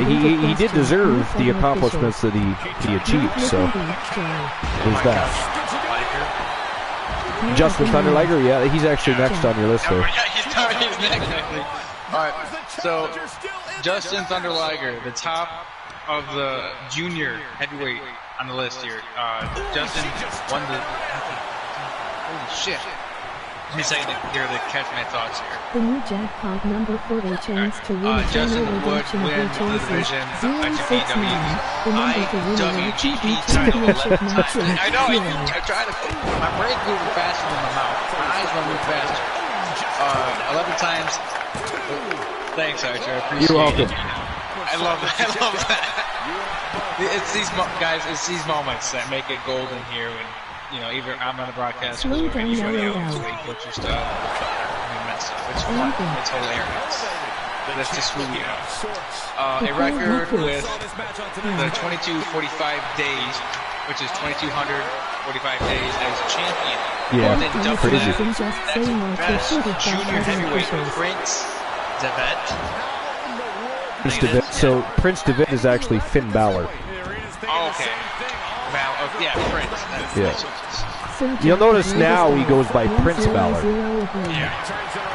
he did deserve the accomplishments that he achieved. So there's that. Justin Thunder Liger, yeah, he's actually next on your list there. He's next, actually. All right, so Justin Thunder Liger, the top of the junior heavyweight on the list here. Justin won the. Holy shit! Give me a second to catch my thoughts here. The new jackpot number for a chance to win a Justin channel would redemption of win your the choices. division 069. The number to win a IWGP YTD title 11 championship match times. is I know, 0. I'm trying to. My brain's moving faster than my mouth. My eyes run moving faster. 11 times. Thanks, Archer. I appreciate You're welcome. it. I love that. It's these guys. It's these moments that make it golden here. When either I'm on the broadcast or anybody else when you put your stuff. I mess up. It's fun. It's hilarious. That's just who we are. A record with the 2245 days, which is 2245 days as champion. Yeah, crazy. Best junior heavyweight Prince Devitt. So Prince Devitt is actually Finn Balor. Oh, okay. Yeah, Prince. Yeah. You'll notice now he goes by Prince Balor. Yeah.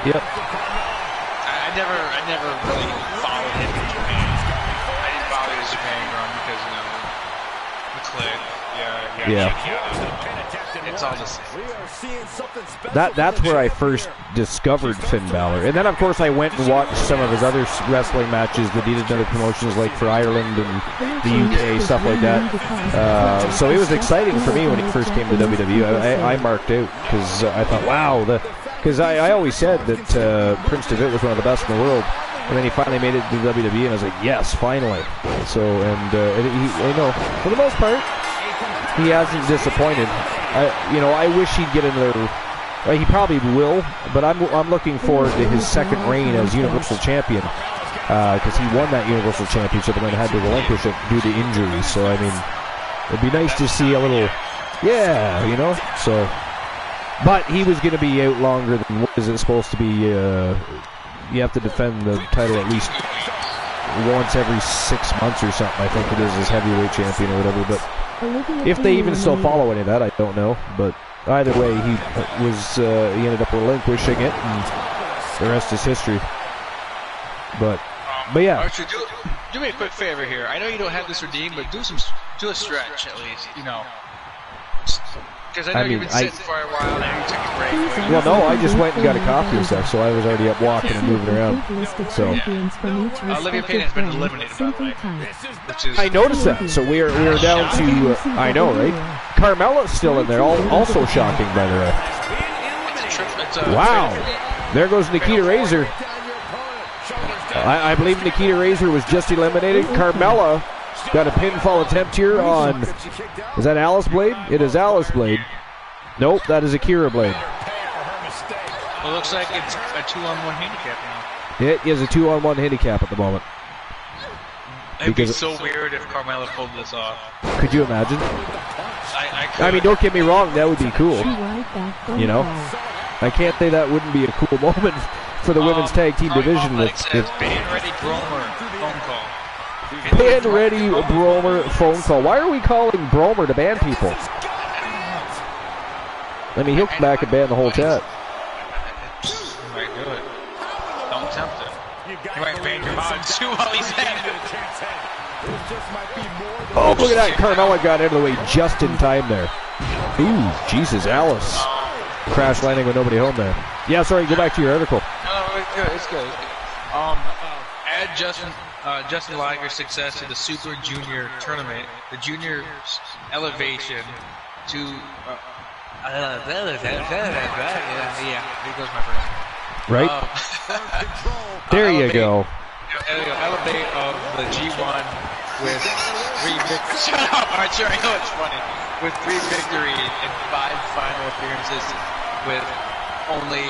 Yep. I never really followed him in Japan. I didn't follow his Japan run because the click. Yeah. It's all the same. That's where I first discovered Finn Balor, and then of course I went and watched some of his other wrestling matches that he did in other promotions, like for Ireland and the UK, stuff like that. So it was exciting for me when he first came to WWE. I marked out because I thought, wow, because I always said that Prince Devitt was one of the best in the world, and then he finally made it to WWE, and I was like, yes, finally. So for the most part, he hasn't disappointed. I wish he'd get another. He probably will, but I'm looking forward to his second reign as Universal Champion, because he won that Universal Championship and then had to relinquish it due to injuries. So I mean, it'd be nice to see a little, So, but he was going to be out longer than what is it supposed to be? You have to defend the title at least once every 6 months or something. I think it is as heavyweight champion or whatever, but. If they even still follow any of that, I don't know. But either way, he ended up relinquishing it, and the rest is history. But yeah. Archer, do me a quick favor here. I know you don't have this redeemed, but do a stretch at least. Because I know you've been sitting for a while now. You took a break. Well, no, I just went and got a coffee and stuff, so I was already up walking and moving around. So Olivia Payne has been eliminated, by the way. I noticed that. So we are down to I know, right? Carmella's still in there, also shocking, by the way. Wow, there goes Nikita Razor. I believe Nikita Razor was just eliminated. Carmella got a pinfall attempt here on. Is that Alice Blade? It is Alice Blade. Nope, that is Akira Blade. Well, it looks like it's a 2-on-1 handicap now. It is a 2-on-1 handicap at the moment. It'd be so weird if Carmella pulled this off. Could you imagine? I mean, don't get me wrong, that would be cool. You know? I can't say that wouldn't be a cool moment for the women's tag team division. Band Ready Bromer phone call. Band Ready Bromer phone call. Why are we calling Bromer to ban people? I mean, he'll come back and ban the whole chat. You might do it. Don't tempt it. You might ban your mom too while he's at it. Oh, look at that. Carmella got out of the way just in time there. Ooh, Jesus, Alice. Crash landing with nobody home there. Yeah, sorry, go back to your article. It's good. Add Justin Liger's success to the Super Junior tournament. The junior elevation to... yeah, here goes my brain. Right? There you go. Elevate of the G1 with 3 victories. Shut up! Alright, sure, I know it's funny. With 3 victories and 5 final appearances with only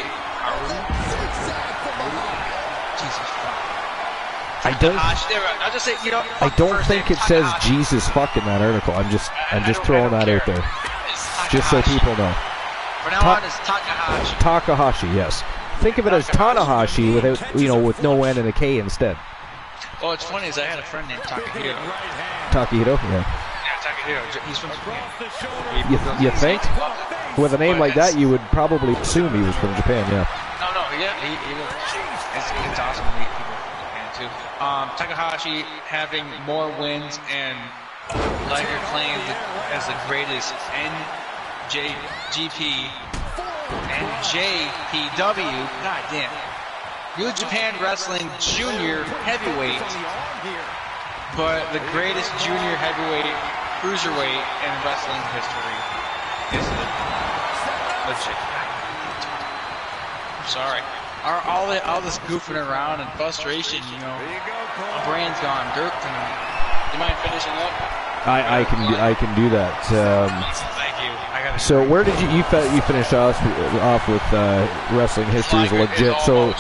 Jesus fuck. I don't think it says Jesus fuck in that article. I'm just throwing that out there. Just so people know. From now on, it's Takahashi. Takahashi, yes. Think of it as Tanahashi without, with no N and a K instead. Well, it's funny is I had a friend named Takahiro. Takahiro, yeah. Yeah, Takahiro. He's from Japan. You think? With a name like that, you would probably assume he was from Japan, yeah. No, yeah, he was. It's awesome to meet people from Japan too. Takahashi having more wins and Liger claimed as the greatest NJGP and JPW. God damn. New Japan Wrestling Junior Heavyweight, but the greatest junior heavyweight, cruiserweight in wrestling history. Is it legit? I'm sorry. All this goofing around and frustration, my brain's gone dirt tonight. You mind finishing up? I can do that. Thank you. So where did you finish off with wrestling history is legit? So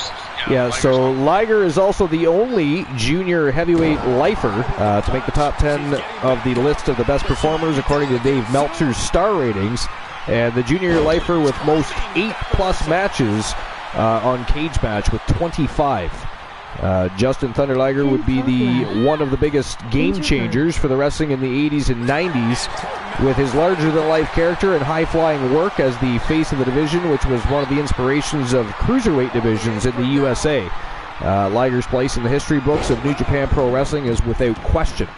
yeah, so Liger is also the only junior heavyweight lifer to make the top 10 of the list of the best performers according to Dave Meltzer's star ratings, and the junior lifer with most 8+ matches on Cage Match with 25. Justin Thunder Liger would be one of the biggest game changers for the wrestling in the 80s and 90s with his larger-than-life character and high-flying work as the face of the division, which was one of the inspirations of cruiserweight divisions in the USA. Liger's place in the history books of New Japan Pro Wrestling is without question.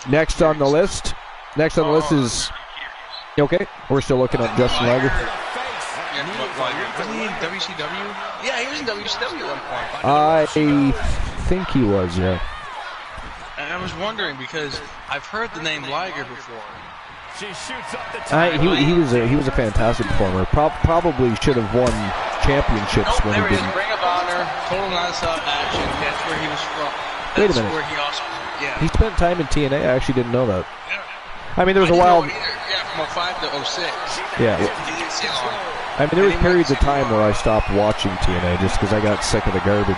Next on the list is... Okay, we're still looking at Justin Liger. Wasn't he in WCW? Yeah, he was in WCW at one point. I think he was, yeah. And I was wondering because I've heard the name Liger before. He was a fantastic performer. Probably should have won championships when he didn't. Ring of Honor, Total Non-Stop Action. That's where he was from. Wait a minute. Where he also, He spent time in TNA. I actually didn't know that. Yeah. I mean, there was a while. Yeah, from 05 to 06. Yeah. I mean, there was periods of time where I stopped watching TNA just because I got sick of the garbage.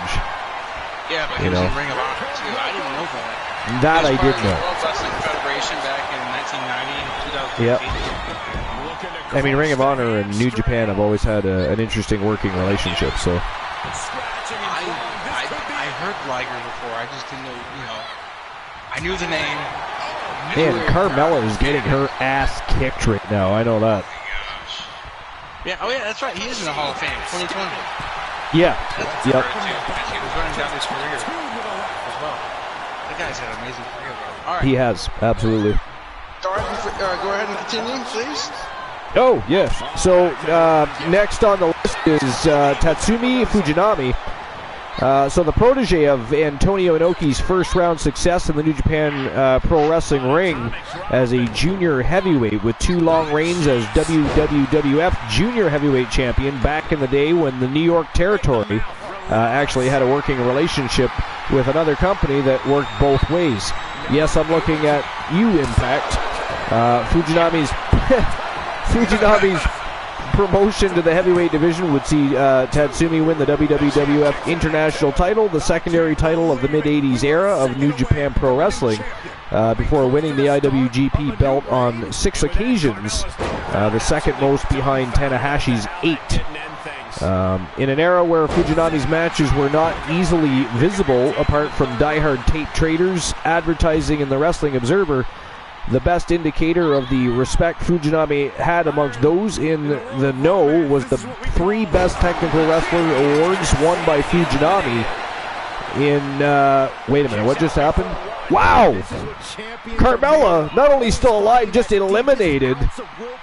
Yeah, but he was in Ring of Honor too. I didn't know that. That I did know. World Wrestling Federation back in 1990 and 2015. Yep. I mean, Ring of Honor and New Japan have always had an interesting working relationship. So. I heard Liger before. I just didn't know. I knew the name. Man, Carmella is getting her ass kicked right now. I know that. Yeah, that's right. He is in the Hall of Fame, 2020. Yeah. Yep. He was running down his career as well. That guy's had an amazing career, bro. All right. He has, absolutely. All right, go ahead and continue, please. Oh, yes. So, next on the list is Tatsumi Fujinami. So the protege of Antonio Inoki's first-round success in the New Japan Pro Wrestling ring as a junior heavyweight with 2 long reigns as WWF Junior Heavyweight Champion back in the day when the New York territory actually had a working relationship with another company that worked both ways. Yes, I'm looking at you, Impact. Fujinami's promotion to the heavyweight division would see Tatsumi win the WWF International title, the secondary title of the mid-'80s era of New Japan Pro Wrestling, before winning the IWGP belt on 6 occasions, the second most behind Tanahashi's 8. In an era where Fujinami's matches were not easily visible apart from diehard tape traders, advertising, and the Wrestling Observer, the best indicator of the respect Fujinami had amongst those in the know was the 3 Best Technical Wrestler awards won by Fujinami in, wait a minute, what just happened? Wow! Carmella, not only still alive, just eliminated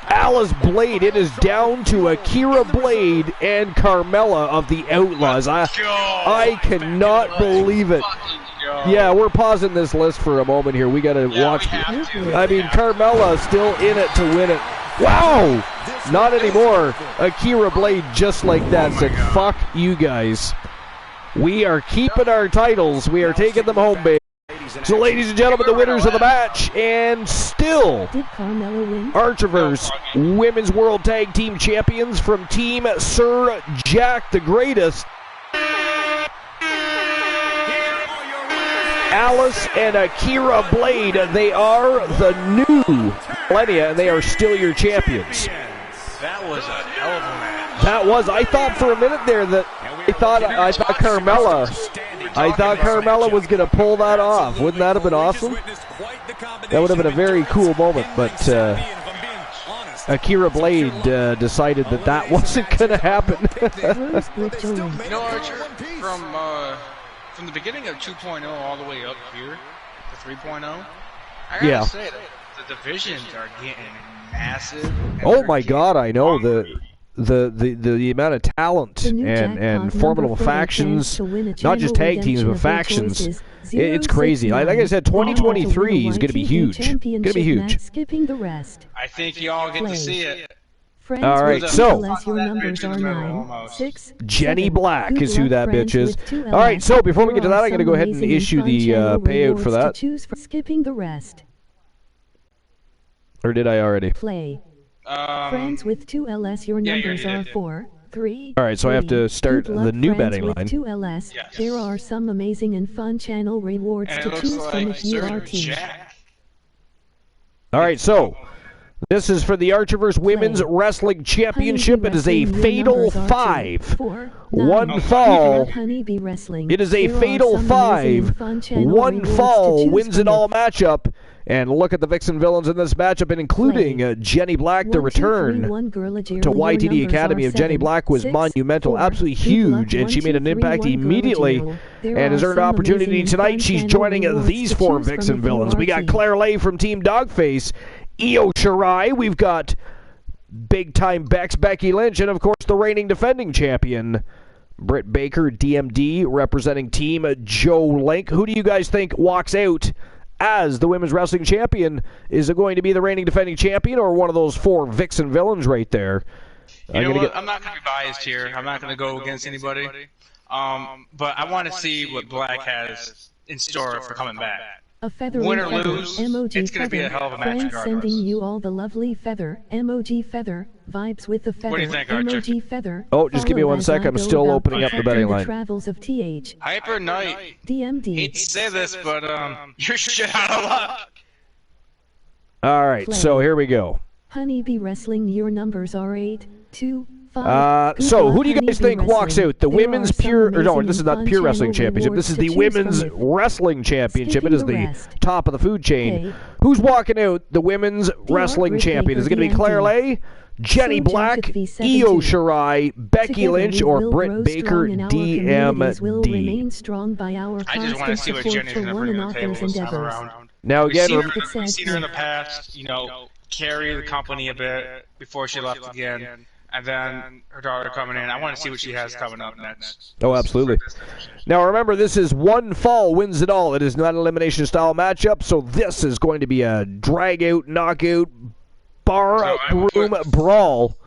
Alice Blade. It is down to Akira Blade and Carmella of the Outlaws. I cannot believe it. Yeah, we're pausing this list for a moment here. We got to watch. I mean, Carmella still in it to win it. Wow! Not anymore. Akira Blade just like that said, fuck you guys. We are keeping our titles. We are taking them home, baby. So, ladies and gentlemen, the winners of the match, and still Archerverse Women's World Tag Team Champions from Team Sir Jack the Greatest, Alice and Akira Blade. They are the new millennia, and they are still your champions. That was a hell of a match. That was. I thought for a minute there that I thought Carmella was going to pull that off. Wouldn't that have been awesome? That would have been a very cool moment, but Akira Blade decided that wasn't going to happen. You know, Archer, from the beginning of 2.0 all the way up here to 3.0, I gotta say that the divisions are getting massive. Oh my God, I know the amount of talent and formidable factions, not just tag teams but factions. It's crazy. Like I said, 2023 is going to be huge. Going to be huge. I think y'all get to see it. All right, so Jenny Black is who that bitch is. All right, so before we get to that, I'm going to go ahead and issue the payout for that. Skipping the rest. Or did I already? Play. Friends with 2LS, your numbers are 4, 3. All right, so I have to start the new betting line. With 2LS, there are some amazing and fun channel rewards to choose from if you are team. All right, so this is for the Archerverse Women's Wrestling Championship. It is a fatal 5. 1 fall. It is a fatal 5. 1 fall wins it all matchup. And look at the Vixen villains in this matchup, and including Jenny Black. The return to YTD Academy of Jenny Black was monumental, absolutely huge, and she made an impact immediately and has earned opportunity tonight. She's joining these 4 Vixen villains. We got Claire Lay from Team Dogface, Io Shirai, we've got big-time Becky Lynch, and of course the reigning defending champion, Britt Baker, DMD, representing Team Joe Link. Who do you guys think walks out as the Women's Wrestling Champion? Is it going to be the reigning defending champion or one of those 4 Vixen villains right there? You know what? I'm not going to be biased here. I'm not going to go against anybody. But I want to see what Black has in store for coming back. A feather win or lose, it's going to be a hell of a match regardless. Sending you all the lovely feather, emoji feather, vibes with the feather, what do you think, Archer? emoji feather. Oh, just give me 1 sec. I'm still opening up the betting line. Travels of TH. Hyper Knight. DMD. Hate to say this, but you're shit out of luck. All right, so here we go. Honeybee Wrestling, your numbers are 8, 2, 5. So who do you guys think walks out? The Women's Pure, or no, this is not Pure Wrestling Championship. This is the Women's Wrestling Championship. It is the top of the food chain. Who's walking out the Women's Wrestling Champion? Is it going to be Claire Lay, Jenny Black, Io Shirai, Becky Lynch, or Britt Baker, DMD? I just want to see what Jenny's going to bring to the table this time around. Now again, we've seen her in the past, carry the company a bit before she left again. And then her daughter coming in. I want to see what she has coming up next. Oh, absolutely. Now, remember, this is 1 fall wins it all. It is not an elimination-style matchup, so this is going to be a drag-out, knockout, bar-room brawl.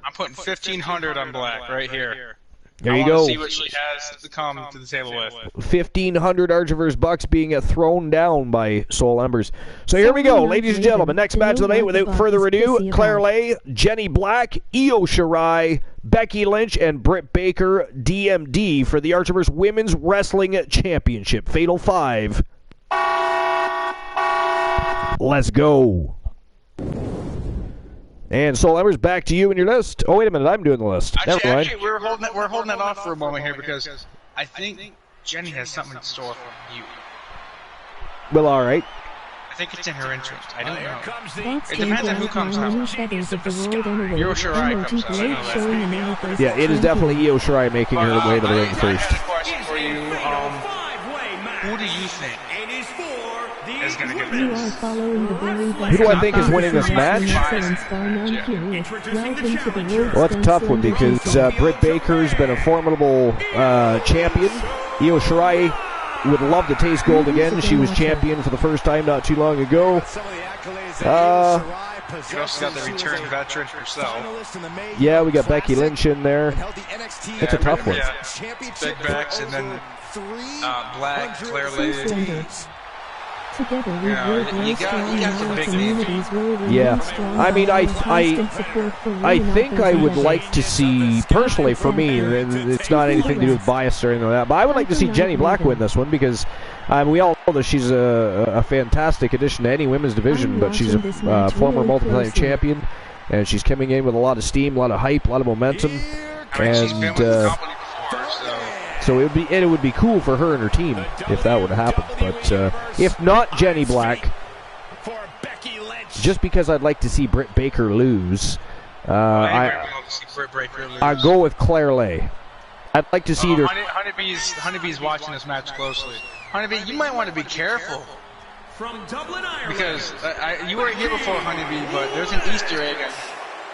I'm putting 1,500 on Black right here. There you I go. want to see what she has to come to the table with. 1,500 Archivers Bucks being thrown down by Soul Embers. So here we go, ladies and gentlemen. Next match of the night, without further ado, Claire Lay, Jenny Black, Io Shirai, Becky Lynch, and Britt Baker, DMD, for the Archivers Women's Wrestling Championship. Fatal 5. Let's go. And Soul Embers, back to you in your list. Oh, wait a minute, I'm doing the list. Actually, we're holding that off for a moment here because I think Jenny has something in store for you. Well, all right. I think it's in her interest. I don't know. That's It depends on who comes out. Io Shirai comes out. I know that. Yeah, it is definitely Io Shirai making her way to the ring first. I have a question for you. Who do you think is going to get You are this? following the very best. Who do I think is winning this match? Well, that's a tough one because Britt Baker's been a formidable champion. Io Shirai would love to taste gold again. She was champion for the first time not too long ago. You also got the return veteran herself. Yeah, we got Becky Lynch in there. It's a tough one. Yeah, Big Bex and then Black, Claire Lay. Together we Yeah, will you grow got strong some and our big communities will remain Yeah. strong I mean, by I constant support for I women think authors I and would others. like to see, personally for me, and it's not anything to do with bias or anything like that, but I would like to see Jenny Black win this one because we all know that she's a fantastic addition to any women's division, but she's a former multi-time champion, and she's coming in with a lot of steam, a lot of hype, a lot of momentum, I mean, she's been with the and company before, so. so it would be cool for her and her team if that were to happen. But if not Jenny Black, just because I'd like to see Britt Baker lose, I'd go with Claire Lay. I'd like to see her. Honeybee's watching this match closely. Honeybee, you might want to be careful. Because you weren't here before, Honeybee, but there's an Easter egg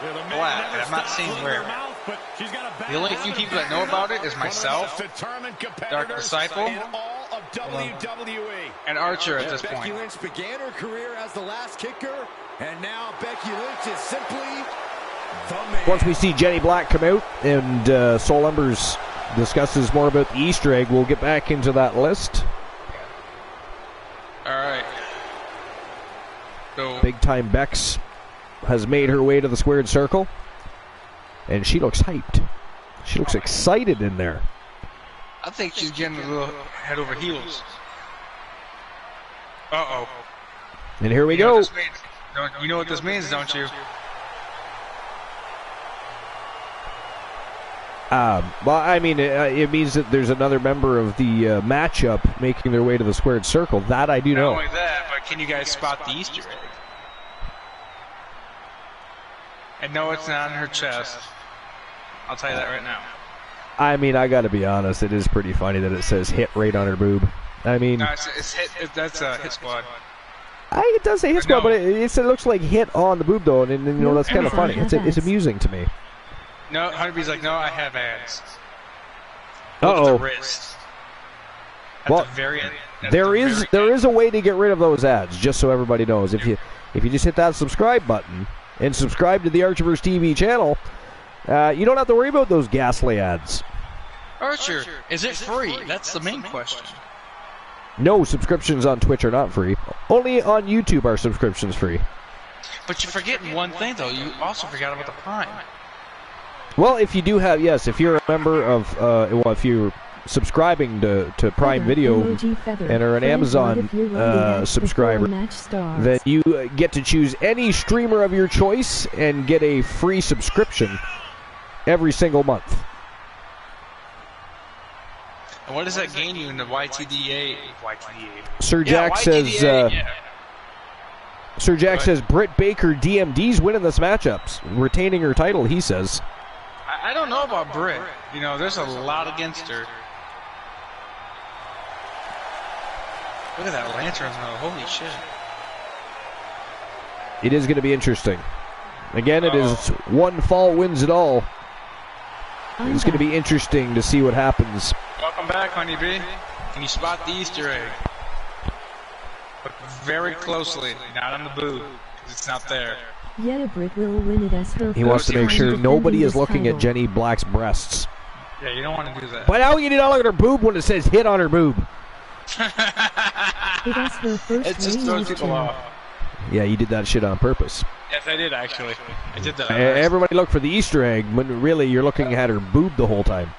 in Black, and I'm not seeing where. The only few people that know about it is myself, Dark Disciple, and Archer at this point. Becky Lynch began her career as the last kicker, and now Becky Lynch is simply the man. Once we see Jenny Black come out and Soul Embers discusses more about the Easter egg, we'll get back into that list. Alright. So, Big time Bex has made her way to the squared circle, and she looks hyped. She looks excited in there. I think she's getting a little head over heels. Uh-oh. And here we You know go. what this means? You know what this means, don't you? Well, I mean, it means that there's another member of the matchup making their way to the squared circle. That I do Not know. only that, but can you guys spot the Easter egg? And no, it's not on her chest. I'll tell you that right now. I mean, I gotta be honest, it is pretty funny that it says hit right on her boob. I mean, No, it's hit. That's a hit squad. it does say hit squad, but it looks like hit on the boob though, and you know that's kind of funny. It's amusing to me. No, Honeybee's like, no, I have ads. Uh-oh. Look at the wrist. At Well, the very end. there is a way to get rid of those ads, just so everybody knows. If you just hit that subscribe button and subscribe to the Archivers TV channel, you don't have to worry about those ghastly ads. Archer, is it free? That's the main question. No, subscriptions on Twitch are not free. Only on YouTube are subscriptions free. But you're forgetting one thing, though. You also forgot about the Prime. Well, if you do have, yes, if you're a member of, if you're subscribing to Prime Video and are an Amazon subscriber, then you get to choose any streamer of your choice and get a free subscription every single month. And what does that gain you in the YTDA? Sir Jack says, Sir Jack says Britt Baker DMD's winning this matchup, retaining her title. He says. I don't know about Britt. You know, there's a lot against her. Look at that lantern, though. Holy shit. It is going to be interesting. Again, it is one fall wins it all. It's going to be interesting to see what happens. Welcome back, Honeybee. Can you spot the Easter egg? Look very closely, not on the boob, because it's not there. Yet Britt will win it as her He wants to make sure first nobody is defending looking his at Jenny Black's breasts. Yeah, you don't want to do that. But how you do not look at her boob when it says hit on her boob? It was her first It just throws people off. Yeah, you did that shit on purpose. Yes, I did actually. I did that. Everybody look for the Easter egg when really you're looking at her boob the whole time.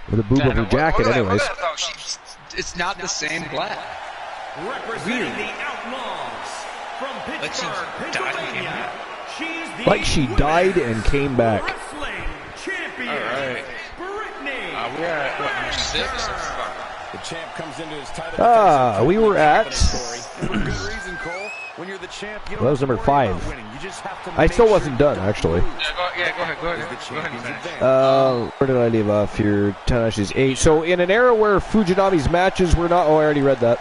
With the boob of her jacket, anyways. It's not the same black. Representing the Outlaws from Pittsburgh, Pennsylvania. She's the Like she died and came back. wrestling champion. All right. Brittany. We are at what, number 6? The champ comes into his title. We were at. For good reason, Cole. When you're the champ, you don't That was have to number worry 5. about winning. You just have to I make still sure wasn't you done, don't actually. lose. Go ahead and finish. Where did I leave off here? 10 ashes, 8. So in an era where Fujinami's matches were not... Oh, I already read that.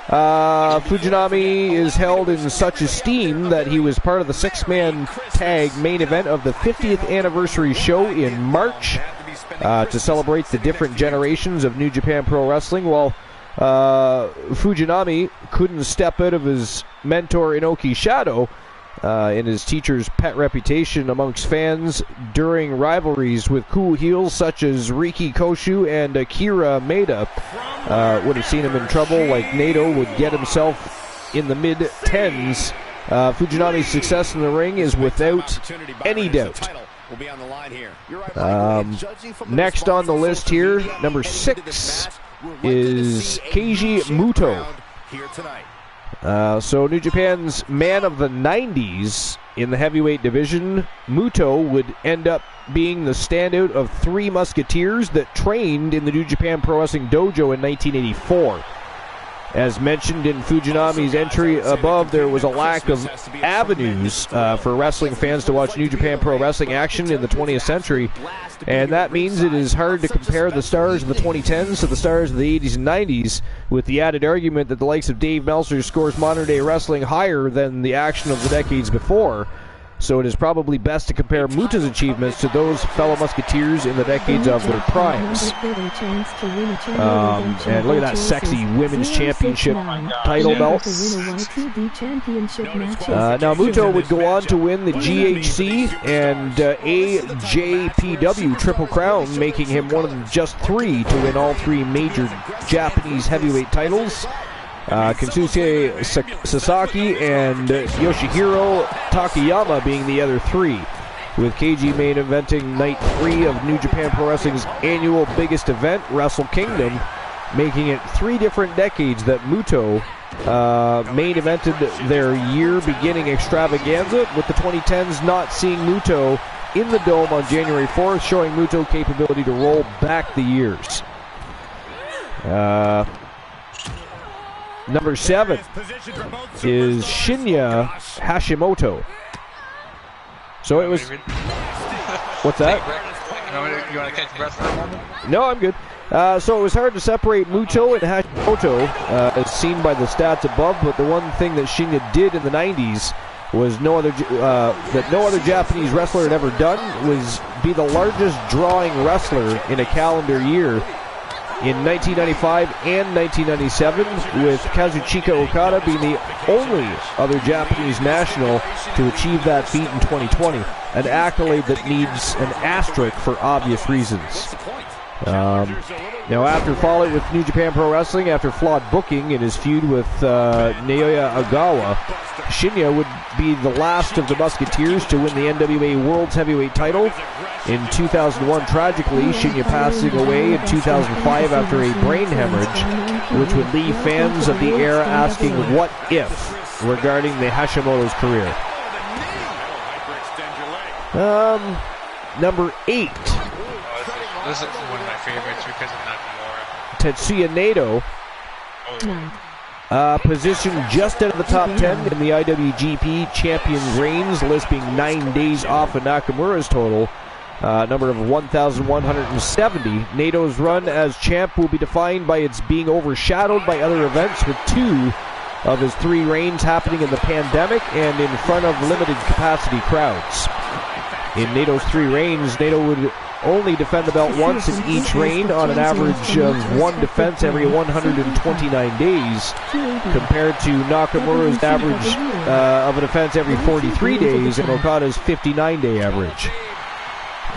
Fujinami is held in such esteem that he was part of the 6-man tag main event of the 50th anniversary show in March to celebrate the different generations of New Japan Pro Wrestling, while Fujinami couldn't step out of his mentor Inoki's shadow in his teacher's pet reputation amongst fans during rivalries with cool heels such as Riki Koshu and Akira Maeda. Would have seen him in trouble, like Naito would get himself in the mid-10s. Fujinami's success in the ring is without any doubt. Next on the list here, number 6 is Keiji Muto. So New Japan's man of the 90s in the heavyweight division, Muto would end up being the standout of 3 musketeers that trained in the New Japan Pro Wrestling Dojo in 1984. As mentioned in Fujinami's entry above, there was a lack of avenues for wrestling fans to watch New Japan Pro Wrestling action in the 20th century, and that means it is hard to compare the stars of the 2010s to the stars of the 80s and 90s, with the added argument that the likes of Dave Meltzer scores modern-day wrestling higher than the action of the decades before. So it is probably best to compare Muta's achievements to those fellow musketeers in the decades of their primes. And look at that sexy women's championship title belt. Now Muto would go on to win the GHC and AJPW Triple Crown, making him one of just 3 to win all 3 major Japanese heavyweight titles. Kensuke Sasaki and Yoshihiro Takayama being the other 3, with Keiji main eventing night 3 of New Japan Pro Wrestling's annual biggest event, Wrestle Kingdom, making it 3 different decades that Muto main evented their year-beginning extravaganza, with the 2010s not seeing Muto in the Dome on January 4th, showing Muto capability to roll back the years. Number 7 is Shinya Hashimoto. So it was... What's that? You want to catch breath for a moment? No, I'm good. So it was hard to separate Muto and Hashimoto, as seen by the stats above, but the one thing that Shinya did in the 90s was that no other Japanese wrestler had ever done was be the largest drawing wrestler in a calendar year in 1995 and 1997, with Kazuchika Okada being the only other Japanese national to achieve that feat in 2020, an accolade that needs an asterisk for obvious reasons. Now, after fallout with New Japan Pro Wrestling, after flawed booking in his feud with Naoya Ogawa, Shinya would be the last of the Musketeers to win the NWA World's Heavyweight title. In 2001, tragically, Shinya passing away in 2005 after a brain hemorrhage, which would leave fans of the era asking what if regarding the Hashimoto's career. Number 8. This is one of my favorites because of Nakamura. Tetsuya Naito, positioned just out of the top 10 in the IWGP Champions reigns, lisping 9 days off of Nakamura's total number of 1,170. Nato's run as champ will be defined by its being overshadowed by other events, with 2 of his 3 reigns happening in the pandemic and in front of limited capacity crowds. In Nato's 3 reigns, Nato would only defend the belt once in each reign, on an average of 1 defense every 129 days, compared to Nakamura's average of a defense every 43 days and Okada's 59-day average.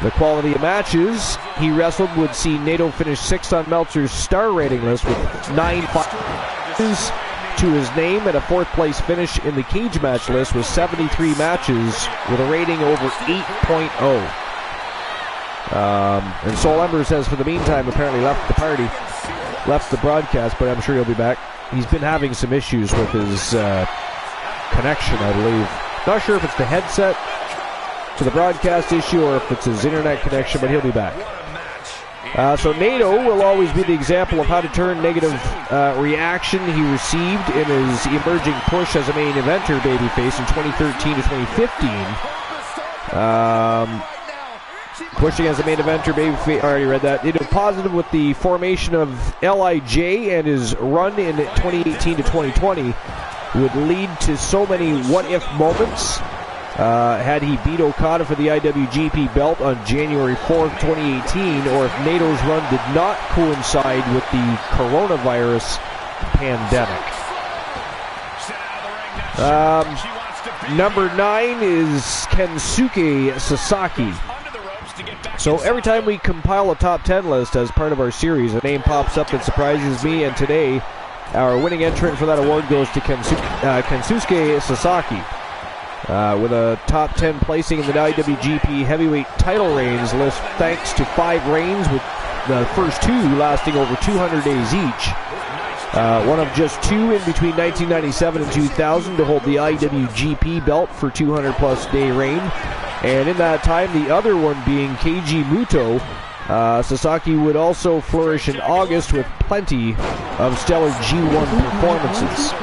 The quality of matches he wrestled would see Naito finish 6th on Meltzer's star rating list with 9 fights to his name, and a 4th place finish in the cage match list with 73 matches with a rating over 8.0. And Soul Embers has, for the meantime, apparently left the party, left the broadcast, but I'm sure he'll be back. He's been having some issues with his connection, I believe. Not sure if it's the headset to the broadcast issue or if it's his internet connection, but he'll be back. So Naito will always be the example of how to turn negative reaction he received in his emerging push as a main eventer babyface in 2013 to 2015. Pushing as a main eventer babyface, I already read that. Naito positive with the formation of LIJ, and his run in 2018 to 2020 would lead to so many what-if moments. Had he beat Okada for the IWGP belt on January 4th, 2018, or if Nato's run did not coincide with the coronavirus pandemic. Number 9 is Kensuke Sasaki. So every time we compile a top 10 list as part of our series, a name pops up that surprises me, and today our winning entrant for that award goes to Kensuke Sasaki. With a top 10 placing in the IWGP heavyweight title reigns list thanks to 5 reigns, with the first 2 lasting over 200 days each. One of just 2 in between 1997 and 2000 to hold the IWGP belt for 200 plus day reign. And in that time, the other one being Keiji Muto. Sasaki would also flourish in August with plenty of stellar G1 performances.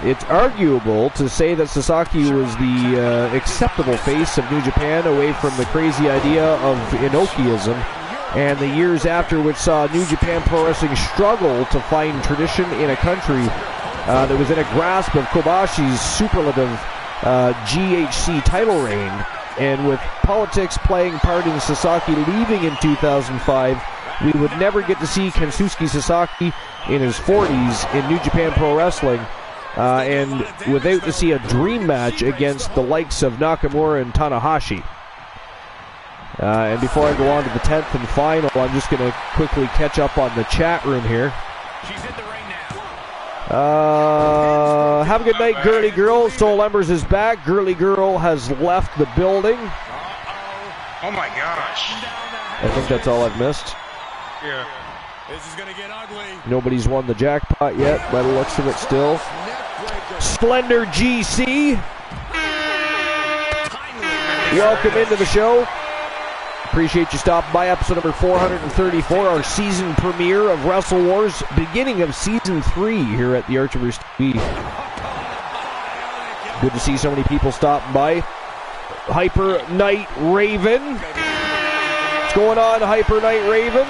It's arguable to say that Sasaki was the acceptable face of New Japan, away from the crazy idea of Inokiism, and the years after, which saw New Japan Pro Wrestling struggle to find tradition in a country that was in a grasp of Kobashi's superlative GHC title reign. And with politics playing part in Sasaki leaving in 2005, we would never get to see Kensuke Sasaki in his 40s in New Japan Pro Wrestling, and without to see a dream match against the likes of Nakamura and Tanahashi. And before I go on to the 10th and final, I'm just going to quickly catch up on the chat room here. She's in the ring now. Have a good night, Girly Girl. Soul Embers is back. Girly Girl has left the building. Oh my gosh. I think that's all I've missed. Yeah. This is going to get ugly. Nobody's won the jackpot yet, by the looks of it still. Slender GC, welcome into the show. Appreciate you stopping by. Episode number 434, our season premiere of Wrestle Wars, beginning of season 3 here at the Archivers TV. Good to see so many people stopping by. Hyper Knight Raven. What's going on, Hyper Knight Raven?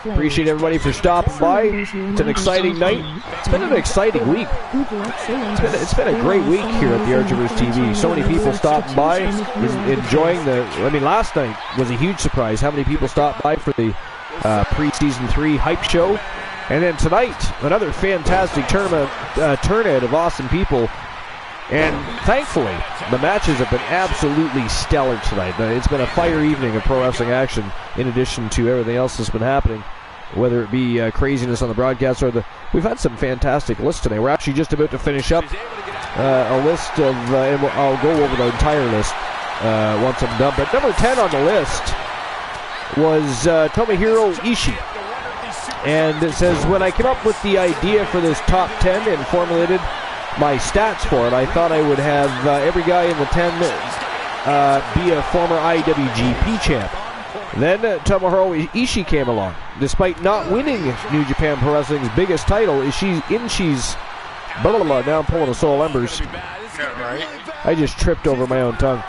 Appreciate everybody for stopping by. It's an exciting night. It's been an exciting week. It's been a great week here at the Archivers TV. So many people stopping by, enjoying the... I mean, last night was a huge surprise. How many people stopped by for the pre-season 3 hype show. And then tonight, another fantastic turnout of awesome people. And thankfully, the matches have been absolutely stellar tonight. It's been a fire evening of pro wrestling action, in addition to everything else that's been happening, whether it be craziness on the broadcast or the... We've had some fantastic lists today. We're actually just about to finish up a list of... and I'll go over the entire list once I'm done. But number 10 on the list was Tomohiro Ishii. And it says, when I came up with the idea for this top 10 and formulated my stats for it, I thought I would have every guy in the 10 be a former IWGP champ. Then Tomohiro Ishii came along. Despite not winning New Japan Pro Wrestling's biggest title, Ishii's... Blah, blah, blah, now I'm pulling a Soul Embers. I just tripped over my own tongue.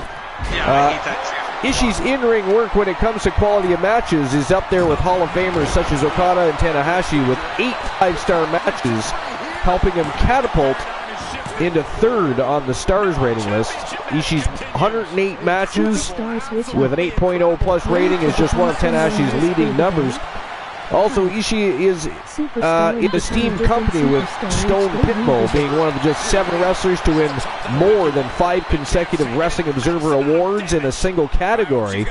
Ishii's in-ring work when it comes to quality of matches is up there with Hall of Famers such as Okada and Tanahashi, with 8 5-star matches, helping him catapult into 3rd on the stars rating list. Ishii's 108 matches with an 8.0 plus rating is just one of Tanahashi's leading numbers. Also, Ishii is in a steam company with Stone Pitbull, being one of just 7 wrestlers to win more than 5 consecutive Wrestling Observer Awards in a single category,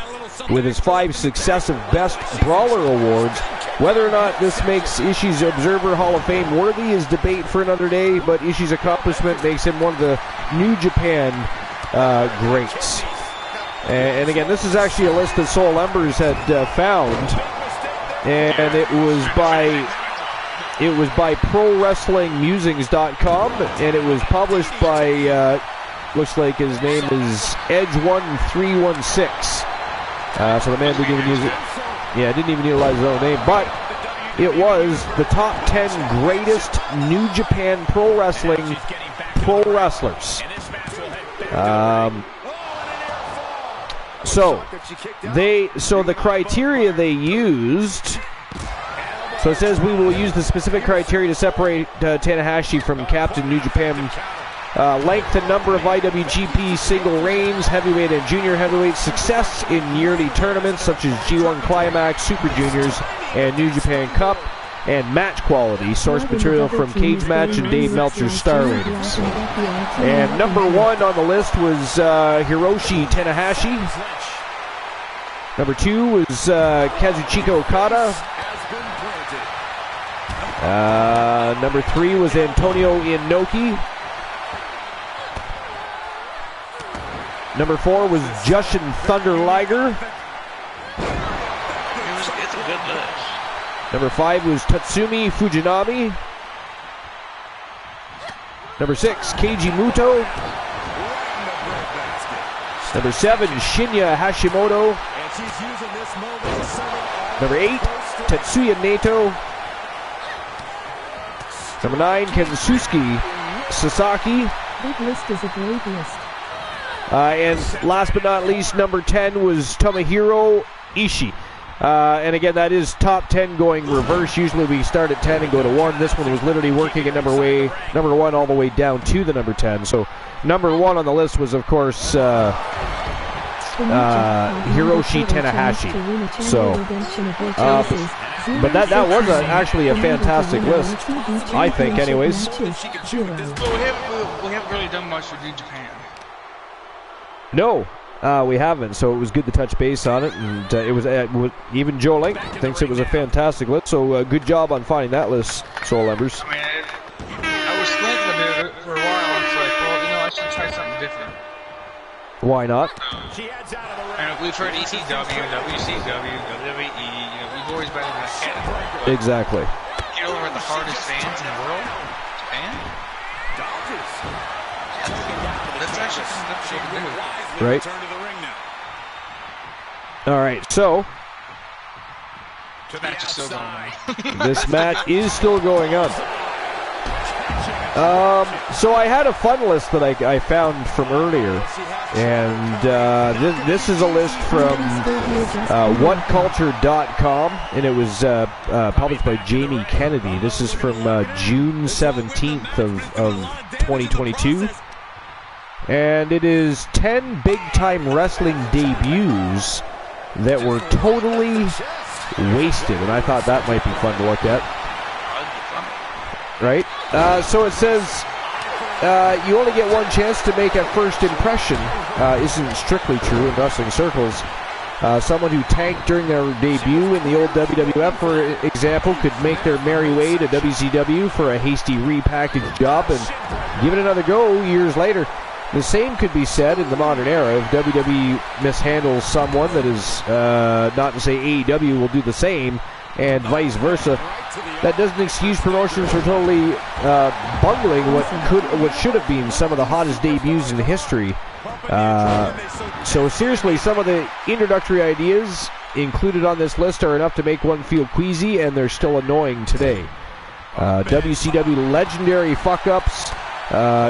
with his 5 successive Best Brawler Awards. Whether or not this makes Ishii's Observer Hall of Fame worthy is debate for another day, but Ishii's accomplishment makes him one of the New Japan greats. And again, this is actually a list that Soul Embers had found. And it was by ProWrestlingMusings.com, and it was published by looks like his name is Edge1316. So the man didn't even use it. Yeah, didn't even utilize his own name, but it was the top 10 greatest New Japan pro wrestling pro wrestlers. So the criteria they used. So it says we will use the specific criteria to separate Tanahashi from Captain New Japan. Length and number of IWGP single reigns, heavyweight and junior heavyweight, success in yearly tournaments such as G1 Climax, Super Juniors, and New Japan Cup, and match quality. Source material from Cage Match and Dave Meltzer's Star Ratings. And number 1 on the list was Hiroshi Tanahashi. Number 2 was Kazuchika Okada. Number 3 was Antonio Inoki. Number 4 was Jushin Thunder Liger. It's a good list. Number 5 was Tatsumi Fujinami. Number 6, Keiji Muto. Number 7, Shinya Hashimoto. Number 8, Tetsuya Naito. Number 9, Kensuke Sasaki. That list is a great list. And last but not least, number 10 was Tomohiro Ishii. And again, that is top 10 going reverse. Usually we start at 10 and go to 1. This one was literally working at number 1 all the way down to the number 10. So number 1 on the list was, of course, Hiroshi Tanahashi. So, but that was actually a fantastic list, I think, anyways. We haven't really done much with New Japan. No, we haven't, so it was good to touch base on it, and it was even Joe Link thinks it was a fantastic list, so good job on finding that list, Soul Embers. I mean, I was thinking about it for a while, and it's like, well, I should try something different. Why not? And we've heard ECW, WCW, WWE, we've always been in that category. Exactly. You know where the hardest fans in the world? Japan? That's actually good. Right. All right, so match is still going on. This match is still going on. So I had a fun list that I found from earlier, and this is a list from whatculture.com, and it was published by Jamie Kennedy. This is from June 17th of 2022. And it is 10 big-time wrestling debuts that were totally wasted. And I thought that might be fun to look at. Right? So it says, you only get one chance to make a first impression. Isn't strictly true in wrestling circles. Someone who tanked during their debut in the old WWF, for example, could make their merry way to WCW for a hasty repackaged job and give it another go years later. The same could be said in the modern era. If WWE mishandles someone, that is not to say AEW will do the same, and vice versa. That doesn't excuse promotions for totally bungling what should have been some of the hottest debuts in history. So seriously, some of the introductory ideas included on this list are enough to make one feel queasy, and they're still annoying today. WCW legendary fuck-ups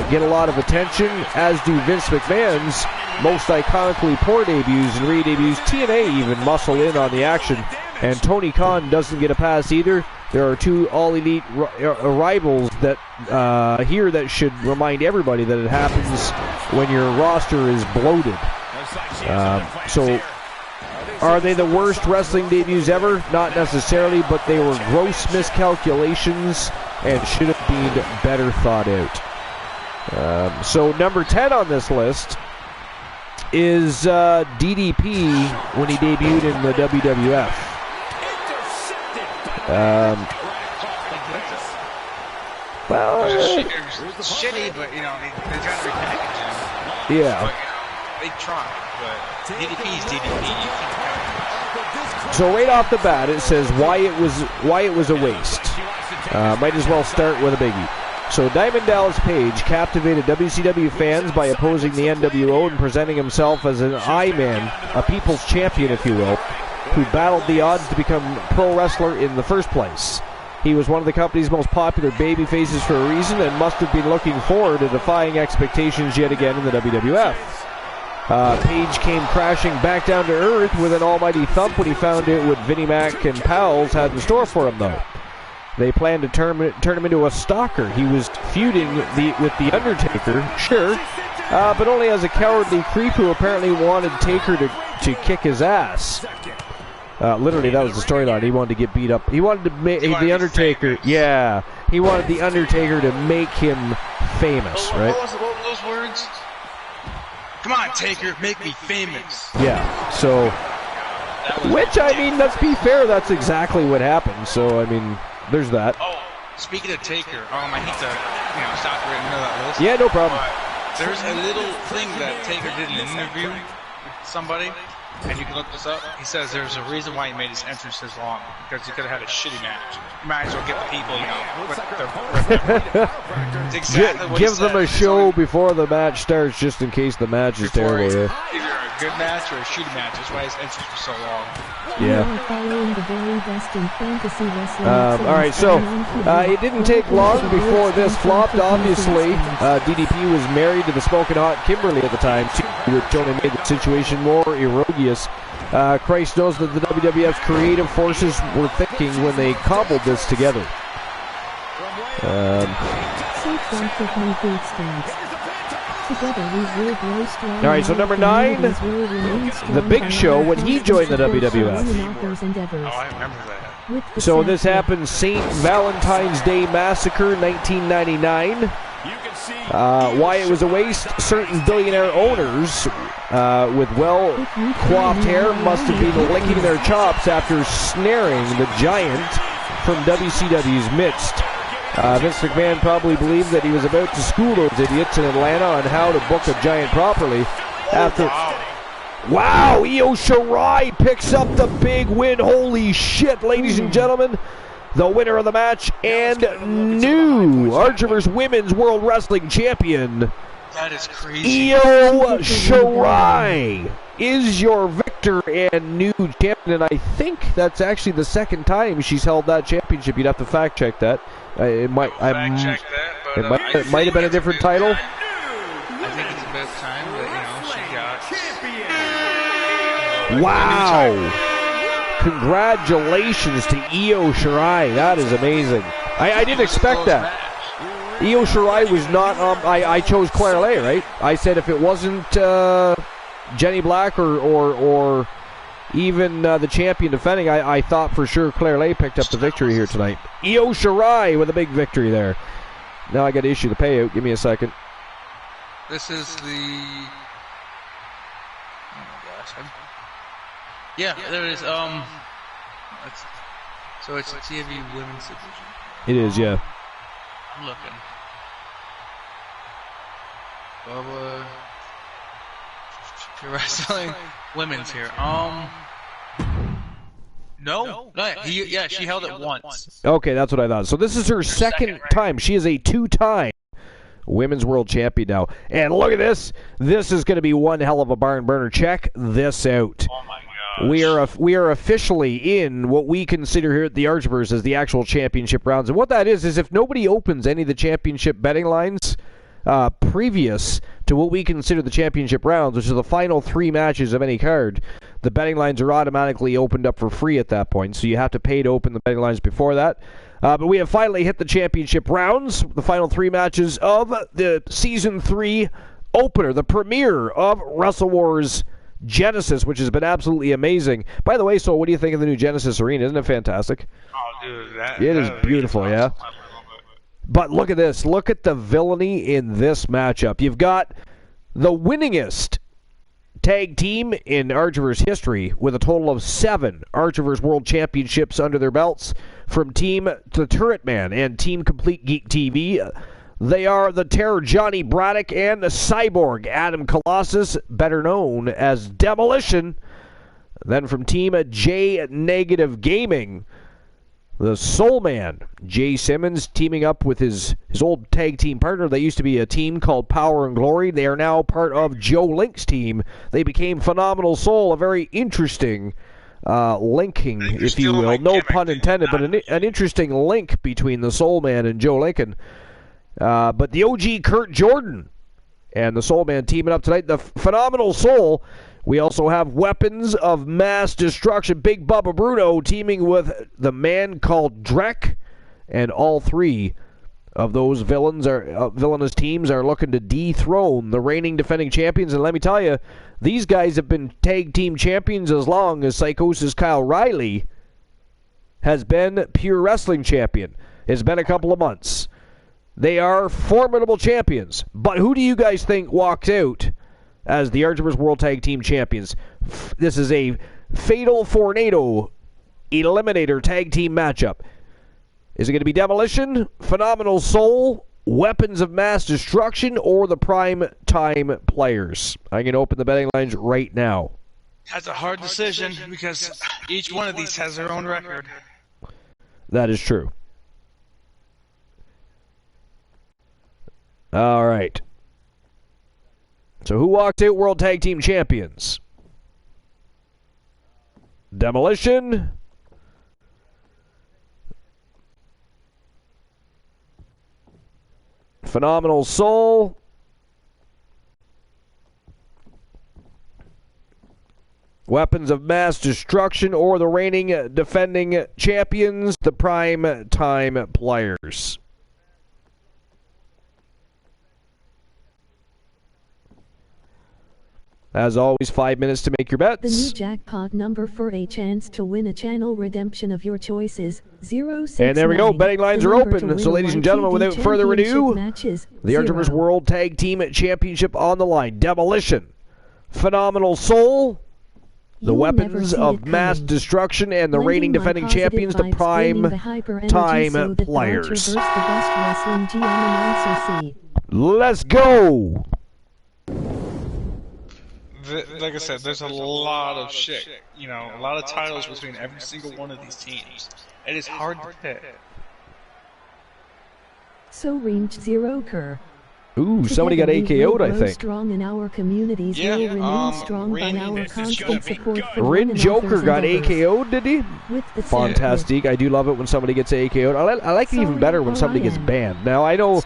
get a lot of attention, as do Vince McMahon's most iconically poor debuts and re-debuts. TNA even muscle in on the action, and Tony Khan doesn't get a pass either. There are two all-elite rivals that here that should remind everybody that it happens when your roster is bloated. So Are they the worst wrestling debuts ever? Not necessarily, but they were gross miscalculations and should have been better thought out. So number 10 on this list is DDP when he debuted in the WWF. Well, it's shitty, but you know they try to repackage him. Yeah. But, they try, but DDP is DDP. So right off the bat, it says why it was a waste. Might as well start with a biggie. So Diamond Dallas Page captivated WCW fans by opposing the NWO and presenting himself as an I-Man, a people's champion, if you will, who battled the odds to become pro wrestler in the first place. He was one of the company's most popular baby faces for a reason and must have been looking forward to defying expectations yet again in the WWF. Page came crashing back down to earth with an almighty thump when he found out what Vinnie Mac and pals had in store for him, though. They planned to turn him into a stalker. He was feuding with The Undertaker, sure, but only as a cowardly creep who apparently wanted Taker to kick his ass. Literally, that was the storyline. He wanted to get beat up. He wanted to make The Undertaker. Yeah, he wanted The Undertaker to make him famous, right? What were those words? Come on, Taker, make me famous. Yeah, so, which, I mean, let's be fair, that's exactly what happened. So, I mean, there's that. Oh, speaking of Taker, I hate to, stop right in the middle of that list. Yeah, no problem. But there's a little thing that Taker did in an interview with somebody, and you can look this up. He says there's a reason why he made his entrance this long, because he could have had a shitty match. You might as well get the people, it's exactly what give them a show before the match starts, just in case the match is terrible. Yeah. Either a good match or a shitty match. That's why his entrance was so long. Yeah. Following the very best in fantasy wrestling. All right, so it didn't take long before this flopped. Obviously, DDP was married to the smoking hot Kimberly at the time, too, which only made the situation more erroneous. Christ knows that the WWF's creative forces were thinking when they cobbled this together. All right, so number 9, The Big Show, when he joined the WWF. Oh, I remember that. So this happened St. Valentine's Day Massacre, 1999. Why it was a waste, certain billionaire owners with well-coiffed hair must have been licking their chops after snaring the giant from WCW's midst. Vince McMahon probably believed that he was about to school those idiots in Atlanta on how to book a giant properly. After, wow, Io Shirai picks up the big win. Holy shit, ladies and gentlemen. The winner of the match and new Archivers Women's World Wrestling Champion. That is crazy. Io Shirai is your victor and new champion, and I think that's actually the second time she's held that championship. You'd have to fact check that. It might have been a different title. I think it's about time that she got. Wow! Congratulations to Io Shirai. That is amazing. I didn't expect that. Io Shirai was not. I chose Claire Lay, right? I said if it wasn't Jenny Black or even the champion defending, I thought for sure Claire Lay picked up the victory here tonight. Io Shirai with a big victory there. Now I got to issue the payout. Give me a second. This is the. Oh my gosh. Yeah, there it is. So it's a TV women's division. It is, yeah. I'm looking. Bubba. Wrestling women's here. No. She held it once. Okay, that's what I thought. So this is her second time. She is a two-time Women's World Champion now. And look at this. This is going to be one hell of a barn burner. Check this out. Oh my gosh. We are officially in what we consider here at the Archivers as the actual championship rounds. And what that is if nobody opens any of the championship betting lines previous to what we consider the championship rounds, which are the final 3 matches of any card, the betting lines are automatically opened up for free at that point. So you have to pay to open the betting lines before that. But we have finally hit the championship rounds, the final 3 matches of the Season 3 opener, the premiere of Wrestle Wars Genesis, which has been absolutely amazing. By the way, so what do you think of the new Genesis Arena? Isn't it fantastic? Oh, dude, it is beautiful, yeah. But look at this. Look at the villainy in this matchup. You've got the winningest tag team in Archiver's history with a total of 7 Archiver's World Championships under their belts from Team The Turret Man and Team Complete Geek TV. They are the Terror Johnny Braddock and the Cyborg Adam Colossus, better known as Demolition. Then from Team J Negative Gaming, the Soul Man, Jay Simmons, teaming up with his old tag team partner. They used to be a team called Power and Glory. They are now part of Joe Link's team. They became Phenomenal Soul, a very interesting linking, if you will. No pun intended, but an interesting link between the Soul Man and Joe Lincoln. But the OG Kurt Jordan and the Soul Man teaming up tonight. The Phenomenal Soul. We also have Weapons of Mass Destruction. Big Bubba Bruno teaming with the man called Drek. And all 3 of those villainous teams are looking to dethrone the reigning defending champions. And let me tell you, these guys have been tag team champions as long as Psychosis Kyle Riley has been Pure Wrestling champion. It's been a couple of months. They are formidable champions. But who do you guys think walks out as the Archiver's World Tag Team Champions? This is a Fatal Tornado Eliminator Tag Team matchup. Is it going to be Demolition, Phenomenal Soul, Weapons of Mass Destruction, or the Prime Time Players? I'm going to open the betting lines right now. That's a hard decision because each one of these has their own record. That is true. All right. So who walked out World Tag Team Champions? Demolition. Phenomenal Soul. Weapons of Mass Destruction, or the reigning defending champions, the Prime Time Players. As always, 5 minutes to make your bets. The new jackpot number for a chance to win a channel redemption of your choices, 069. And there we go. Betting lines are open. So, ladies and gentlemen, without further ado, the Archiver's World Tag Team Championship on the line. Demolition, Phenomenal Soul, the Weapons of Mass Destruction, and the reigning defending champions, the Prime Time Players. Let's go! Like I said, there's a lot of shit, you know, a lot of titles between every single one of these teams. It is hard to pick. So range 0 Kerr. Ooh, somebody got AKO'd, I think. Strong in our communities, will remain strong by our constant support for Rin Joker got AKO'd, did he? Fantastic. I do love it when somebody gets AKO'd. I like it even better when somebody gets banned. Now, I know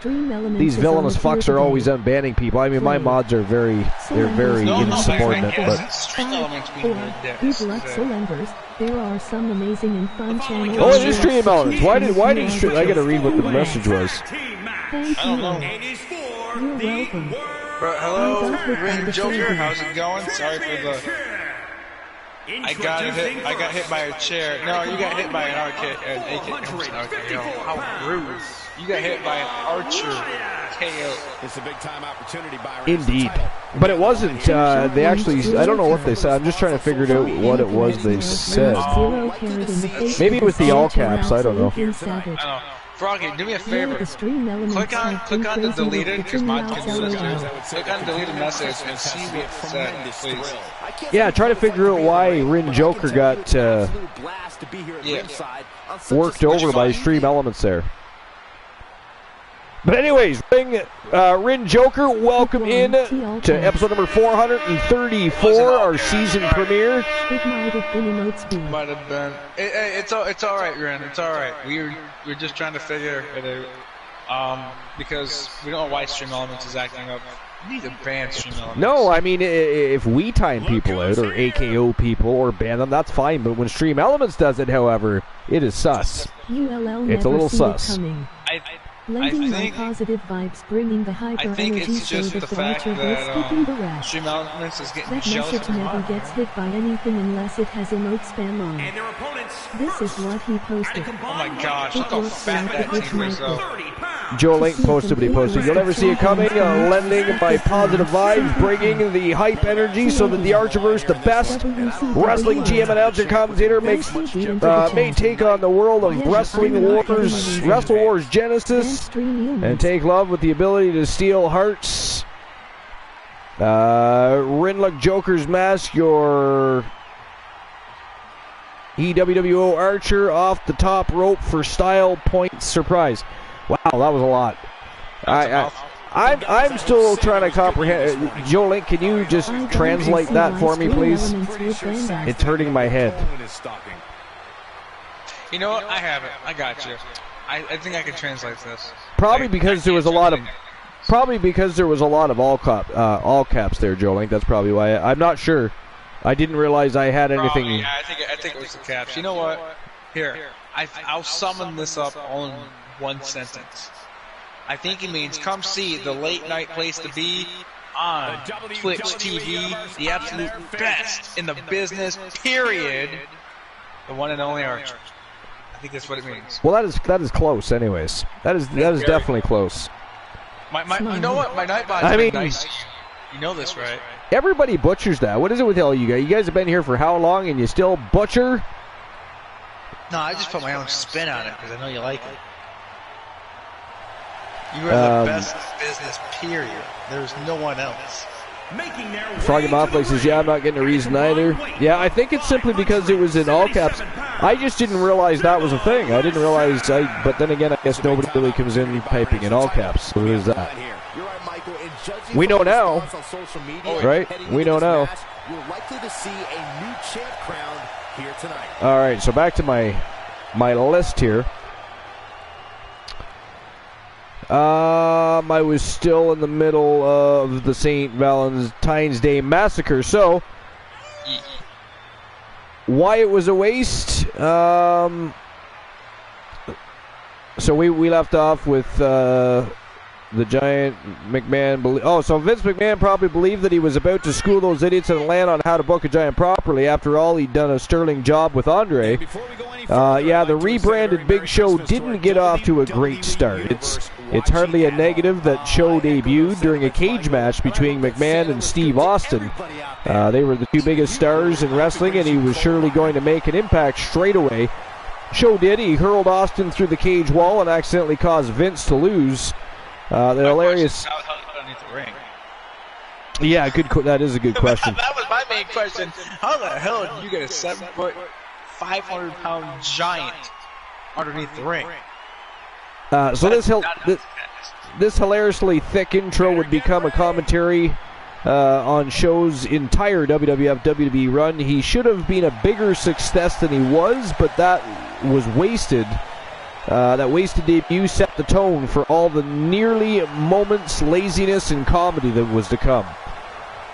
these villainous fucks are always unbanning people. I mean, my mods are very insubordinate, but... 5, 4, good luck, Solenders. There are some amazing and fun channels. Oh, it is Stream Elements. Why did Stream... I gotta read what the message was. Thank you. You're welcome. Hello, Ring Joker. How's it going? Sorry for the. I got hit by a chair. No, you got hit by an arcade. How rude! You got hit by an archer KO. It's a big time opportunity, Byron. Indeed, but it wasn't. They actually. I don't know what they said. I'm just trying to figure out what it was they said. Maybe it was the all caps. I don't know. Froggy, do me a favor. Click on the deleted, because mine can do this too. Click on deleted message and see what it said, please. Yeah, try to figure out why Rin Joker got worked over by Stream Elements there. But anyways, Rin Joker, welcome in to episode number 434, our season premiere. It might have been an Oatsby. Might have been. It's all right, Rin. It's all right. We're just trying to figure it out. Because we don't know why Stream Elements is acting up. We need to ban Stream Elements. No, I mean, if we time people out or AKO people or ban them, that's fine. But when Stream Elements does it, however, it is sus. It's a little sus. Blending my positive vibes, bringing the hyper energy so that the Archer will skipping the rest. That message never gets hit by anything unless it has emote spam on. This is what he posted. Oh my gosh, look how fat that team is though. Joe Link posted what he posted. You'll never see it coming. Lending my positive vibes, bringing the hype energy so that the Archerverse, the best wrestling GM announcer commentator, may take on the world of Wrestle Wars Genesis, and take love with the ability to steal hearts. Rinluck Joker's mask, your EWWO Archer off the top rope for style point surprise. Wow, that was a lot. I'm still trying to comprehend. Joe Link, can you just translate that for me, please? It's hurting my head. You know what? I have it. I got you. I think I can translate this. Probably because there was a lot of all caps there, Joe Link. That's probably why. I'm not sure. I didn't realize I had anything. Probably, yeah, I think it was the caps. You know what? Here, I'll summon this up all in one sentence. I think it means come see the late night place to be on Twitch TV, the absolute best in the business, period. The one and only Archer. I think that's what it means. Well, that is close, anyways. That is definitely close. You know what? My Nightbot's been nice to you. You know this, right? Everybody butchers that. What is it with all you guys? You guys have been here for how long, and you still butcher? No, I just put my own spin on it because I know you like it. You are the best in business, period. There's no one else. Froggy Mothlick says, yeah, I'm not getting a reason either. Yeah, I think it's simply because it was in all caps. I just didn't realize that was a thing. I didn't realize, but then again, I guess nobody really comes in typing in all caps. So there's that. We know now, right? We know now. You're likely to see a new champ crowned here tonight. All right, so back to my list here. I was still in the middle of the St. Valentine's Day Massacre, so why it was a waste? So we left off with the Giant McMahon. So Vince McMahon probably believed that he was about to school those idiots in Atlanta on how to book a Giant properly. After all, he'd done a sterling job with Andre. The rebranded Big Show didn't get off to a great start. It's hardly a negative that Show debuted during a cage match between McMahon and Steve Austin. They were the two biggest stars in wrestling, and he was surely going to make an impact straight away. Show did. He hurled Austin through the cage wall and accidentally caused Vince to lose. The hilarious. Yeah, good. That is a good question. That was my main question. How the hell did you get a 7-foot, 500-pound giant underneath the ring? So this hilariously thick intro would become a commentary on Show's entire WWF WWE run. He should have been a bigger success than he was, but that was wasted. That wasted debut set the tone for all the nearly moments, laziness, and comedy that was to come.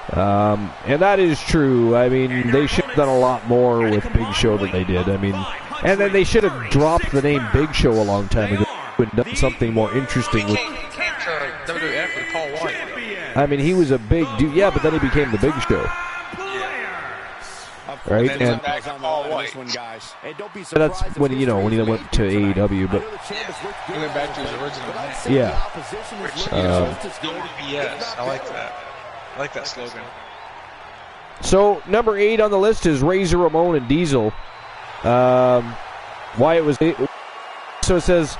And that is true. I mean, they should have done a lot more with Big Show than they did. I mean, and then they should have dropped the name Big Show a long time ago and done something more interesting. He came to WWF with Paul White. I mean, he was a big dude. Yeah, but then he became the Big Show. Right, and that's when he went to AEW, but he went back to his original name. Yeah. BS. I like that. I like that slogan. So number 8 on the list is Razor Ramon and Diesel. Why it was so it says,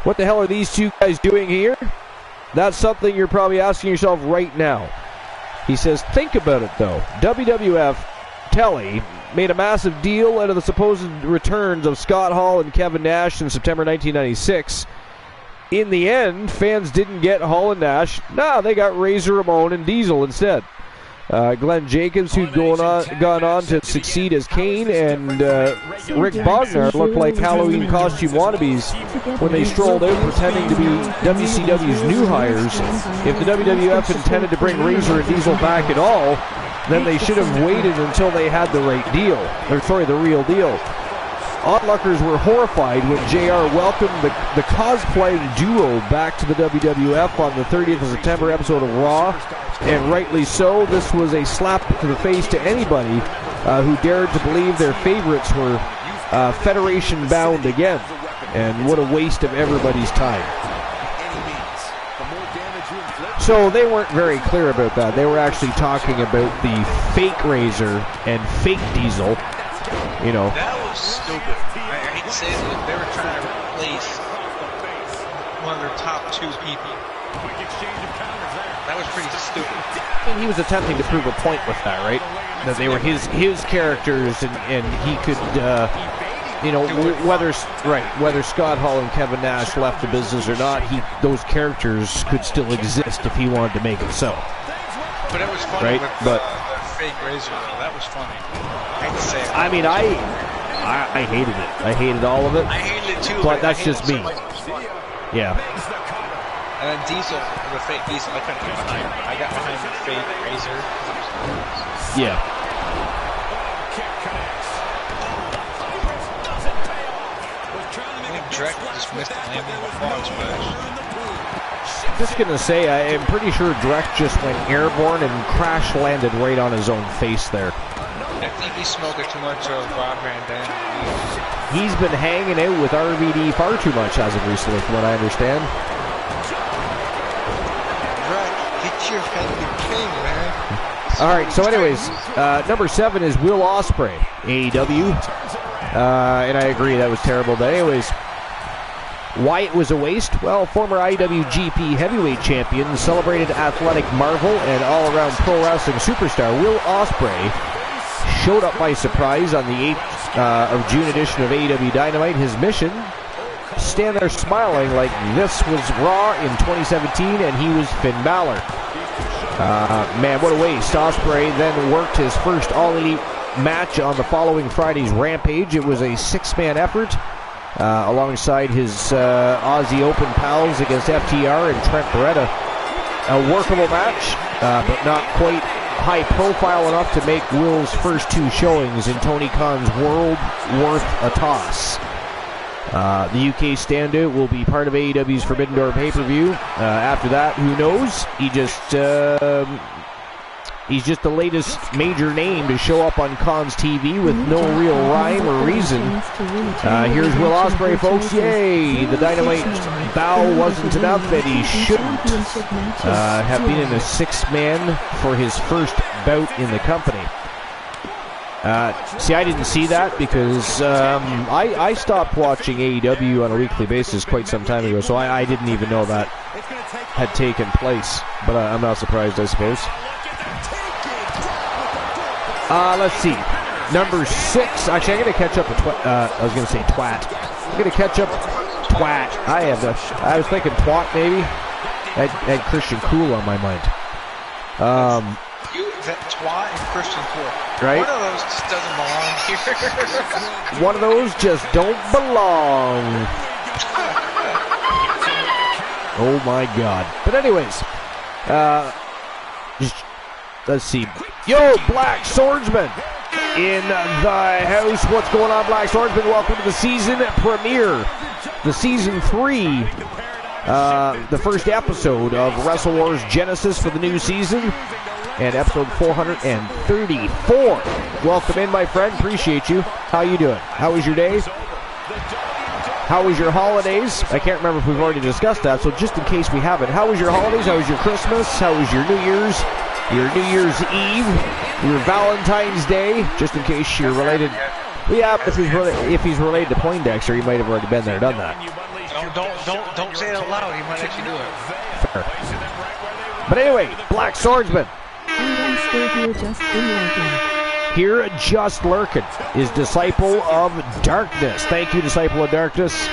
what the hell are these two guys doing here? That's something you're probably asking yourself right now. He says, think about it though. WWF Telly made a massive deal out of the supposed returns of Scott Hall and Kevin Nash in September 1996. In the end, fans didn't get Hall and Nash. No, they got Razor Ramon and Diesel instead. Glenn Jacobs, who'd gone on to succeed as Kane, and Rick Bognar looked like Halloween costume wannabes when they strolled out pretending to be WCW's new hires. If the WWF intended to bring Razor and Diesel back at all, then they should have waited until they had the right deal. The real deal. onlookers were horrified when JR welcomed the cosplaying duo back to the WWF on the 30th of September episode of Raw, and rightly so. This was a slap to the face to anybody who dared to believe their favorites were Federation bound again, and what a waste of everybody's time. So they weren't very clear about that. They were actually talking about the fake Razor and fake Diesel. You know. That was stupid. I hate to say it, but they were trying to replace one of their top 2 people. That was pretty stupid. I mean, he was attempting to prove a point with that, right? That they were his characters, and he could, you know, whether Scott Hall and Kevin Nash left the business or not, those characters could still exist if he wanted to make it so. But it was funny, right? But fake Razor, though. That was funny. I hate to say it. I mean, I hated it. I hated all of it. I hated it too. But that's just me. Yeah. And then Diesel, the fake Diesel, I couldn't get behind. I got behind the fake Razor. Yeah. I think Drek just missed the landing of a frog splash. Just gonna say, I am pretty sure Drek just went airborne and crash landed right on his own face there. I think he's smoking too much of Rob Van Dam. He's been hanging out with RVD far too much as of recently, from what I understand. Drek, get your head in the king, man. All right, so anyways, number 7 is Will Ospreay, AEW. And I agree, that was terrible. But anyways, why it was a waste? Well, former IWGP Heavyweight Champion, celebrated athletic marvel, and all-around pro wrestling superstar Will Ospreay showed up by surprise on the 8th of June edition of AEW Dynamite. His mission? Stand there smiling like this was Raw in 2017 and he was Finn Balor. Man, what a waste. Ospreay then worked his first All-Elite match on the following Friday's Rampage. It was a 6-man effort alongside his Aussie Open pals against FTR and Trent Beretta. A workable match, but not quite high profile enough to make Will's first 2 showings in Tony Khan's World Worth a Toss. The UK standout will be part of AEW's Forbidden Door pay-per-view. After that, who knows? He's just the latest major name to show up on Khan's TV with no real rhyme or reason. Here's Will Ospreay, folks. Yay! The Dynamite bow wasn't enough, and he shouldn't have been in a 6-man for his first bout in the company. See, I didn't see that because I stopped watching AEW on a weekly basis quite some time ago, so I didn't even know that had taken place. But I'm not surprised, I suppose. Let's see. Number 6. Actually, I'm going to catch up with I was going to say twat. I'm going to catch up twat. I was thinking twat, maybe. I had Christian Cool on my mind. That twat and Christian Cool. Right? One of those just doesn't belong here. One of those just don't belong. Oh my God. But anyways, let's see. Yo, Black Swordsman in the house. What's going on, Black Swordsman? Welcome to the season premiere. The season 3. The first episode of Wrestle Wars Genesis for the new season. And episode 434. Welcome in, my friend. Appreciate you. How you doing? How was your day? How was your holidays? I can't remember if we've already discussed that, so just in case we haven't. How was your holidays? How was your Christmas? How was your New Year's? Your New Year's Eve? Your Valentine's Day? Just in case you're related. Yeah, if he's related to Poindexter, he might have already been there, done that. Don't say it out loud. He might actually do it. Fair. But anyway, Black Swordsman. Here, just lurking, is Disciple of Darkness. Thank you, Disciple of Darkness.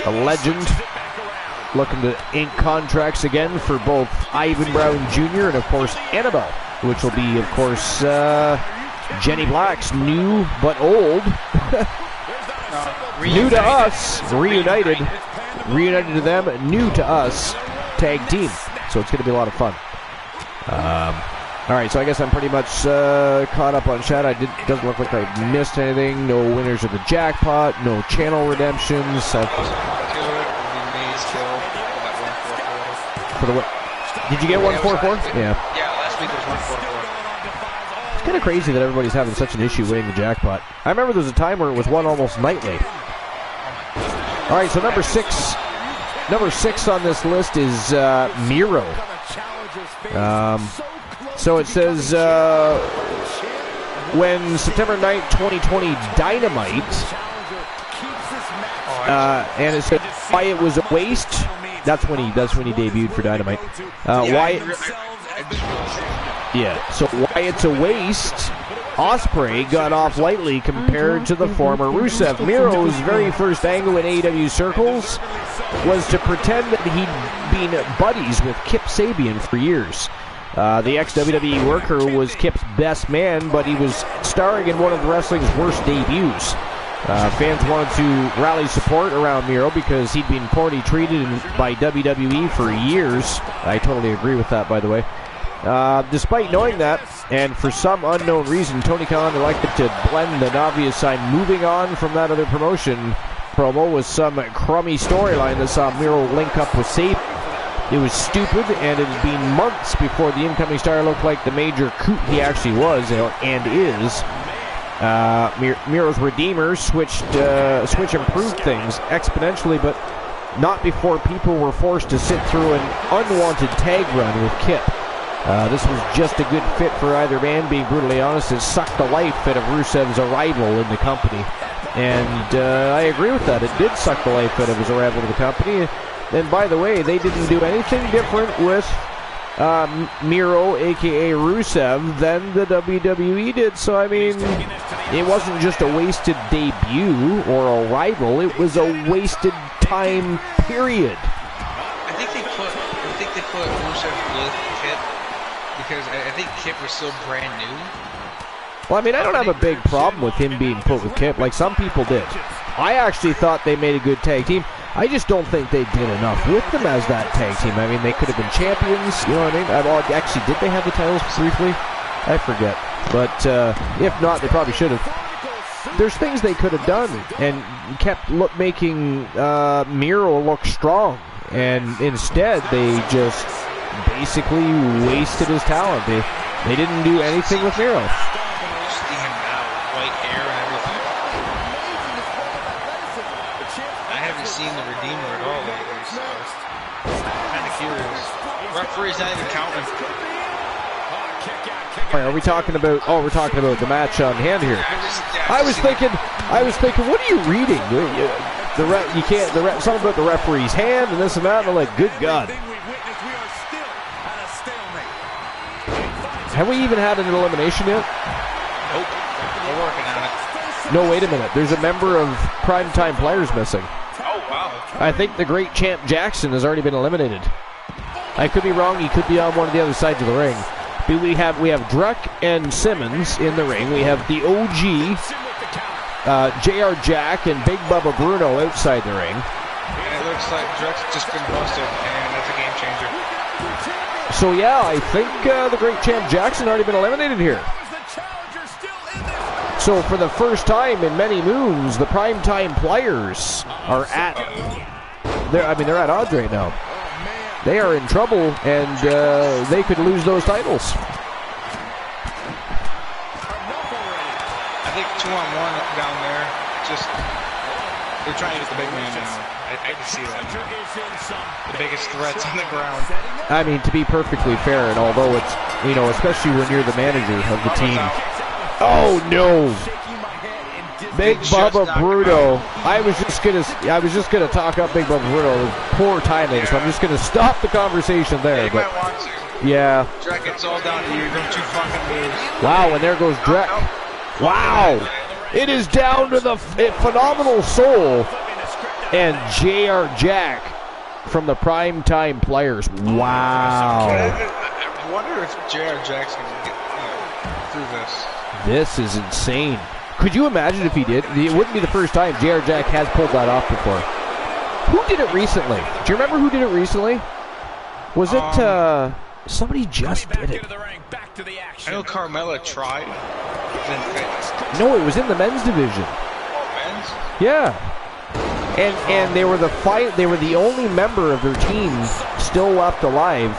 A legend. Looking to ink contracts again for both Ivan Brown Jr. and, of course, Annabelle, which will be, of course, Jenny Black's new but old, new to us, reunited to them, new to us tag team. So it's going to be a lot of fun. All right, so I guess I'm pretty much caught up on chat. Doesn't look like I missed anything. No winners of the jackpot. No channel redemptions. For the what? Did you get 144? Yeah. Yeah, last week was 144. It's kind of crazy that everybody's having such an issue winning the jackpot. I remember there was a time where it was won almost nightly. All right, so number six on this list is Miro. So it says when September 9th, 2020 Dynamite, and it said why it was a waste. That's when he debuted for Dynamite. So why it's a waste. Ospreay got off lightly compared to the former Rusev. Miro's very first angle in AEW circles was to pretend that he'd been buddies with Kip Sabian for years. The ex-WWE worker was Kip's best man, but he was starring in one of wrestling's worst debuts. Fans wanted to rally support around Miro because he'd been poorly treated by WWE for years. I totally agree with that, by the way. Despite knowing that, and for some unknown reason, Tony Khan elected to blend an obvious sign moving on from that other promotion promo with some crummy storyline that saw Miro link up with Sabian. It was stupid, and it had been months before the incoming star looked like the major coot he actually was and is. Miro's Redeemer switch improved things exponentially, but not before people were forced to sit through an unwanted tag run with Kip. This was just a good fit for either man, being brutally honest. It sucked the life out of Rusev's arrival in the company. And I agree with that. It did suck the life out of his arrival to the company. And by the way, they didn't do anything different with Miro, a.k.a. Rusev, than the WWE did. So, I mean, it wasn't just a wasted debut or arrival. It was a wasted time period. I think they put Rusev with Kip because I think Kip was still brand new. Well, I mean, I don't have a big problem with him being put with Kip, like some people did. I actually thought they made a good tag team. I just don't think they did enough with them as that tag team. I mean, they could have been champions, you know what I mean? Actually, did they have the titles briefly? I forget. But if not, they probably should have. There's things they could have done and kept making Miro look strong. And instead, they just basically wasted his talent. They didn't do anything with Miro. Referee's not even counting. Right, are we talking about? Oh, we're talking about the match on hand here. I was thinking, what are you reading? You can't. Something about the referee's hand and this and that. And I'm like, good God. Have we even had an elimination yet? Nope. We're working on it. No, wait a minute. There's a member of Primetime Players missing. Oh wow. I think the great champ Jackson has already been eliminated. I could be wrong. He could be on one of the other sides of the ring. But we have Druck and Simmons in the ring. We have the OG, JR Jack and Big Bubba Bruno outside the ring. And it looks like Druck's just been busted, and that's a game changer. So yeah, I think the great champ Jackson already been eliminated here. So for the first time in many moons, the Primetime Players are at. They're at odds right now. They are in trouble, and they could lose those titles. I think 2-on-1 down there, they're trying to get the big man now. I can see that. The biggest threats on the ground. I mean, to be perfectly fair, and although it's, especially when you're the manager of the team. Oh, no. Big Bubba Bruno. I was just gonna talk up Big Bubba Bruno. Poor timing, so I'm just gonna stop the conversation there. You might want to. Yeah. Drek, it's all down to you. Don't you fucking lose. Wow, and there goes Drek. Wow. It is down to the Phenomenal Soul and JR Jack from the Primetime Players. Wow. I wonder if JR Jack's gonna get through this. This is insane. Could you imagine if he did? It wouldn't be the first time. JR Jack has pulled that off before. Who did it recently? Do you remember who did it recently? Was it Somebody just did it. I know Carmella tried. No, it was in the men's division. Men's? Yeah. And they were the only member of their team still left alive.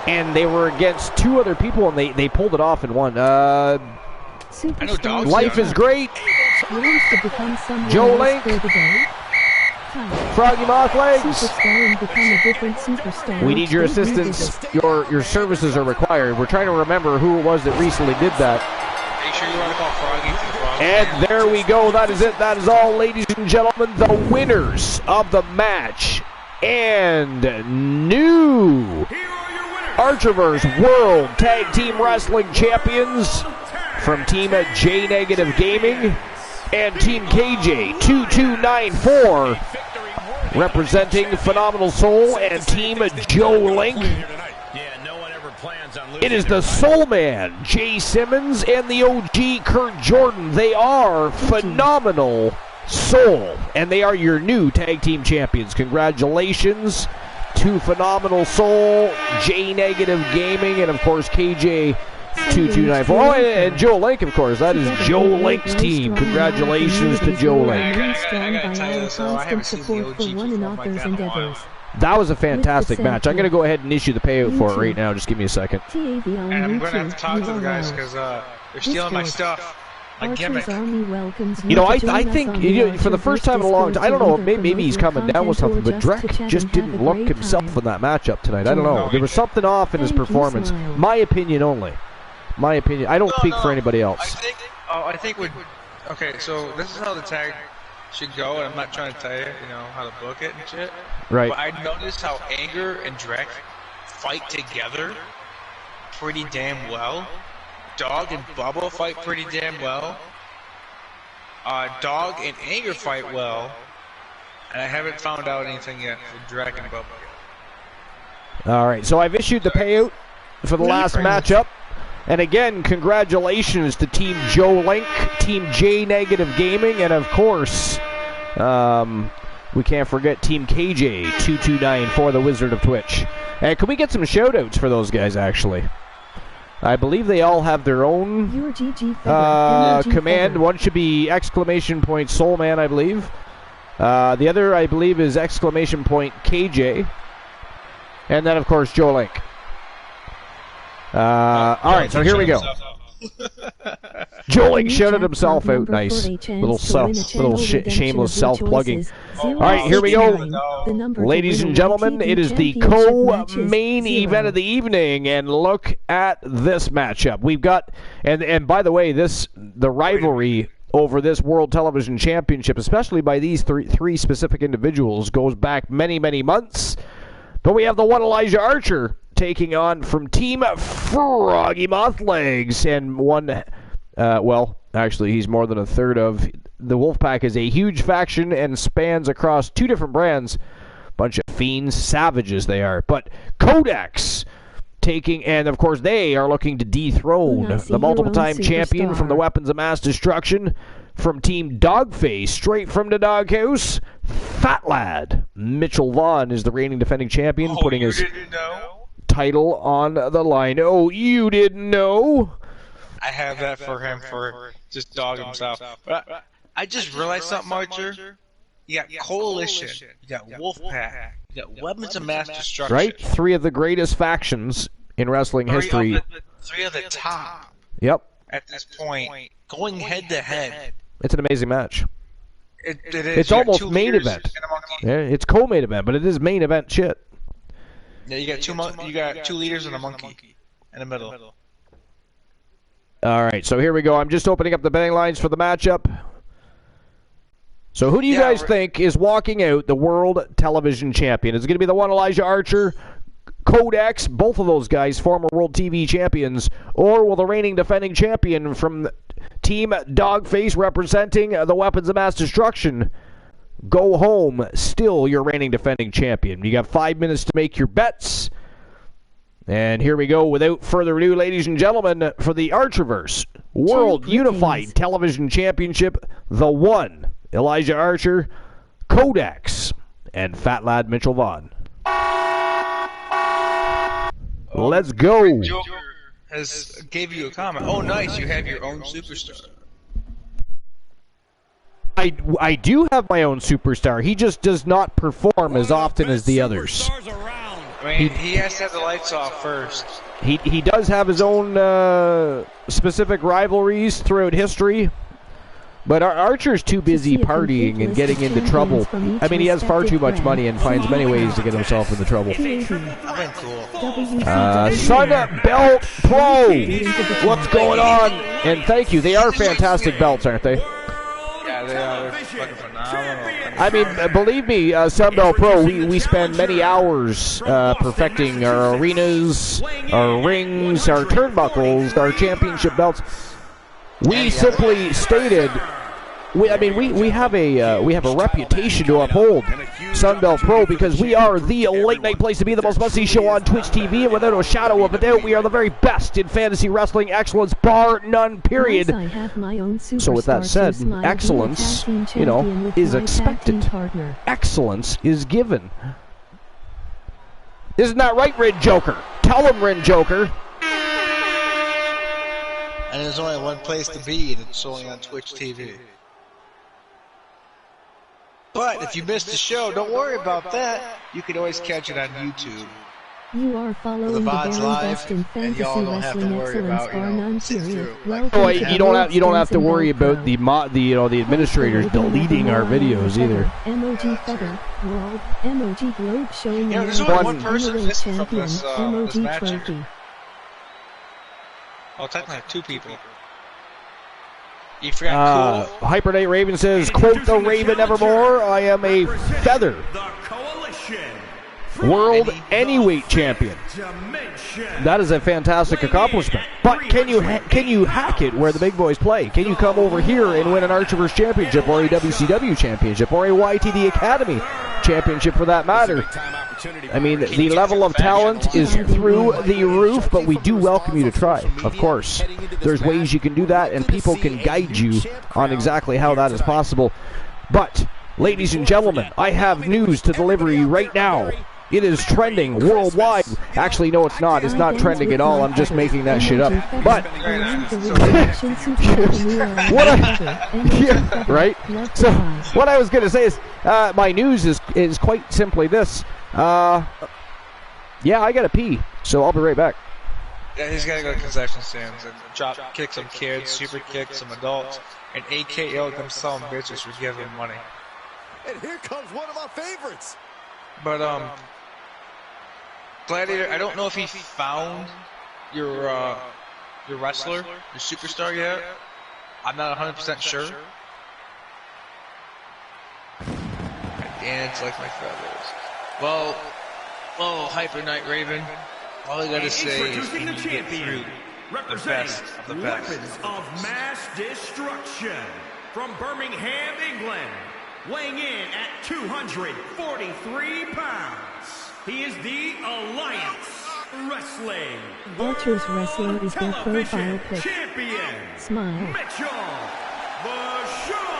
And they were against two other people, and they pulled it off and won. Life is great. Joe Link. Froggy Moth Legs. We need your assistance. Your services are required. We're trying to remember who it was that recently did that. Make sure you want to call Froggy. And there we go. That is it. That is all, ladies and gentlemen. The winners of the match and new Archerverse World Tag Team Wrestling Champions from Team J Negative Gaming and Team KJ 2294 representing Phenomenal Soul and Team Joe Link. It is the Soul Man, Jay Simmons, and the OG, Kurt Jordan. They are Phenomenal Soul, and they are your new tag team champions. Congratulations to Phenomenal Soul, J Negative Gaming, and of course KJ 2294. Oh, and Joe Link, of course. That is Joe Link's team. Congratulations to Joe Link. That was a fantastic match. I'm going to go ahead and issue the payout for it right now. Just give me a second. And I'm going to have to talk to the guys because they're stealing my stuff. My gimmick. You know, I think for the first time in a long time, I don't know, maybe he's coming down with something, but Drek just didn't look himself in that matchup tonight. I don't know. There was something off in his performance. My opinion only. My opinion. I don't speak for anybody else. I think okay, so this is how the tag should go, and I'm not trying to tell you, how to book it and shit. Right. But I noticed how Anger and Drek fight together pretty damn well. Dog and Bubba fight pretty damn well. Dog and Anger fight well. And I haven't found out anything yet for Drek and Bubba yet. All right, so I've issued the payout for the last matchup. And again, congratulations to Team Joe Link, Team J Negative Gaming, and of course, we can't forget Team KJ 2294, the Wizard of Twitch. And can we get some shout-outs for those guys, actually? I believe they all have their own command. One should be ! Soulman, I believe. The other, I believe, is ! KJ. And then, of course, Joe Link. All right, so here we go. Joe Link shouted himself out. Nice. Little shameless self-plugging. All right, here we go. Ladies and gentlemen, it is the co-main event of the evening, and look at this matchup. We've got, and by the way, the rivalry over this World Television Championship, especially by these three specific individuals, goes back many, many months. But we have the one Elijah Archer taking on from Team Froggy Moth Legs, and one, well, actually, he's more than a third of. The Wolfpack is a huge faction and spans across two different brands. Bunch of fiends, savages they are. But Codex taking, and of course they are looking to dethrone the multiple-time champion from the Weapons of Mass Destruction from Team Dogface, straight from the doghouse. Fat Lad Mitchell Vaughn is the reigning defending champion, putting his title on the line. Oh, you didn't know? I have that for him for just dog himself. But I just realized something, Archer. You got Coalition, you got Wolfpack, you got Weapons of Mass Destruction. Right? Three of the greatest factions in wrestling history. Three of the top. Yep. At this point, going head to head. It's an amazing match. It is. It's almost main event. Yeah, it's co-main event, but it is main event shit. Yeah, you got two leaders and a monkey in the middle. All right, so here we go. I'm just opening up the betting lines for the matchup. So who do you guys think is walking out the World Television Champion? Is it going to be the one Elijah Archer, Codex, both of those guys, former World TV Champions, or will the reigning defending champion from Team Dogface representing the Weapons of Mass Destruction go home still your reigning defending champion? You got 5 minutes to make your bets. And here we go. Without further ado, ladies and gentlemen, for the Archerverse World Unified Television Championship, the one, Elijah Archer, Codex, and Fat Lad Mitchell Vaughn. Let's go. Joker gave you a comment. Oh, nice, you have your own superstar. I do have my own superstar. He just does not perform as often as the others. I mean, he has to have the lights off first. He does have his own specific rivalries throughout history, but Archer's too busy partying and getting into trouble. I mean, he has far too much money and finds many ways to get himself into trouble. Sunbelt Pro, what's going on? And thank you. They are fantastic belts, aren't they? Yeah, they are. They're fucking phenomenal. I mean, believe me, Sunbelt Pro, we spend many hours perfecting our arenas, our rings, our turnbuckles, our championship belts. We simply stated, we have a reputation to uphold, Sunbelt Pro, because we are the late night place to be, the most must-see show on Twitch TV, and without a shadow of a doubt, we are the very best in fantasy wrestling excellence, bar none, period. So with that said, excellence, is expected. Excellence is given. Isn't that right, Rin Joker? Tell him, Rin Joker. And there's only one place to be, and it's only on Twitch TV. But if you missed the show, don't worry about that. You can always catch it on YouTube. You are following the very best in fantasy wrestling excellence, bar none, period. Oh, you don't have to worry about the administrators deleting our videos either. MOG Feather, World, MOG Globe showing the there's only one person missing from champion, this MOG match. Trophy. Oh, technically 2 people. You forgot Cool. Hyper Knight Raven says, quote the Raven evermore, I am a feather. World Anyweight Champion. That is a fantastic accomplishment. But can you hack it where the big boys play? Can you come over here and win an Archerverse Championship or a WCW Championship or a YTD Academy Championship for that matter? I mean, the level of talent is through the roof, but we do welcome you to try, of course. There's ways you can do that, and people can guide you on exactly how that is possible. But, ladies and gentlemen, I have news to deliver you right now. It is trending worldwide. Actually, no, it's not. It's not trending at all. I'm just making that shit up. But right? So what I was going to say is my news is quite simply this. Yeah, I got to pee, so I'll be right back. Yeah, he's got to go to concession stands and kick some kids, super kick some adults, and AKO them some bitches for giving him money. And here comes one of our favorites. But Gladiator, I don't know if he found your wrestler, your superstar yet. I'm not 100% sure. And it's like my feathers. Well, Hyper Knight Raven. All I gotta say is can you get through the best of the best. Weapons of mass destruction from Birmingham, England, weighing in at 243 pounds. He is the Alliance Wrestling Archer's Wrestler is their profile pic. Champion. Smile. Mitchell Bashaw.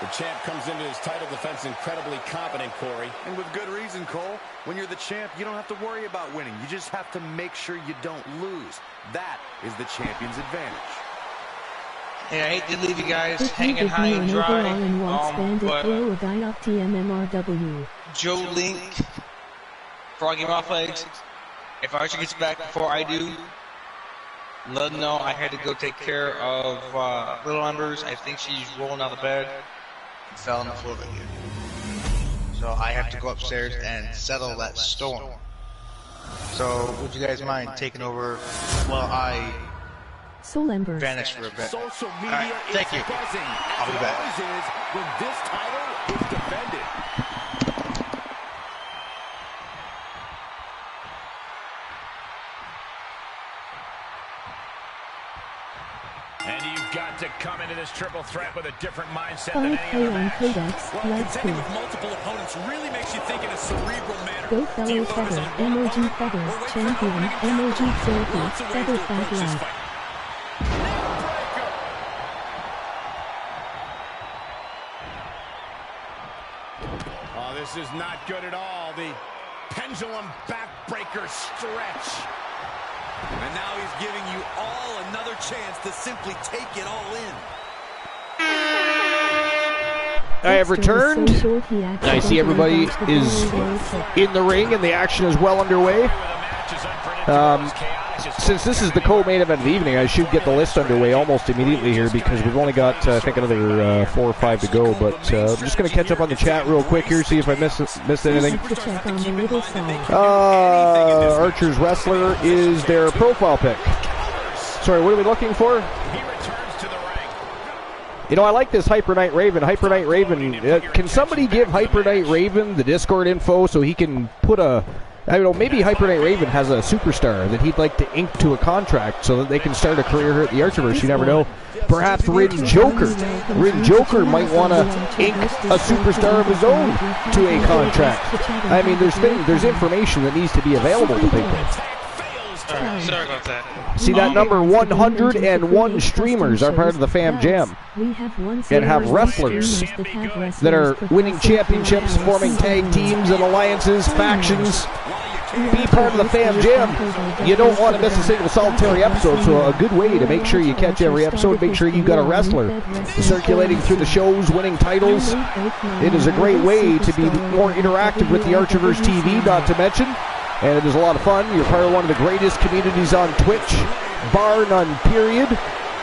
The champ comes into his title defense incredibly confident, Corey. And with good reason, Cole. When you're the champ, you don't have to worry about winning. You just have to make sure you don't lose. That is the champion's advantage. Yeah, I hate to leave you guys hanging high and dry. But Joe Link, Froggy Mouth Legs, if Archer gets back before I do, let him know I had to go take care of Little Embers. I think she's rolling out of bed and fell on the floor again. So I have to go upstairs and settle that storm. So would you guys mind taking over while I vanish for a bit? Social media thank you. buzzing. I'll be back. As it always is when this title is defended. And you've got to come into this triple threat with a different mindset 5 than any other match. Codex, Well, let's contending go. with multiple opponents really makes you think in a cerebral manner. Go Do Fellow you focus Feather, on one MOG opponent Feather, or wait for Champion, everyone to get MOG down? Trophy, Lots of ways Feather to Fight approach this Live. fight. Oh, this is not good at all. The pendulum pendulum backbreaker stretch. And now he's giving you all another chance to simply take it all in. I have returned. I see everybody is in the ring and the action is well underway. Since this is the co-main event of the evening, I should get the list underway almost immediately here because we've only got, I think, another 4 or 5 to go. But I'm just going to catch up on the chat real quick here, see if I missed anything. Archer's Wrestler is their profile pic. Sorry, what are we looking for? You know, I like this Hyper Knight Raven. Hyper Knight Raven, can somebody give Hyper Knight Raven the Discord info so he can put a... I don't know, maybe Hyper Knight Raven has a superstar that he'd like to ink to a contract so that they can start a career here at the Archerverse. You never know. Perhaps Rin Joker. Rin Joker might want to ink a superstar of his own to a contract. I mean, there's information that needs to be available to people. Sorry about that. See that number 101 streamers are part of the Fam Jam and have wrestlers that are winning championships, forming tag teams and alliances, factions. Be part of the Fam Jam. You don't want to miss a single solitary episode, so a good way to make sure you catch every episode, make sure you've got a wrestler circulating through the shows, winning titles. It is a great way to be more interactive with the Archerverse TV, not to mention. And it is a lot of fun. You're part of one of the greatest communities on Twitch, bar none, period.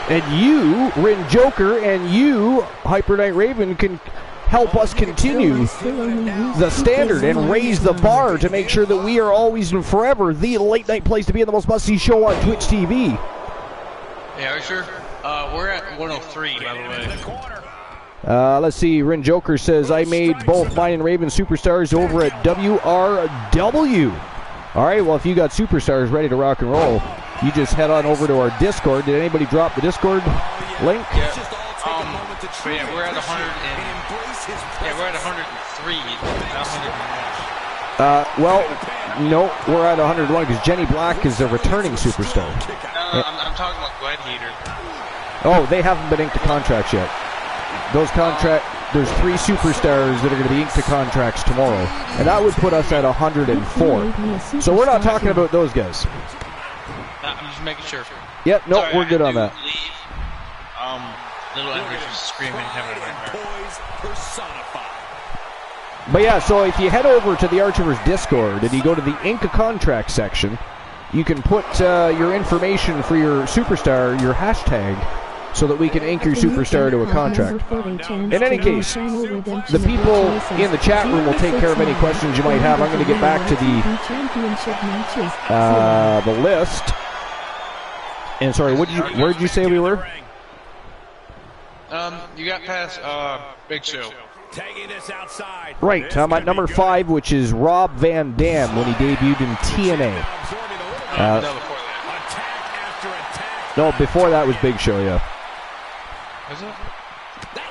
And you, Rin Joker, and you, Hyper Knight Raven, can help us continue the standard and raise the bar to make sure that we are always and forever the late night place to be in the most must-see show on Twitch TV. Yeah, are you sure? We're at 103, by the way. Let's see. Rin Joker says, I made both mine and Raven superstars over at WRW. All right, well, if you got superstars ready to rock and roll, you just head on over to our Discord. Did anybody drop the Discord link? Yeah. Yeah, we're at 100 and we're at 103, not 101. Well, no, we're at 101 because Jenny Black is a returning superstar. No, I'm talking about Gladiator. Oh, they haven't been inked to contracts yet. There's 3 superstars that are going to be inked to contracts tomorrow, and that would put us at 104. So we're not talking about those guys. I'm just making sure. Yep, no, we're good on that. Little Ember's just screaming, having a nightmare. But yeah, so if you head over to the Archerverse Discord and you go to the ink a contract section, you can put your information for your superstar, your hashtag, so that we can ink your superstar to a contract. In any case, the people in the chat room will take care of any questions you might have. I'm going to get back to the list. And sorry, where did you say we were? You got past Big Show. Right, I'm at number 5, which is Rob Van Dam when he debuted in TNA. No, before that was Big Show, yeah. Is it?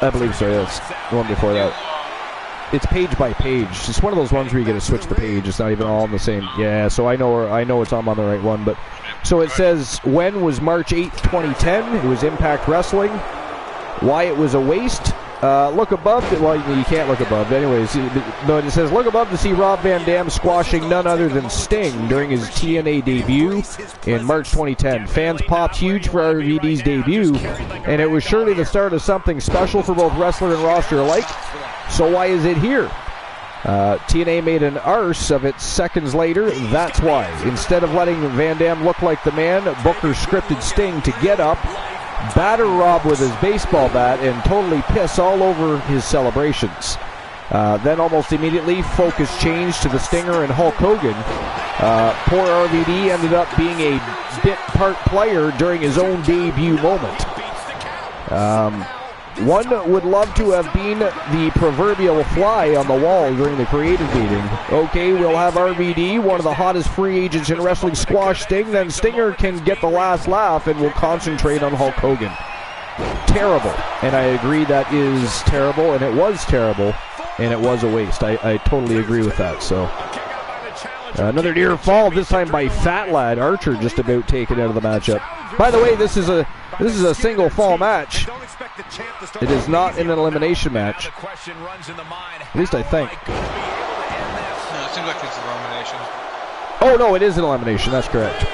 I believe so, yes. The one before that. It's page by page. It's one of those ones where you get to switch the page. It's not even all in the same. Yeah, so I know it's I'm on the right one. But so it says when was March 8th, 2010. It was Impact Wrestling. Why it was a waste. Look above. Well, you can't look above. Anyways, but it says look above to see Rob Van Dam squashing none other than Sting during his TNA debut in March 2010. Fans popped huge for RVD's debut, and it was surely the start of something special for both wrestler and roster alike. So why is it here? TNA made an arse of it seconds later. That's why. Instead of letting Van Dam look like the man, Booker scripted Sting to get up, batter Rob with his baseball bat, and totally piss all over his celebrations. Then almost immediately, focus changed to the Stinger and Hulk Hogan. Poor RVD ended up being a bit part player during his own debut moment. One would love to have been the proverbial fly on the wall during the creative meeting. Okay, we'll have RVD, one of the hottest free agents in wrestling, squash Sting, then Stinger can get the last laugh and we'll concentrate on Hulk Hogan. Terrible. And I agree that is terrible, and it was terrible, and it was a waste. I totally agree with that. So another near fall, this time by Fat Lad. Archer just about taken out of the matchup. By the way, this is a single fall match. It is not an elimination match. At least I think. No, it's seems like it's an elimination. Oh, no, it is an elimination. That's correct.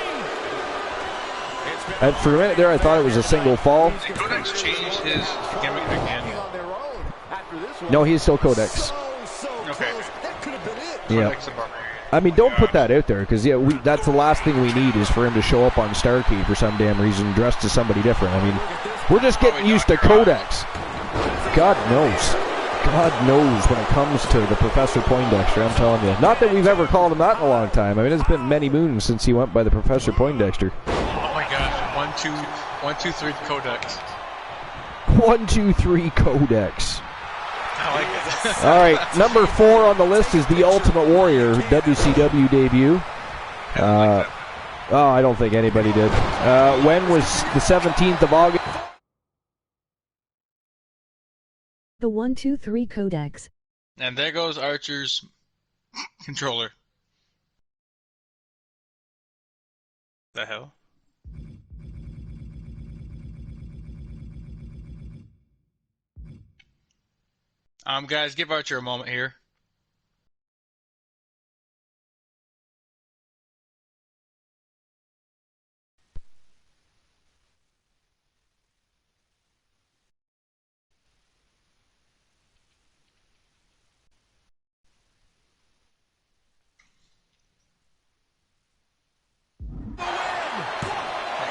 And for a minute there, I thought it was a single fall. Did Codex change his gimmick again? No, he's still Codex. Okay. Yeah. I mean, don't put that out there, because yeah, that's the last thing we need is for him to show up on Starrcade for some damn reason dressed as somebody different. I mean, we're just getting used to Codex. God knows when it comes to the Professor Poindexter, I'm telling you. Not that we've ever called him that in a long time. I mean, it's been many moons since he went by the Professor Poindexter. Oh my gosh, 1, 2, 3 Codex. 1, 2, 3 Codex. I like it. All right, number 4 on the list is the Ultimate Warrior WCW debut. Oh, I don't think anybody did. When was the 17th of August? The 1, 2, 3 Codex. And there goes Archer's controller. The hell? Guys, give Archer a moment here.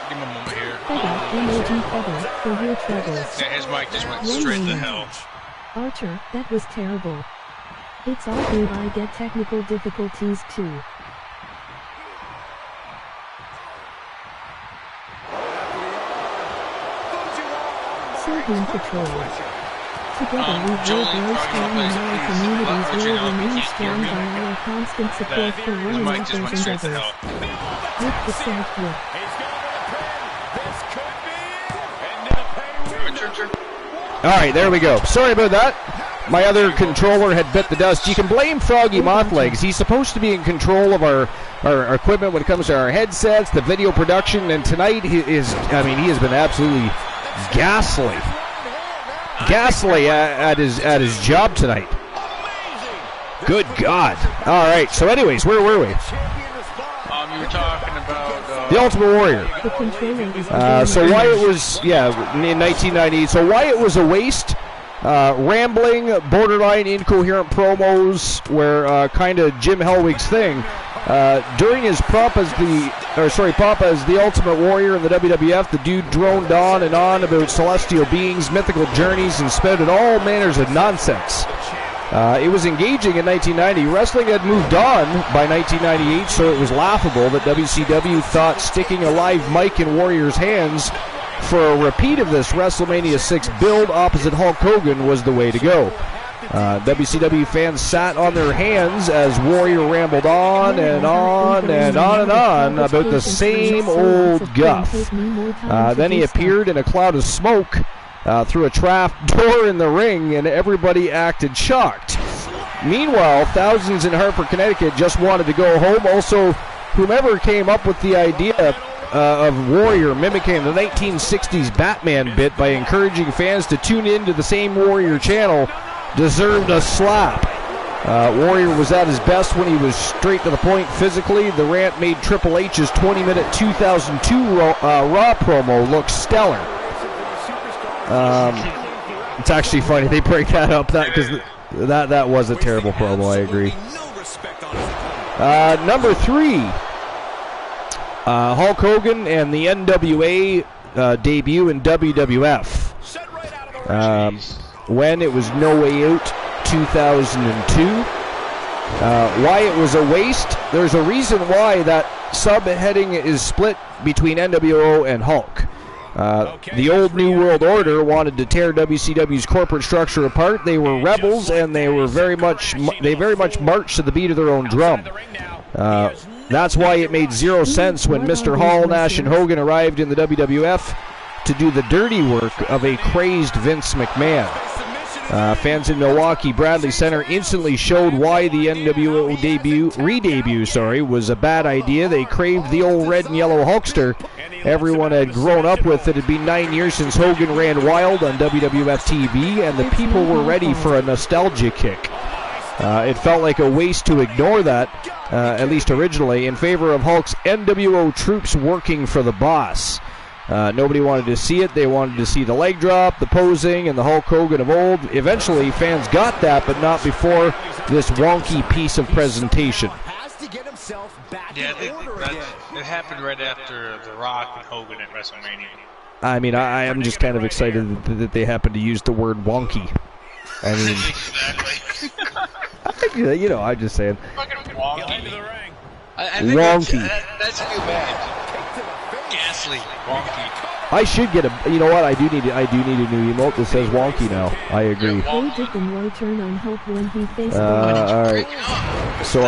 Give him a moment here. For your troubles. Yeah, his mic just went straight to hell. Archer, that was terrible. It's all good, I get technical difficulties too. Sylvan Patrol. Together we will grow strong in our communities will remain strong by our constant support for one another and others. With the self-work. All right, there we go. Sorry about that. My other controller had bit the dust. You can blame Froggy Mothlegs. He's supposed to be in control of our equipment when it comes to our headsets, the video production, and tonight he has been absolutely ghastly at his job tonight. Good God. All right, so anyways, where were we? You were talking about the Ultimate Warrior. So Wyatt was, in 1990. So Wyatt was a waste, rambling, borderline incoherent promos were kind of Jim Hellwig's thing. During his pop as the Ultimate Warrior in the WWF, the dude droned on and on about celestial beings, mythical journeys, and spouted all manners of nonsense. It was engaging in 1990. Wrestling had moved on by 1998, so it was laughable that WCW thought sticking a live mic in Warrior's hands for a repeat of this WrestleMania 6 build opposite Hulk Hogan was the way to go. WCW fans sat on their hands as Warrior rambled on and on and on and on about the same old guff. Then he appeared in a cloud of smoke through a trap door in the ring, and everybody acted shocked. Meanwhile, thousands in Hartford, Connecticut just wanted to go home. Also, whomever came up with the idea of Warrior mimicking the 1960s Batman bit by encouraging fans to tune in to the same Warrior channel deserved a slap. Warrior was at his best when he was straight to the point physically. The rant made Triple H's 20-minute 2002 Raw promo look stellar. It's actually funny they break that up because that was a terrible promo. I agree. Number 3, Hulk Hogan and the NWA debut in WWF. When it was No Way Out 2002. Why it was a waste? There's a reason why that subheading is split between NWO and Hulk. The old New World Order wanted to tear WCW's corporate structure apart. They were rebels, and they very much marched to the beat of their own drum. That's why it made zero sense when Mr. Hall, Nash, and Hogan arrived in the WWF to do the dirty work of a crazed Vince McMahon. Fans in Milwaukee Bradley Center instantly showed why the NWO re-debut was a bad idea. They craved the old red and yellow Hulkster everyone had grown up with. It had been 9 years since Hogan ran wild on WWF TV, and the people were ready for a nostalgia kick. It felt like a waste to ignore that, at least originally, in favor of Hulk's NWO troops working for the boss. Nobody wanted to see it. They wanted to see the leg drop, the posing, and the Hulk Hogan of old. Eventually, fans got that, but not before this wonky piece of presentation. Yeah, I think it happened right after The Rock and Hogan at WrestleMania. I mean, I am just kind of excited that they happened to use the word wonky. I mean, exactly. You know, I'm just saying. Fucking wonky. I think Wonky. That's a new band. Ghastly. Wonky. I should get a. You know what? I do need a new emote that says wonky now. I agree. Turn on Hulk when he faced all right. So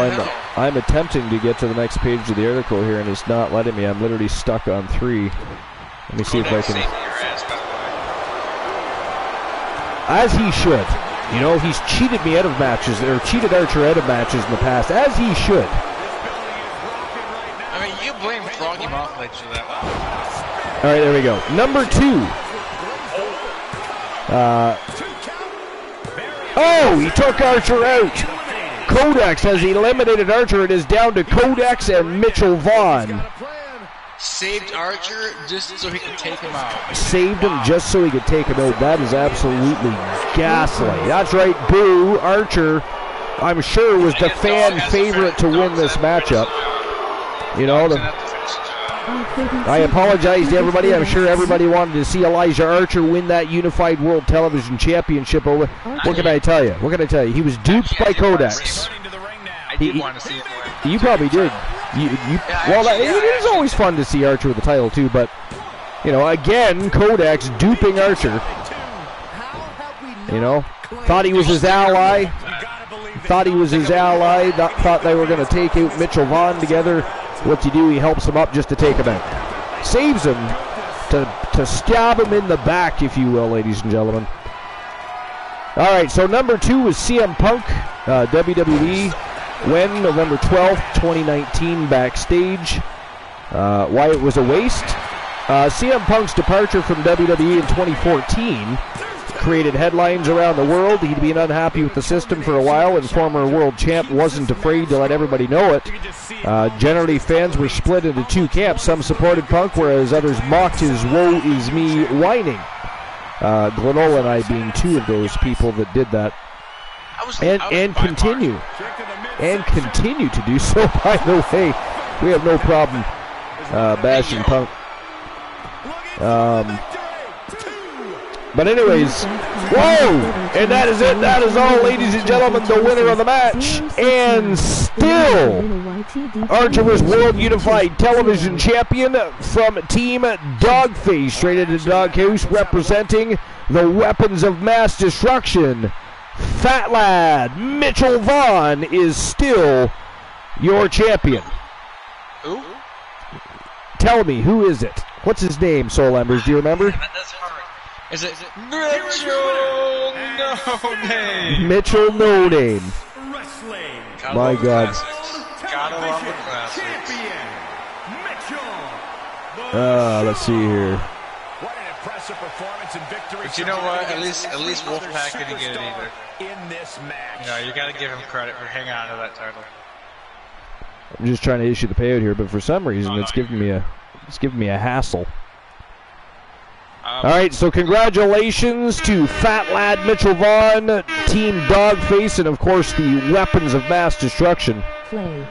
I'm attempting to get to the next page of the article here, and it's not letting me. I'm literally stuck on 3. Let me see if I can. As he should. You know, he's cheated me out of matches, or cheated Archer out of matches in the past, as he should. I mean, you blame Froggy Mothledge for that one. All right, there we go. Number 2. Oh, he took Archer out. Codex has eliminated Archer. It is down to Codex and Mitchell Vaughn. Saved Archer just so he could take him out. Saved him just so he could take him out. That is absolutely ghastly. That's right, boo. Archer, I'm sure, was the fan favorite to win this matchup. You know, I apologize to everybody. I'm sure everybody wanted to see Elijah Archer win that Unified World Television Championship. What can I tell you? What can I tell you? He was duped by Codex. I did want to see him win. You probably did. It is always fun to see Archer with the title too, but you know, again, Codex duping Archer. You know, thought he was his ally. Thought they were going to take out Mitchell Vaughn together. What's he do? He helps him up just to take him out. Saves him to stab him in the back, if you will, ladies and gentlemen. All right, so number 2 was CM Punk, WWE. When November 12th, 2019, backstage. Why it was a waste? CM Punk's departure from WWE in 2014 created headlines around the world. He'd been unhappy with the system for a while, and former world champ wasn't afraid to let everybody know it. Generally, fans were split into 2 camps. Some supported Punk, whereas others mocked his woe is me whining. Glenola and I being 2 of those people that did that. And continue to do so, by the way. We have no problem bashing Punk. But anyways, whoa! And that is it. That is all, ladies and gentlemen, the winner of the match. And still, Archer was World Unified Television Champion from Team Dogface, straight into Doghouse, representing the weapons of mass destruction. Fat Lad Mitchell Vaughn is still your champion. Who? Tell me, who is it? What's his name, Soul Embers? Do you remember? That's hard. Is it Mitchell No Name? Mitchell No Name. My God. Gotta love the classics. Let's see here. But you know what? At least Wolfpack didn't get it either. You know, you gotta give him credit for hanging on to that title. I'm just trying to issue the payout here, but for some reason it's giving me a hassle. All right, so congratulations to Fat Lad Mitchell Vaughn, Team Dogface, and of course the weapons of mass destruction. Play.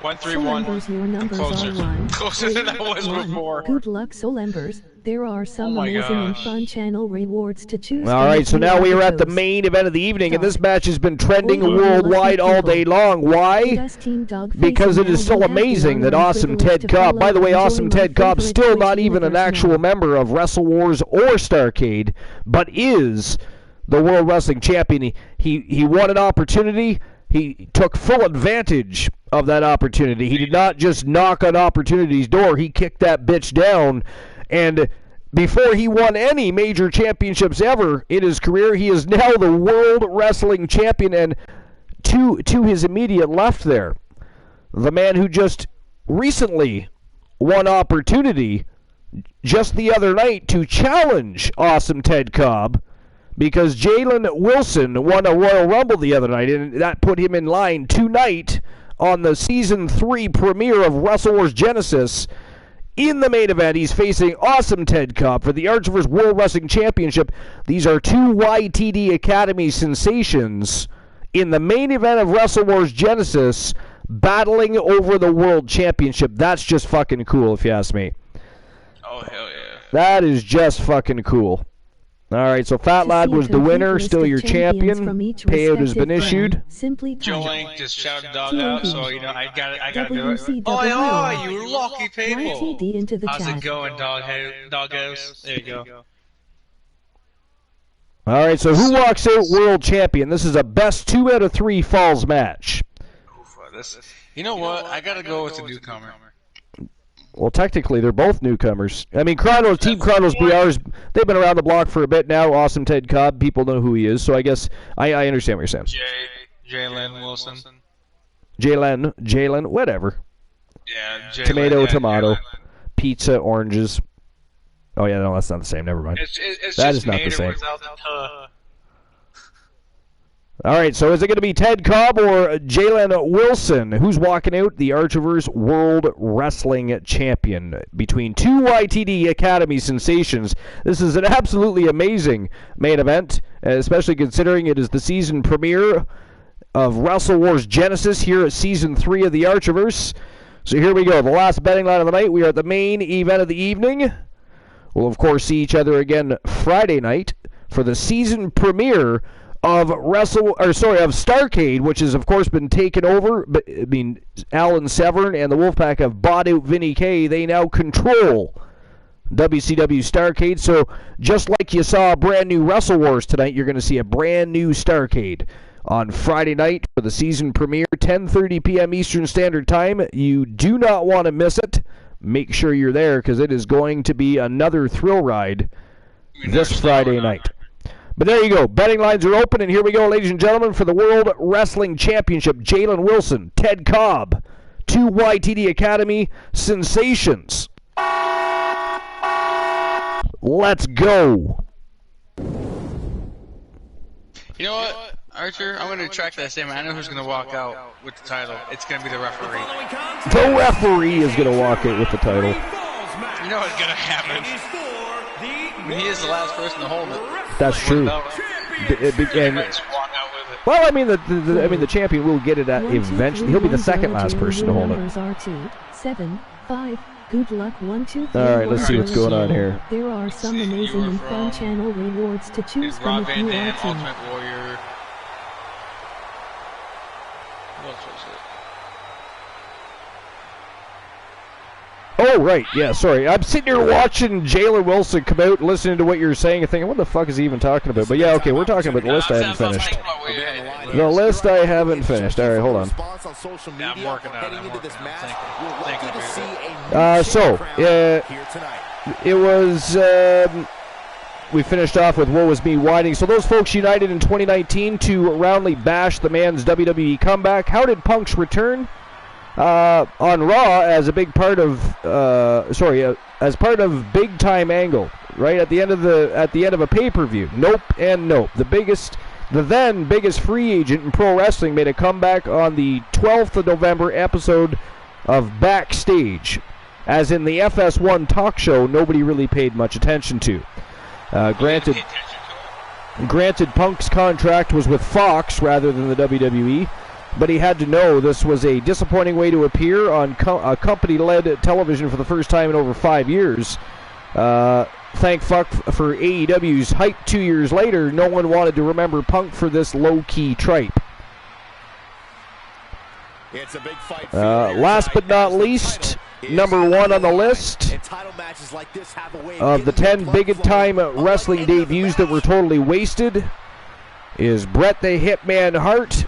1-3-1. Your numbers Closer. are 1. Closer than I was before. Good luck, Soul Embers. There are some amazing and fun channel rewards to choose. All right, so now we are at the main event of the evening, and this match has been trending worldwide all day long. Why? Because it is so amazing that Awesome Ted Cobb, by the way, Awesome Ted Cobb, still not even an actual member of Wrestle Wars or Starrcade, but is the World Wrestling Champion. He won an opportunity. He took full advantage of that opportunity. He did not just knock on opportunity's door. He kicked that bitch down. And before he won any major championships ever in his career, he is now the World Wrestling Champion. And to his immediate left there, the man who just recently won opportunity just the other night to challenge Awesome Ted Cobb, because Jalen Wilson won a Royal Rumble the other night, and that put him in line tonight on the Season 3 premiere of Wrestle Wars Genesis. In the main event, he's facing Awesome Ted Cobb for the Archivers World Wrestling Championship. These are two YTD Academy sensations in the main event of Wrestle Wars Genesis battling over the World Championship. That's just fucking cool, if you ask me. Oh, hell yeah. That is just fucking cool. All right, so Fat Lad was the winner, still your champion. Payout has been issued. Joe Link just shouted dog out, so you know I gotta do it. Oh, you lucky people! How's it going, Doghouse? There you go. All right, so who walks out world champion? This is a best 2 out of 3 falls match. You know what? I gotta go with the newcomer. Well, technically, they're both newcomers. I mean, Team Chronos BRs, they've been around the block for a bit now. Awesome Ted Cobb, people know who he is, so I guess I understand what you're saying. Jalen Wilson. Jalen, whatever. Yeah, Tomato, pizza, oranges. Oh, yeah, no, that's not the same. Never mind. That is not the same. All right, so is it going to be Ted Cobb or Jalen Wilson? Who's walking out? The Archivers World Wrestling Champion. Between two YTD Academy sensations, this is an absolutely amazing main event, especially considering it is the season premiere of Wrestle Wars Genesis here at Season 3 of the Archivers. So here we go, the last betting line of the night. We are at the main event of the evening. We'll, of course, see each other again Friday night for the season premiere of Starrcade, which has, of course, been taken over. But I mean, Alan Severn and the Wolfpack have bought out Vinny K. They now control WCW Starrcade. So just like you saw a brand new Wrestle Wars tonight, you're going to see a brand new Starrcade on Friday night for the season premiere, 10:30 p.m. Eastern Standard Time. You do not want to miss it. Make sure you're there because it is going to be another thrill ride this Friday night. But there you go. Betting lines are open, and here we go, ladies and gentlemen, for the World Wrestling Championship. Jalen Wilson, Ted Cobb, two YTD Academy sensations. Let's go. You know what, Archer? I'm going to retract that statement. I know who's going to walk out with the title. It's going to be the referee. The referee is going to walk out with the title. You know what's going to happen. He is the last person to hold it. That's true. Well, I mean, the champion will get it eventually. He'll be the second last person to hold it. Good luck, 1, 2, 3. All right, let's see what's going on here. There are some amazing and fun channel rewards to choose from if you are to. Ultimate Warrior. What else was it? Oh, right. Yeah, sorry. I'm sitting here watching Jalen Wilson come out, listening to what you're saying, and thinking, what the fuck is he even talking about? But yeah, okay, we're talking about the list I haven't finished. The list I haven't finished. All right, hold on. Yeah, I'm working on it. It was... we finished off with Woe Was Me whining. So those folks united in 2019 to roundly bash the man's WWE comeback. How did Punk's return? On Raw as a big part of as part of Big Time Angle, right at the end of a pay-per-view. Nope and nope. The then biggest free agent in pro wrestling made a comeback on the 12th of November episode of Backstage, as in the FS1 talk show nobody really paid much attention to. Granted, Punk's contract was with Fox rather than the WWE. But he had to know this was a disappointing way to appear on a company-led television for the first time in over 5 years. Thank fuck for AEW's hype 2 years later. No one wanted to remember Punk for this low-key tripe. It's a big fight. Last but not least, number one on the list of the 10 big-time wrestling debuts that were totally wasted is Bret the Hitman Hart.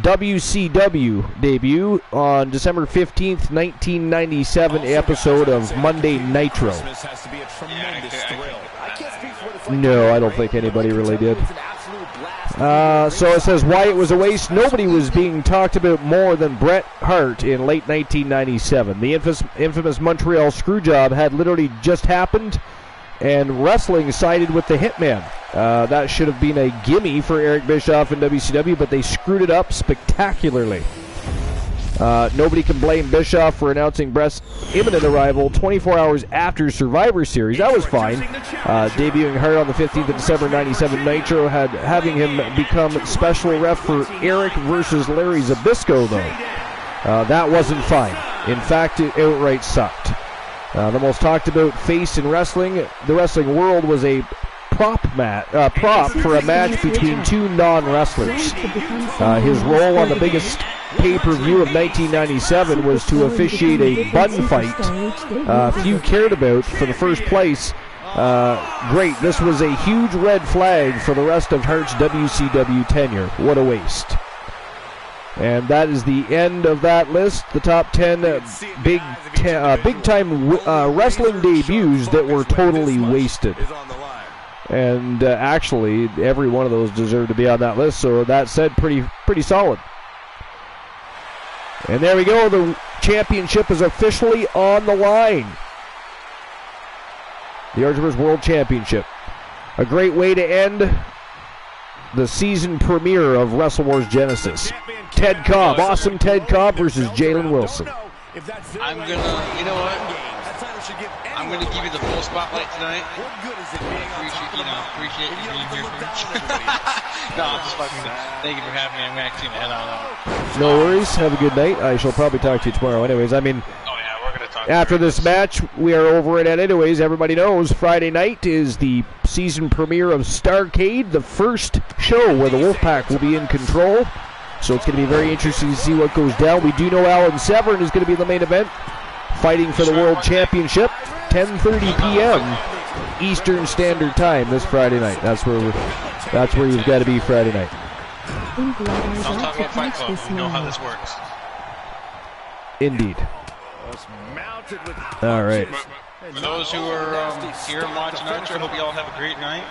WCW debut on December 15th, 1997 episode of Monday Nitro. No, I don't think anybody really did. So it says why it was a waste. Nobody was being talked about more than Bret Hart in late 1997. The infamous Montreal Screwjob had literally just happened, and Wrestling sided with the Hitman. That should have been a gimme for Eric Bischoff and WCW, but they screwed it up spectacularly. Nobody can blame Bischoff for announcing Brest's imminent arrival 24 hours after Survivor Series. That was fine. Debuting Hart on the 15th of December 97 Nitro, having him become special ref for Eric versus Larry Zbyszko, though. That wasn't fine. In fact, it outright sucked. The most talked about face in wrestling, the wrestling world, was a prop for a match between two non-wrestlers. His role on the biggest pay-per-view of 1997 was to officiate a bun fight few cared about for the first place. Great, this was a huge red flag for the rest of Hart's WCW tenure. What a waste. And that is the end of that list. The top 10 big-time wrestling debuts that were totally wasted. And actually, every one of those deserved to be on that list. So that said, pretty solid. And there we go. The championship is officially on the line. The Archivers World Championship. A great way to end the season premiere of Wrestle Wars Genesis. Ted Cobb, awesome Ted Cobb versus Jalen Wilson. I'm gonna, you know what? I'm gonna give you the full spotlight tonight. Appreciate you being here for me. No, I'm just fucking. Thank you for having me. I'm actually gonna head on out. No worries. Have a good night. I shall probably talk to you tomorrow. Anyways, I mean. After this match, we are over it at anyways. Everybody knows Friday night is the season premiere of Starrcade, the first show where the Wolfpack will be in control. So it's going to be very interesting to see what goes down. We do know Alan Severn is going to be the main event, fighting for the World Championship, 10:30 p.m. Eastern Standard Time this Friday night. That's where you've got to be Friday night. Don't talk about Fight Club. You know how this works. Indeed. All right. For those who are here and watching Archer, I hope you all have a great night.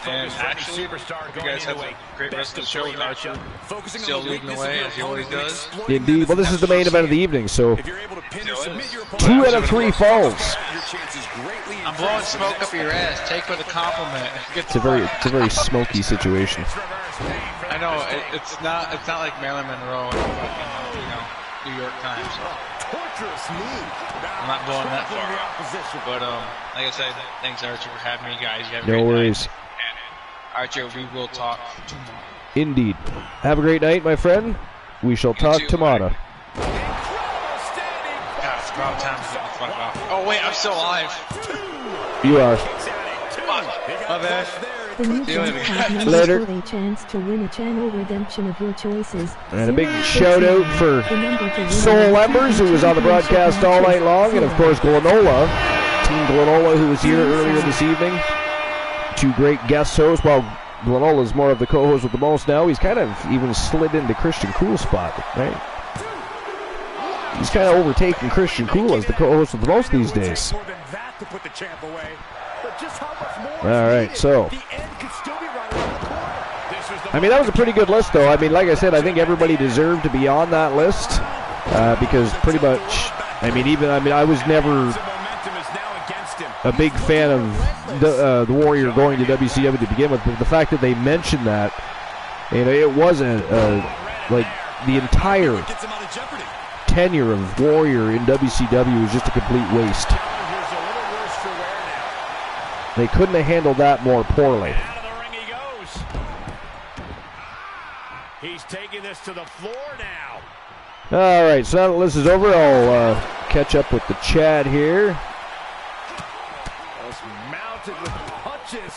And actually, hope you guys have a great rest of the show with Archer still leading the way as he always does. Indeed. Well, this is the main event of the evening, so 2 out of 3 falls. I'm blowing smoke up your ass. Take with a compliment. It's a very smoky situation. I know it's not like Marilyn Monroe and fucking New York Times. I'm not blowing that far up. But like I said, thanks Archer for having me, guys. You have a great worries. night. Archer, we will talk tomorrow. Indeed. Have a great night, my friend. We shall talk tomorrow. God, it's about time to get the fuck off. Oh wait, I'm still alive. You are. My bad. The new Jack Later. For a chance to win a channel redemption of your choices. And a big shout out for Soul Embers, who was on the broadcast all night long, and of course Glenola, Team Glenola, who was here earlier this evening. 2 great guest hosts. While Glenola is more of the co-host with the most now, he's kind of even slid into Christian Cool spot, right? He's kind of overtaken Christian Cool as the co-host with the most these days. All right, so. I mean, that was a pretty good list, though. I mean, like I said, I think everybody deserved to be on that list because pretty much, I was never a big fan of the Warrior going to WCW to begin with, but the fact that they mentioned that, it wasn't like the entire tenure of Warrior in WCW was just a complete waste. They couldn't have handled that more poorly. He's taking this to the floor now. All right, so now that the list is over, I'll catch up with the chat here.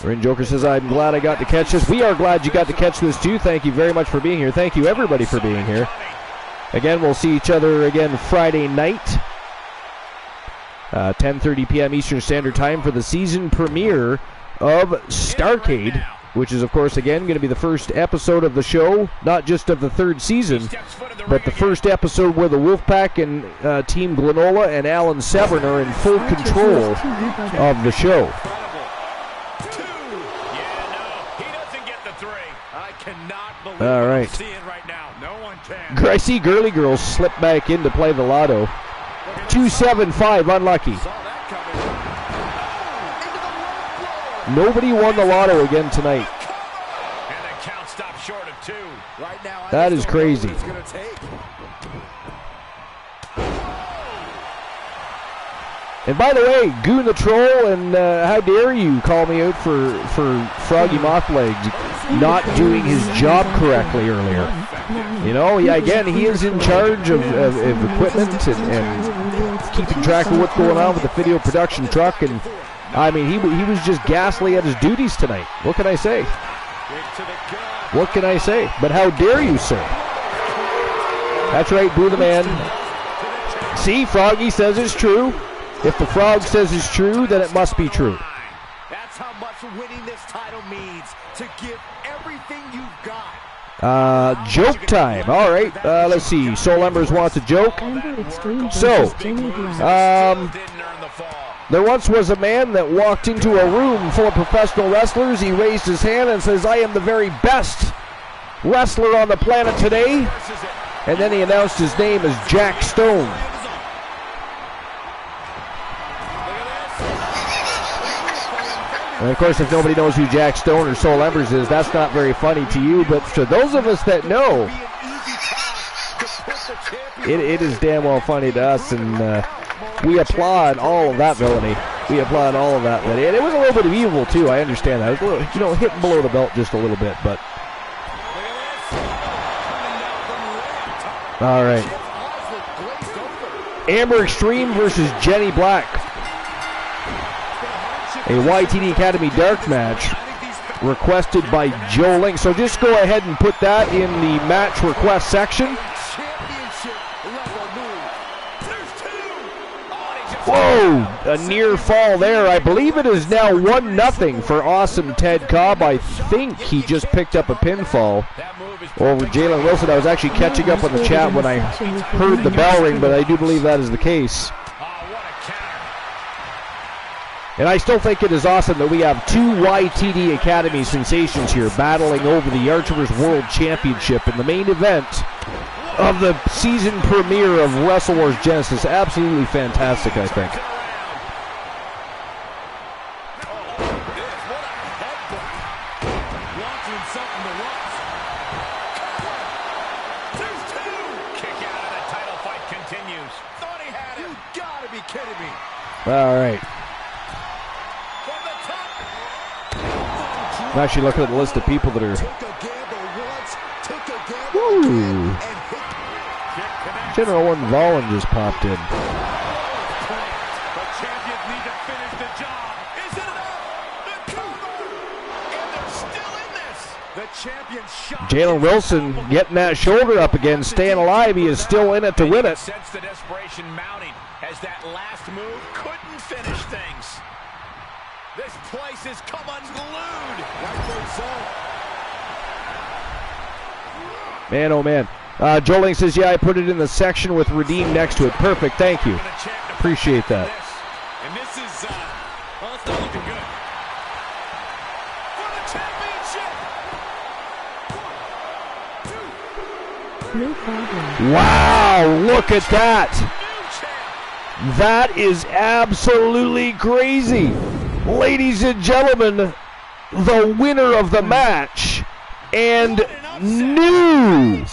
Ring Joker says, I'm glad I got to catch this. We are glad you got to catch this too. Thank you very much for being here. Thank you everybody for being here. Again, we'll see each other again Friday night. 10:30 p.m. Eastern Standard Time for the season premiere of Starrcade, which is, of course, again, going to be the first episode of the show, not just of the 3rd season, but the first episode where the Wolfpack and Team Glenola and Alan Severn are in full control of the show. All right. I see Girly Girls slip back in to play the lotto. 275, unlucky. Nobody won the lotto again tonight. And the count stopped short of 2. Right now, that is crazy. And by the way, Goon the Troll, and how dare you call me out for Froggy Mothlegs not doing his job correctly earlier. You know, yeah, again, he is in charge of equipment and keeping track of what's going on with the video production truck. And, I mean, he was just ghastly at his duties tonight. What can I say? What can I say? But how dare you, sir? That's right, Boo the Man. See, Froggy says it's true. If the Frog says it's true, then it must be true. That's how much winning this title means, to give everything you've got. Joke time. All right, let's see. Soul Embers wants a joke. So, there once was a man that walked into a room full of professional wrestlers. He raised his hand and says, "I am the very best wrestler on the planet today." And then he announced his name as Jack Stone. And of course, if nobody knows who Jack Stone or Soul Embers is, that's not very funny to you. But to those of us that know, it is damn well funny to us. And we applaud all of that villainy. We applaud all of that villainy. And it was a little bit of evil, too. I understand that. It was a little, you know, hitting below the belt just a little bit. But all right. Amber Extreme versus Jenny Black. A YTD Academy Dark match requested by Joe Link. So just go ahead and put that in the match request section. Whoa, a near fall there. I believe it is now 1-0 for Awesome Ted Cobb. I think he just picked up a pinfall over Jalen Wilson. I was actually catching up on the chat when I heard the bell ring, but I do believe that is the case. And I still think it is awesome that we have two YTD Academy sensations here battling over the Archivers World Championship in the main event of the season premiere of Wrestle Wars Genesis. Absolutely fantastic, I think. All right. I'm actually looking at the list of people that are... Ooh. General One Volin just popped in. Jalen Wilson getting that shoulder up again, staying alive. He is still in it to win it. Sense the desperation mounting as that last move couldn't finish things. This place has come unglued. Man, oh man. Joe Link says, yeah, I put it in the section with Redeem next to it. Perfect, thank you. Appreciate that. And this is, well, it's not looking good. For the championship! No problem. Wow, look at that. That is absolutely crazy. Ladies and gentlemen, the winner of the match and new.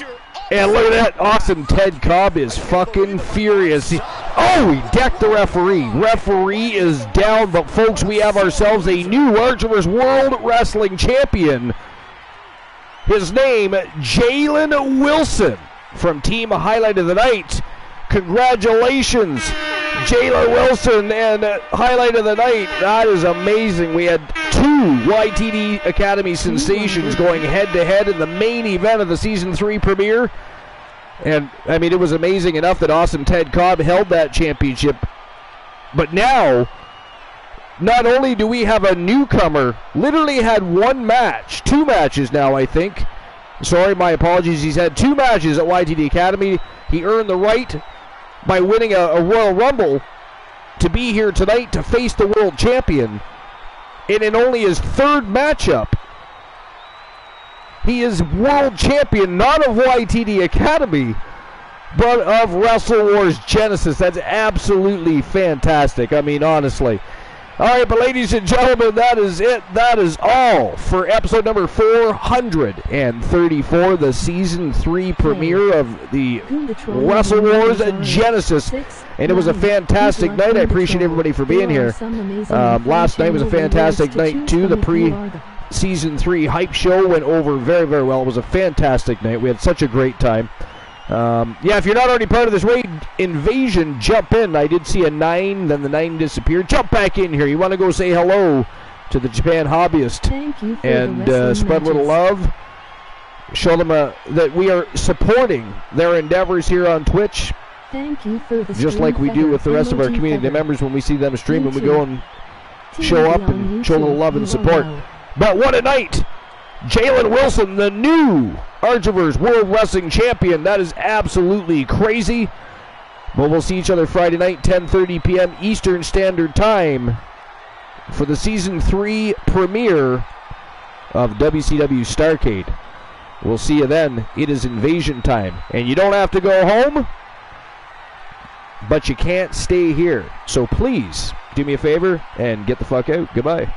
And look at that. Awesome Ted Cobb is fucking furious. Oh, he decked the referee. Referee is down, but folks, we have ourselves a new Archivers World Wrestling Champion. His name, Jalen Wilson from Team Highlight of the Night. Congratulations, Jalen Wilson, and Highlight of the Night. That is amazing. We had two YTD Academy sensations going head-to-head in the main event of the Season 3 premiere. And, I mean, it was amazing enough that Awesome Ted Cobb held that championship. But now, not only do we have a newcomer, literally had one match, two matches now, I think. Sorry, my apologies. He's had two matches at YTD Academy. He earned the right by winning a Royal Rumble to be here tonight to face the world champion. And in only his third matchup, he is world champion, not of YTD Academy, but of Wrestle Wars Genesis. That's absolutely fantastic. I mean, honestly. All right, but ladies and gentlemen, that is it. That is all for episode number 434, the season 3 premiere of the Wrestle Wars Genesis. And it was a fantastic night. I appreciate everybody for being here. Last night was a fantastic night, too. The pre-season 3 hype show went over very, very well. It was a fantastic night. We had such a great time. Yeah, if you're not already part of this raid invasion, jump in. I did see a 9, then the 9 disappeared. Jump back in here. You want to go say hello to the Japan hobbyist and spread a little love. Show them that we are supporting their endeavors here on Twitch. Thank you for the just like we do with the rest of our community members when we see them stream, and we go and show up and show a little love and support. But what a night! Jalen Wilson, the new Archivers World Wrestling Champion. That is absolutely crazy. But we'll see each other Friday night, 10:30 p.m. Eastern Standard Time for the Season 3 premiere of WCW Starrcade. We'll see you then. It is invasion time. And you don't have to go home, but you can't stay here. So please, do me a favor and get the fuck out. Goodbye.